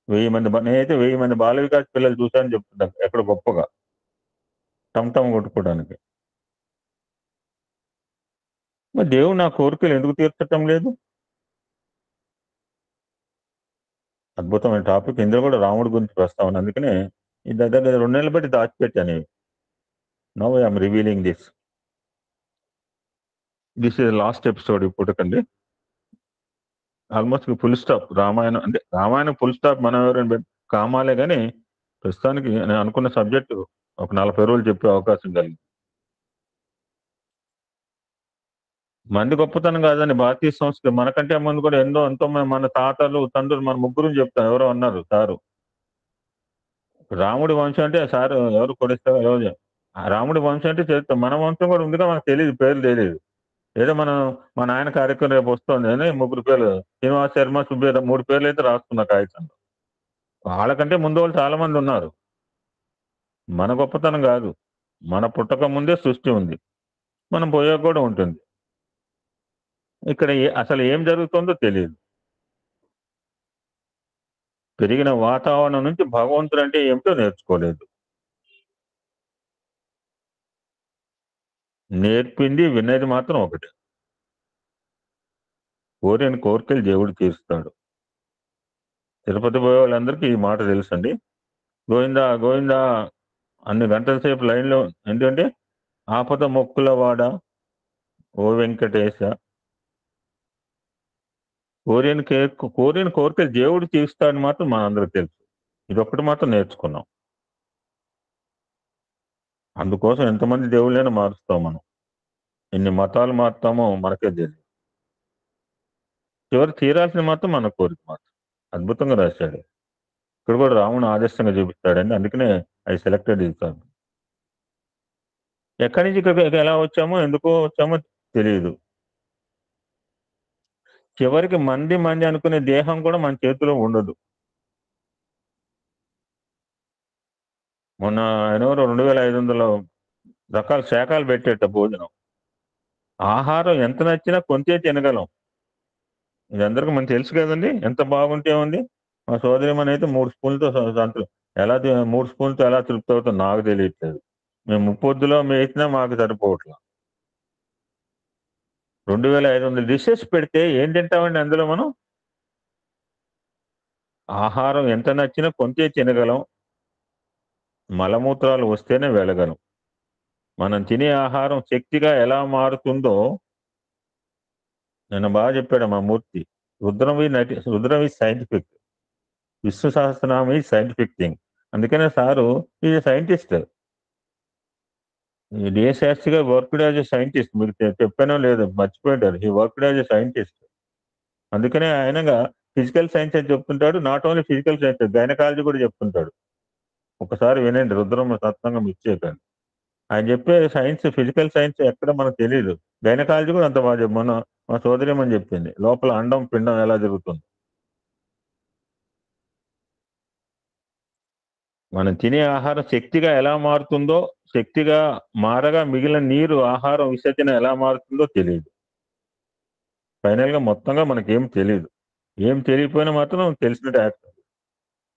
1000 మంది, నేనైతే 1000 మంది బాల వికాస్ పిల్లలు చూశాను చెప్తున్నాను, ఎక్కడ గొప్పగా టమ్ కొట్టుకోవడానికి. మరి దేవుడు నా కోరికలు ఎందుకు తీర్చటం లేదు? అద్భుతమైన టాపిక్. ఇందులో కూడా రాముడి గురించి ప్రస్తావన, అందుకనే ఈ దగ్గర 2 నెలలు బట్టి దాచిపెట్టాను. Now I'm revealing this is last episode. ఇప్పుడుకండి ఆల్మోస్ట్ ఫుల్ స్టాప్. రామాయణం అంటే రామాయణం ఫుల్ స్టాప్. మనం ఎవరైనా కామాలే కానీ ప్రస్తుతానికి నేను అనుకున్న సబ్జెక్టు ఒక 40 రోజులు చెప్పే అవకాశం కలిగింది. మంది గొప్పతనం కాదండి భారతీయ సంస్కృతి. మనకంటే ముందు కూడా ఎంతో మన తాతలు తండ్రులు మన ముగ్గురు చెప్తారు. ఎవరో అన్నారు సారు, రాముడి వంశం అంటే సారు ఎవరు కొడిస్తారు రోజు, రాముడి వంశం అంటే చెప్తాం. మన వంశం కూడా ఉందిగా, మనకు తెలియదు, పేర్లు తెలియదు. ఏదో మా నాయన కార్యక్రమం రేపు వస్తుంది అని 3 పేర్లు, శ్రీనివాస్ శర్మ, సుబ్బేర 3 పేర్లు అయితే రాసుకున్న కాగితంలో. వాళ్ళకంటే ముందు వాళ్ళు చాలా మంది ఉన్నారు. మన గొప్పతనం కాదు, మన పుట్టక ముందే సృష్టి ఉంది, మనం పోయాక కూడా ఉంటుంది. ఇక్కడ అసలు ఏం జరుగుతుందో తెలియదు. పెరిగిన వాతావరణం నుంచి భగవంతుడు అంటే ఏమిటో నేర్చుకోలేదు. నేర్పింది విన్నది మాత్రం ఒకటే, కోరిన కోరికలు దేవుడు తీరుస్తాడు. తిరుపతి పోయే వాళ్ళందరికీ ఈ మాట తెలుసండి. గోవిందా గోవిందా అన్ని గంటల సేపు లైన్లో, ఎందుకంటే ఆపద మొక్కుల వాడ ఓ వెంకటేశ, కోరిన కోరికలు దేవుడు తీరుస్తాడని మాత్రం మనందరికి తెలుసు. ఇదొక్కటి మాత్రం నేర్చుకున్నాం. అందుకోసం ఎంతమంది దేవుళ్ళైనా మారుస్తాం మనం, ఎన్ని మతాలు మారుతామో మనకే తెలియదు. చివరి తీరాల్సిన మాత్రం మన కోరిక మాత్రం. అద్భుతంగా రాశాడు. ఇక్కడ కూడా రాముని ఆదర్శంగా చూపిస్తాడండి. అందుకనే ఐ సెలెక్టెడ్ ఇస్తాను. ఎక్కడి నుంచి ఇక్కడికి ఎలా వచ్చామో ఎందుకో వచ్చామో తెలియదు. చివరికి మంది అనుకునే దేహం కూడా మన చేతిలో ఉండదు. మొన్న ఎవరో 2500 రకాల శాఖలు పెట్టేట భోజనం. ఆహారం ఎంత నచ్చినా కొంతే తినగలం. ఇది అందరికీ మనకు తెలుసు కదండి, ఎంత బాగుంటే ఉంది. మా సోదరిమని అయితే 3 స్పూన్లతో ఎలా 3 స్పూన్లతో ఎలా తృప్తి అవుతుందో నాకు తెలియట్లేదు. మేము 30 మేసినా మాకు సరిపోవట్లా. 2500 డిషెస్ పెడితే ఏం తింటామండి అందులో మనం? ఆహారం ఎంత నచ్చినా కొంతే తినగలం, మలమూత్రాలు వస్తేనే వెళ్ళగలం. మనం తినే ఆహారం శక్తిగా ఎలా మారుతుందో నిన్న బాగా చెప్పాడు మా Murthy. Rudram is scientific, Vishnu Sahasranamam is scientific thing. అందుకనే sir is scientist. D S Sastri గారు వర్క్డ్ యాజ్ ఎ సైంటిస్ట్. మీకు చెప్పానో లేదు, మర్చిపోయారు. He worked as a scientist. అందుకనే ఆయనగా ఫిజికల్ సైన్స్ అని చెప్తుంటాడు. Not only physical science, gynaecology కూడా చెప్తుంటాడు. ఒకసారి వినండి, రుద్రం సత్సంగం ఇచ్చేయకండి. ఆయన చెప్పే సైన్స్, ఫిజికల్ సైన్స్ ఎక్కడ మనకు తెలియదు. గైనకాలజీ కూడా అంత బాగా మన మా సోదరిమని చెప్పింది, లోపల అండం పిండం ఎలా జరుగుతుంది. మనం తినే ఆహారం శక్తిగా ఎలా మారుతుందో, శక్తిగా మారగా మిగిలిన నీరు ఆహారం విసర్జన ఎలా మారుతుందో తెలియదు. ఫైనల్ గా మొత్తంగా మనకేం తెలియదు. ఏం తెలియకపోయినా మాత్రం తెలిసినట్టు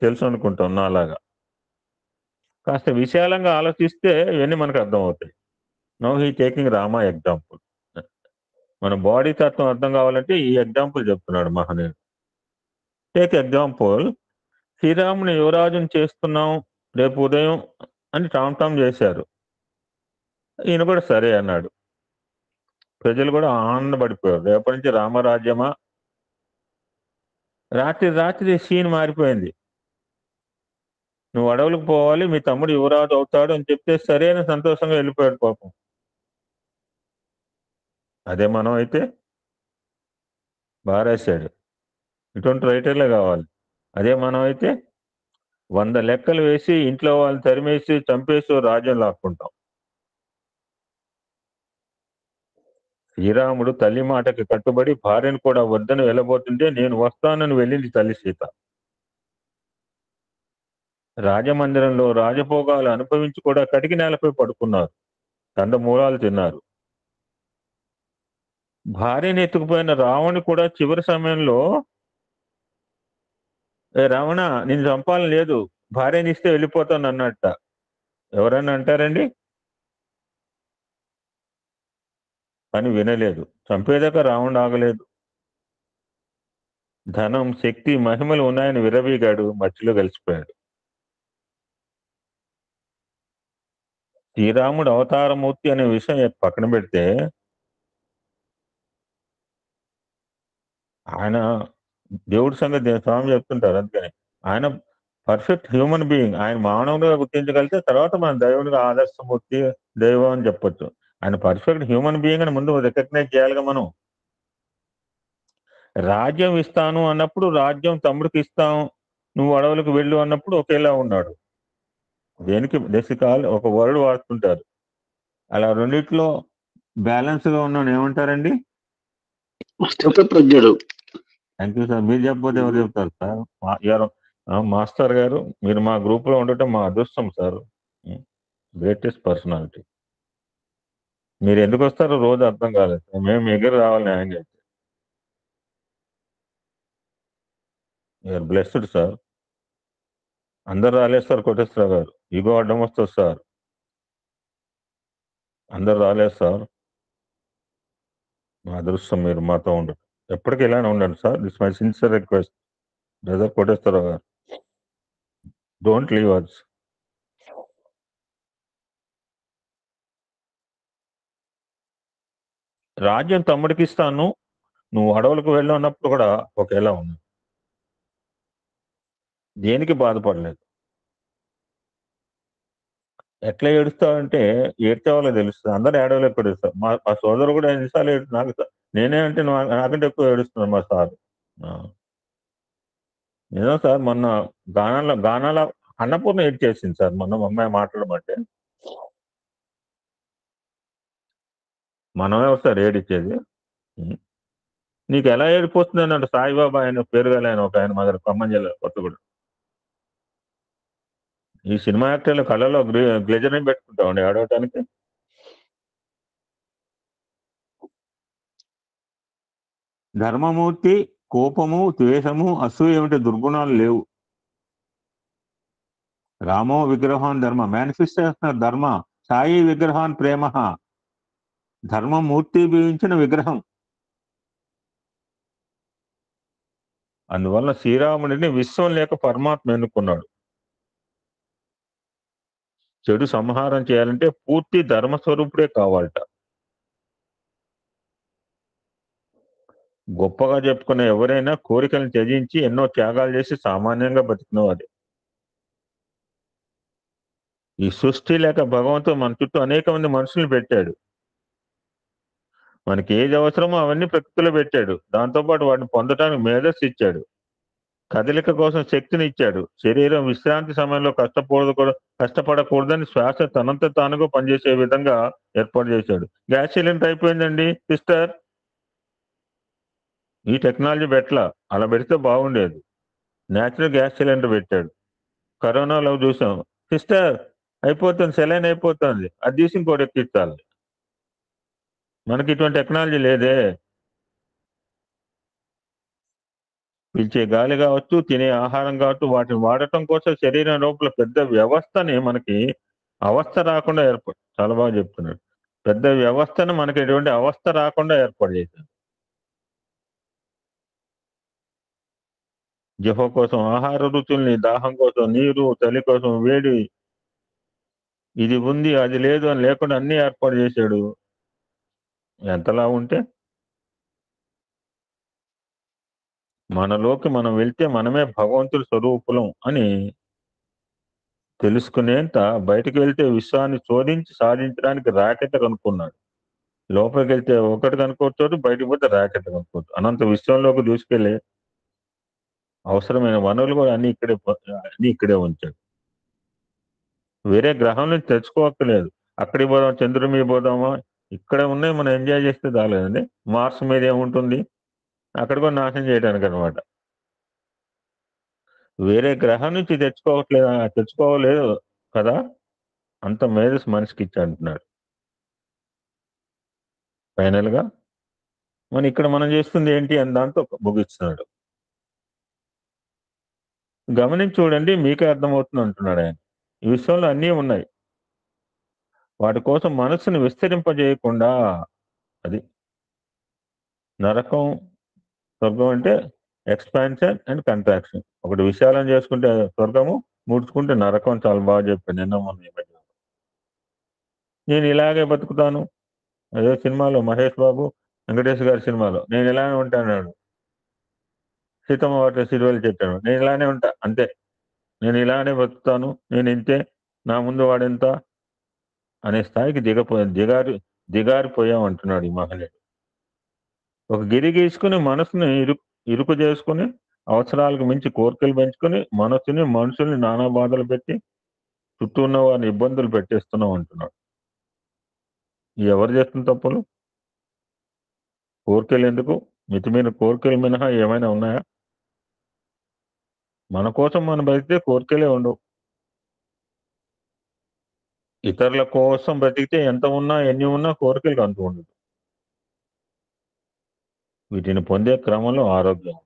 తెలుసు అనుకుంటాం. నాలాగా కాస్త విశాలంగా ఆలోచిస్తే ఇవన్నీ మనకు అర్థం అవుతాయి. Now he taking Rama example. మన బాడీ తత్వం అర్థం కావాలంటే ఈ ఎగ్జాంపుల్ చెప్తున్నాడు మహనీయుడు. టేక్ ఎగ్జాంపుల్, శ్రీరాముని యువరాజుని చేస్తున్నాం రేపు ఉదయం అని టామ్ చేశారు. ఈయన కూడా సరే అన్నాడు. ప్రజలు కూడా ఆనందపడిపోయారు. రేపటి నుంచి రామరాజ్యమా. రాత్రి సీన్ మారిపోయింది. నువ్వు అడవులకు పోవాలి, మీ తమ్ముడు యువరాజు అవుతాడు అని చెప్తే సరే అని సంతోషంగా వెళ్ళిపోయాడు పాపం. అదే మనం అయితే బాగా రాశాడు, ఇటువంటి రైటర్లే కావాలి. అదే మనం అయితే 100 లెక్కలు వేసి ఇంట్లో వాళ్ళని తరిమేసి చంపేసి రాజ్యం లాక్కుంటాం. శ్రీరాముడు తల్లి మాటకి కట్టుబడి భార్యను కూడా వద్దని వెళ్ళబోతుంటే నేను వస్తానని వెళ్ళింది తల్లి సీత. రాజమందిరంలో రాజభోగాలు అనుభవించి కూడా కటికి నేలపై పడుకున్నారు, కందమూలాలు తిన్నారు. భార్యని ఎత్తుకుపోయిన రావణి కూడా చివరి సమయంలో, ఏ రావణ నేను చంపాలని లేదు, భార్యని ఇస్తే వెళ్ళిపోతాను అన్నట్ట. ఎవరన్నా అంటారండి? అని వినలేదు. చంపేదాకా రావణుడు ఆగలేదు. ధనం, శక్తి, మహిమలు ఉన్నాయని విరవీగాడు, మధ్యలో కలిసిపోయాడు. శ్రీరాముడు అవతారమూర్తి అనే విషయం పక్కన పెడితే, ఆయన దేవుడి సంగతి స్వామి చెప్తుంటారు. అందుకని ఆయన పర్ఫెక్ట్ హ్యూమన్ బీయింగ్. ఆయన మానవుడిగా గుర్తించగలిగితే తర్వాత మనం దైవునిగా ఆదర్శమూర్తి, దైవం అని చెప్పొచ్చు. ఆయన పర్ఫెక్ట్ హ్యూమన్ బీయింగ్ అని ముందు రికగ్నైజ్ చేయాలిగా మనం. రాజ్యం ఇస్తాను అన్నప్పుడు రాజ్యం తమ్ముడికి ఇస్తాం, నువ్వు అడవులకు వెళ్ళు అన్నప్పుడు ఒకేలా ఉన్నాడు. దేనికి దశకాలు ఒక వర్డ్ వాడుతుంటారు. అలా రెండిట్లో బ్యాలెన్స్ గా ఉన్నాను ఏమంటారండి? స్థితప్రజ్ఞుడు. Thank you sir. మీరు చెప్పకపోతే ఎవరు చెప్తారు సార్? మాస్టర్ గారు, మీరు మా గ్రూప్ లో ఉండటం మా అదృష్టం సార్. Greatest personality. మీరు ఎందుకు వస్తారో రోజు అర్థం కాలేదు సార్. మేము ఎగురు రావాలి న్యాయం చేస్తే. You are blessed sir. అందరు రాలేదు సార్. కోటేశ్వరరావు గారు ఇగో అడ్డం వస్తుంది సార్. అందరు రాలేదు సార్. మా అదృష్టం మీరు మాతో ఉండదు. ఎప్పటికీ ఇలానే ఉండండి sir. This my sincere request brother Koteswara Rao గారు. Don't leave us. రాజ్యం తమ్ముడికి ఇస్తాను, నువ్వు అడవులకు వెళ్ళు అన్నప్పుడు కూడా ఒకేలా ఉంది. దేనికి బాధపడలేదు. ఎట్లా ఏడుస్తావంటే ఏడ్చే వాళ్ళకి తెలుస్తుంది. అందరూ ఏడవలేక ఏడుస్తారు. మా సోదరు కూడా ఎన్నిసార్లు నాకు నేనే అంటే నాకంటే ఎక్కువ ఏడుస్తున్నాను మా సార్. నిజం సార్. మొన్న గానాల అన్నపూర్ణ ఏడ్చేసింది సార్ మొన్న అమ్మాయి మాట్లాడమంటే. మనమే సార్ ఏడిచ్చేది. నీకు ఎలా ఏడిపోతుంది అన్నట్టు సాయిబాబా ఆయన పేరు గల ఆయన ఒక ఆయన మా దగ్గర ఖమ్మం జిల్లా కొత్తగూడ. ఈ సినిమా యాక్టర్లు కళ్ళలో గ్లెజర్ని పెట్టుకుంటామండి ఆడవటానికి. ధర్మమూర్తి కోపము, ద్వేషము, అసూయ ఏమిటి దుర్గుణాలు లేవు. రామో విగ్రహాన్ ధర్మ మేనిఫెస్టేషన్ ధర్మ, సాయి విగ్రహాన్ ప్రేమ. ధర్మమూర్తి భవించిన విగ్రహం. అందువల్ల శ్రీరాముడిని విశ్వం లేక పరమాత్మ ఎన్నుకున్నాడు. చెడు సంహారం చేయాలంటే పూర్తి ధర్మస్వరూపుడే కావాలట. గొప్పగా చెప్పుకున్న ఎవరైనా కోరికలను త్యజించి ఎన్నో త్యాగాలు చేసి సామాన్యంగా బతికినవారు. ఈ సృష్టి లేక భగవంతుడు మన చుట్టూ అనేక మంది మనుషుల్ని పెట్టాడు. మనకి ఏది అవసరమో అవన్నీ ప్రకృతిలో పెట్టాడు. దాంతోపాటు వాటిని పొందడానికి మేధస్సు ఇచ్చాడు. కదలిక కోసం శక్తిని ఇచ్చాడు. శరీరం విశ్రాంతి సమయంలో కష్టపడకూడదని శ్వాస తనంత తానుగా పనిచేసే విధంగా ఏర్పాటు చేశాడు. గ్యాస్ సిలిండర్ అయిపోయిందండి సిస్టర్, ఈ టెక్నాలజీ పెట్టలా, అలా పెడితే బాగుండేది. నేచురల్ గ్యాస్ సిలిండర్ పెట్టాడు. కరోనాలో చూసాం, సిస్టర్ అయిపోతుంది, సెలైన్ అయిపోతుంది, అది తీసి ఇంకోటి ఎక్కించాలి. మనకి ఇటువంటి టెక్నాలజీ లేదే. పీల్చే గాలి కావచ్చు, తినే ఆహారం కావచ్చు, వాటిని వాడటం కోసం శరీరం లోపల పెద్ద వ్యవస్థని మనకి అవస్థ రాకుండా చాలా బాగా చెప్తున్నాడు. పెద్ద వ్యవస్థను మనకి ఎటువంటి అవస్థ రాకుండా ఏర్పాటు చేశాడు. జిహ్వ కోసం ఆహార రుచుల్ని, దాహం కోసం నీరు, చలి కోసం వేడి, ఇది ఉంది అది లేదు అని లేకుండా అన్ని ఏర్పాటు చేశాడు. ఎంతలా ఉంటే మనలోకి మనం వెళ్తే మనమే భగవంతుడి స్వరూపులం అని తెలుసుకునేంత బయటకు వెళ్తే విశ్వాన్ని శోధించి సాధించడానికి రాకెట్ కనుక్కున్నాడు. లోపలికి వెళ్తే ఒకటి కనుక్కోవచ్చు, బయటకు పోతే రాకెట్ కనుక్కోవచ్చు. అనంత విశ్వంలోకి దూసుకెళ్ళి అవసరమైన వనరులు కూడా అన్ని ఇక్కడే ఉంచాడు. వేరే గ్రహం నుంచి తెచ్చుకోవక్కర్లేదు. అక్కడికి పోదాం, చంద్రుడి మీద పోదామా, ఇక్కడ ఉన్నాయి, మనం ఎంజాయ్ చేస్తే చాలేదండి. మార్స్ మీద ఏముంటుంది, అక్కడ కూడా నాశనం చేయడానికి అనమాట. వేరే గ్రహం నుంచి తెచ్చుకోవలేదు కదా, అంత మేధస్సు మనిషికి ఇచ్చి అంటున్నాడు. ఫైనల్ గా ఇక్కడ మనం చేస్తుంది ఏంటి అని దాంతో ముగిస్తున్నాడు. గమనించి చూడండి, మీకే అర్థమవుతుంది అంటున్నాడు ఆయన. ఈ విశ్వంలో అన్నీ ఉన్నాయి, వాటి కోసం మనస్సును విస్తరింపజేయకుండా, అది నరకం స్వర్గం అంటే ఎక్స్పాన్షన్ అండ్ కంట్రాక్షన్. ఒకటి విశాలం చేసుకుంటే స్వర్గము, ముడుచుకుంటే నరకం. చాలా బాగా చెప్పాను నిన్న మొన్న ఈ మధ్య. నేను ఇలాగే బతుకుతాను, అదే సినిమాలో మహేష్ బాబు వెంకటేష్ గారి సినిమాలో నేను ఇలానే ఉంటాను, సీతమ్మ వాటి సిరివెలు చెప్పాను, నేను ఇలానే ఉంటా అంతే, నేను ఇలానే బతుకుతాను, నేను ఇంతే, నా ముందు వాడెంత అనే స్థాయికి దిగారిపోయాం అంటున్నాడు ఈ మహనీయుడు. ఒక గిరి గీసుకుని మనసుని ఇరుకు చేసుకుని, అవసరాలకు మించి కోరికలు పెంచుకొని మనుషుల్ని నానా బాధలు పెట్టి చుట్టూ ఉన్న వారిని ఇబ్బందులు పెట్టేస్తున్నాం అంటున్నాడు. ఎవరు చేస్తున్న తప్పులు? కోరికలు ఎందుకు? మితిమీరిన కోరికలు మినహా ఏమైనా ఉన్నాయా? మన కోసం మనం బతికితే కోరికలే ఉండవు. ఇతరుల కోసం బ్రతికితే ఎంత ఉన్నా ఎన్ని ఉన్నా కోరికలకు అంతు ఉండదు. వీటిని పొందే క్రమంలో ఆరోగ్యం.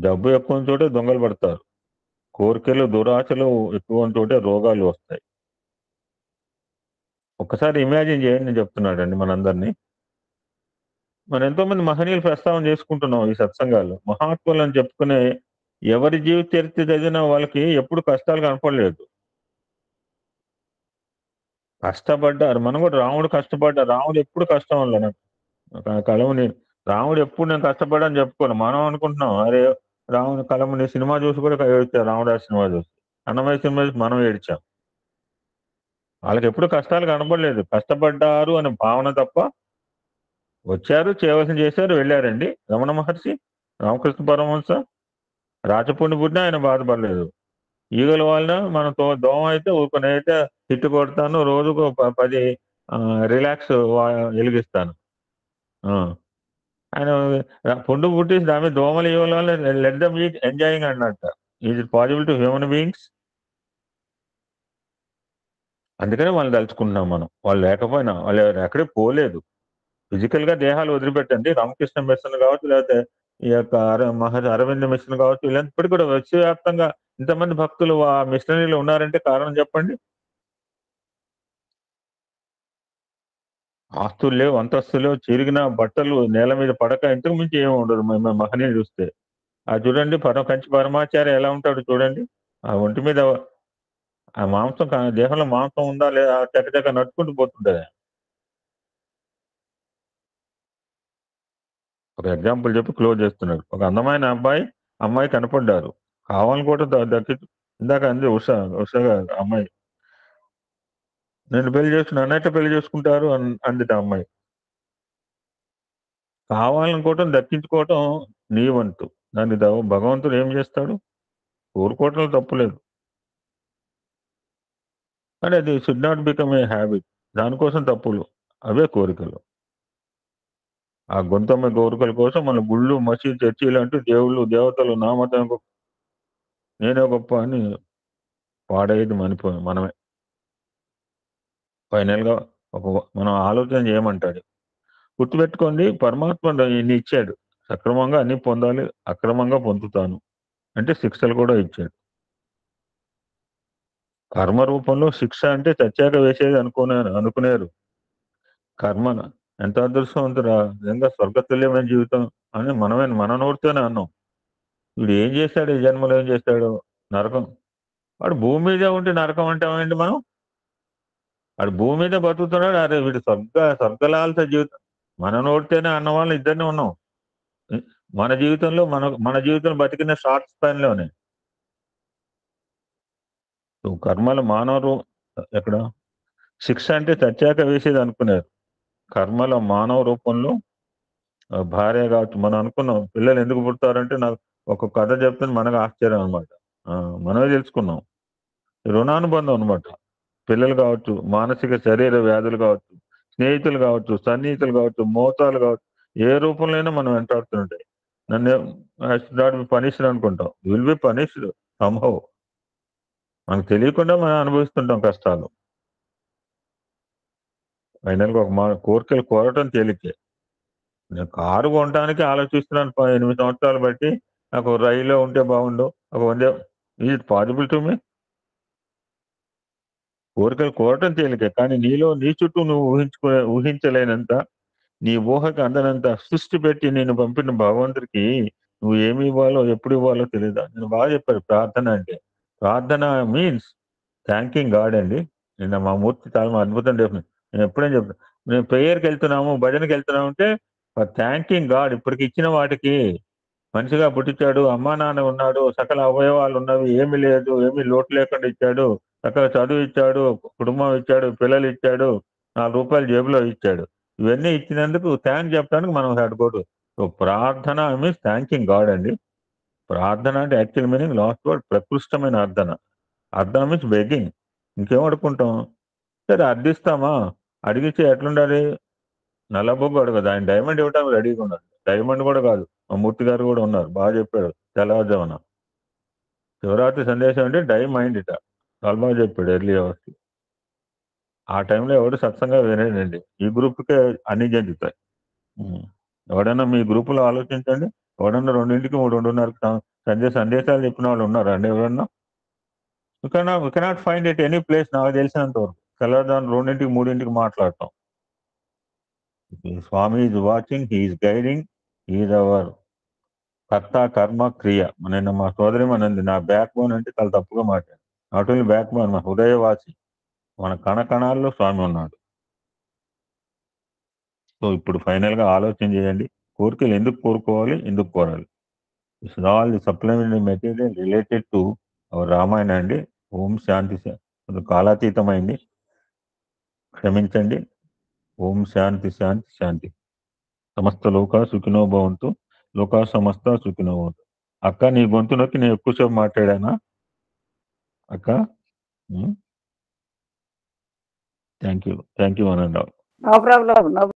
డబ్బు ఎక్కువ చోటే దొంగలు పడతారు, కోరికలు దురాశలు ఎక్కువ చోటే రోగాలు వస్తాయి. ఒక్కసారి ఇమాజిన్ చేయండి, నేను చెప్తున్నాడండి మనందరినీ. మనం ఎంతో మంది మహనీయులు ప్రస్తావన చేసుకుంటున్నాం ఈ సత్సంగాలు. మహాత్ములు అని చెప్పుకునే ఎవరి జీవిత చరిత్ర చదివినా వాళ్ళకి ఎప్పుడు కష్టాలు కనపడలేదు. కష్టపడ్డారు. మనం కూడా రాముడు కష్టపడ్డా, రాముడు ఎప్పుడు కష్టం వల్ల కలముని రాముడు ఎప్పుడు నేను కష్టపడ్డాని చెప్పుకోను. మనం అనుకుంటున్నాం అరే రాముని కలముని సినిమా చూసి కూడా ఏడ్చారు, రాముడు ఆ సినిమా చూసి, అన్నమయ్య సినిమా చూసి మనం ఏడ్చాం. వాళ్ళకి ఎప్పుడు కష్టాలు కనపడలేదు, కష్టపడ్డారు అనే భావన తప్ప. వచ్చారు, చేయవలసిన చేశారు, వెళ్ళారండి. రమణ మహర్షి, రామకృష్ణ పరమహంస, రాచపుండి పుట్టినా ఆయన బాధపడలేదు. ఈగల వలన మనం దోమ అయితే ఊరికొనైతే హిట్ కొడతాను, రోజుకు 10 రిలాక్స్ వెలిగిస్తాను. ఆయన పుండు పుట్టేసి దాని మీద దోమలు ఈగల వల్ల లెట్ దమ్ ఈట్ ఎంజాయింగ్ అన్నట్ట. Is it possible to human beings? అందుకనే వాళ్ళు తలుచుకుంటున్నాం మనం. వాళ్ళు లేకపోయినా వాళ్ళు ఎక్కడికి పోలేదు. ఫిజికల్ గా దేహాలు వదిలిపెట్టండి. రామకృష్ణ మిషన్ కావచ్చు, లేకపోతే ఈ యొక్క అరవింద మిషన్ కావచ్చు, ఇలాంటి ఇప్పటికి కూడా విశ్వవ్యాప్తంగా ఇంతమంది భక్తులు ఆ మిషనరీలో ఉన్నారంటే కారణం చెప్పండి. ఆస్తులు లేవు, అంతస్తులు లేవు, చిరిగిన బట్టలు నేల మీద పడక ఇంతకు మించి ఏమి ఉండదు. మహనీయులు చూస్తే అది చూడండి, కంచి పరమాచార్య ఎలా ఉంటాడు చూడండి. ఆ ఒంటి మీద ఆ మాంసం, దేహంలో మాంసం ఉందా లేదా చక్కచక్క నడుచుకుంటూ పోతుంటది. ఒక ఎగ్జాంపుల్ చెప్పి క్లోజ్ చేస్తున్నాడు. ఒక అందమైన అమ్మాయి కనపడ్డారు, కావాలని కూడా దక్కి ఇందాక అంది ఉషగా అమ్మాయి, నేను పెళ్లి చేసుకుని అన్నట్టు పెళ్లి చేసుకుంటారు అందిట అమ్మాయి. కావాలనుకోవటం దక్కించుకోవటం నీ వంతు. దాన్ని భగవంతుడు ఏం చేస్తాడు? కోరుకోవటంలో తప్పులేదు, కానీ అది should not become a habit. దానికోసం తప్పులు, అవే కోరికలు. ఆ గొంతమ్మ కోరికల కోసం మన గుళ్ళు, మసీదు, చర్చీలు అంటూ దేవుళ్ళు, దేవతలు, నామతం నేనే గొప్ప అని పాడేది మనమే. ఫైనల్ గా మనం ఆలోచన చేయమంటాడు. గుర్తుపెట్టుకోండి, పరమాత్మ ఇన్ని ఇచ్చాడు, సక్రమంగా అన్ని పొందాలి, అక్రమంగా పొందుతాను అంటే శిక్షలు కూడా ఇచ్చాడు. కర్మ రూపంలో శిక్ష అంటే చచ్చాక వేసేది అనుకునేరు. కర్మన ఎంత అదృష్టవంతురా, నిజంగా స్వర్గతుల్యమైన జీవితం అని మన నోటితోనే అన్నాం. వీడు ఏం చేశాడు, ఈ జన్మలో ఏం చేశాడు? నరకం. వాడు భూమి మీదే ఉంటే నరకం అంటామేంటి మనం? వాడు భూమి మీద బతుకుతున్నాడు, అరే వీడు స్వర్గలాల్స జీవితం. మన నోటితోనే అన్న వాళ్ళు ఇద్దరినే ఉన్నాం. మన జీవితంలో మన జీవితం బతికిన షార్ట్ స్పాన్ లోనే. కర్మల మానవ ఎక్కడ శిక్ష అంటే చచ్చాక వేసేది అనుకున్నారు. కర్మల మానవ రూపంలో భార్య కావచ్చు. మనం అనుకున్నాం పిల్లలు ఎందుకు పుడతారంటే, నాకు ఒక కథ చెప్తే మనకు ఆశ్చర్యం అనమాట. మనమే తెలుసుకున్నాం, రుణానుబంధం అనమాట. పిల్లలు కావచ్చు, మానసిక శరీర వ్యాధులు కావచ్చు, స్నేహితులు కావచ్చు, సన్నిహితులు కావచ్చు, మోతాలు కావచ్చు, ఏ రూపంలోనైనా మనం వెంటాడుతుంటాయి. నన్ను నాట్ బి పనిష్డ్ అనుకుంటాం, విల్ బి పనిష్డ్ సంహౌ. మనకు తెలియకుండా మనం అనుభవిస్తుంటాం కష్టాలు. ఫైనల్గా కోరికలు కోరటం తేలికే. నేను కారు కొనడానికి ఆలోచిస్తున్నాను 8 సంవత్సరాలు బట్టి. నాకు రైల్లో ఉంటే బాగుండు, ఒక is it possible to me? కోరికలు కోరటం తేలికే, కానీ నీ చుట్టూ నువ్వు ఊహించలేనంత, నీ ఊహకు అందనంత సృష్టి పెట్టి నేను పంపిన భగవంతుడికి నువ్వు ఏమి ఇవ్వాలో, ఎప్పుడు ఇవ్వాలో తెలియదా? నేను బాగా చెప్పారు ప్రార్థన అంటే. ప్రార్థన మీన్స్ థ్యాంకింగ్ గాడ్ అండి. నిన్న మా మూర్తి చాలా అద్భుతం చెప్పిన. నేను ఎప్పుడేం చెప్తాను, మేము ప్రేయర్కి వెళ్తున్నాము, భజనకి వెళ్తున్నాము అంటే థ్యాంకింగ్ గాడ్. ఇప్పటికి ఇచ్చిన వాటికి, మనిషిగా పుట్టించాడు, అమ్మా నాన్న ఉన్నాడు, సకల అవయవాలు ఉన్నవి, ఏమి లేదు, ఏమి లోటు లేకుండా ఇచ్చాడు, సకల చదువు ఇచ్చాడు, కుటుంబం ఇచ్చాడు, పిల్లలు ఇచ్చాడు, ₹4 జేబులో ఇచ్చాడు. ఇవన్నీ ఇచ్చినందుకు థ్యాంక్స్ చెప్పడానికి మనం హెడ్కోడు. సో ప్రార్థన మీన్స్ థ్యాంకింగ్ గాడ్ అండి. ప్రార్థన అంటే యాక్చువల్ మీనింగ్ లాస్ట్ వర్డ్ ప్రకృష్టమైన అర్థన. అర్థన మీన్స్ బెగ్గింగ్. ఇంకేం అడుకుంటాం? సరే అర్థిస్తామా? అడిగితే ఎట్లుండాలి? నల్లబొగ్గు అడగదు, ఆయన డైమండ్ ఇవ్వడానికి రెడీగా ఉన్నాడు. డైమండ్ కూడా కాదు, మా మూర్తి గారు కూడా ఉన్నారు, బాగా చెప్పాడు తెల్లవారుజామున. శివరాత్రి సందేశం అంటే డైమైండ్ ఇట, చాలా బాగా చెప్పాడు ఎర్లీ అవర్స్. ఆ టైంలో ఎవడు సత్సంగా వినేదండి. ఈ గ్రూప్కే అన్ని చెందుతాయి. ఎవడన్నా మీ గ్రూపులో ఆలోచించండి, ఎవడన్నా 2ంటికి 3:30కి సందేశాలు చెప్పిన వాళ్ళు ఉన్నారా అండి ఎవరన్నా? We cannot find it any place నాకు తెలిసినంత వరకు. తెల్లవారుజామున 2ంటికి 3ంటికి మాట్లాడతాం. Swami is watching, he's guiding, is our కర్త కర్మ క్రియ. నిన్న మా సోదరి అనంది, నా బ్యాక్ బోన్ అంటే చాలా తప్పుగా మాట్లాడు. నాట్ ఓన్లీ బ్యాక్ బోన్, మా హృదయవాసి, మన కణకణాల్లో స్వామి ఉన్నాడు. సో ఇప్పుడు ఫైనల్ గా ఆలోచన చేయండి, కోరికలు ఎందుకు కోరుకోవాలి, ఎందుకు కోరాలి? It's all the supplementary material related to our Ramayana అండి. ఓం శాంతి. కాలాతీతమైంది, క్షమించండి. ఓం శాంతి శాంతి శాంతి. సమస్త లోకా సుఖినో భవంతు, లోకా సమస్త సుఖినో భవంతు. అక్క నీ గొంతు నొక్కి నేను ఎక్కువసేపు మాట్లాడానా అక్క? Thank you one and all. No problem.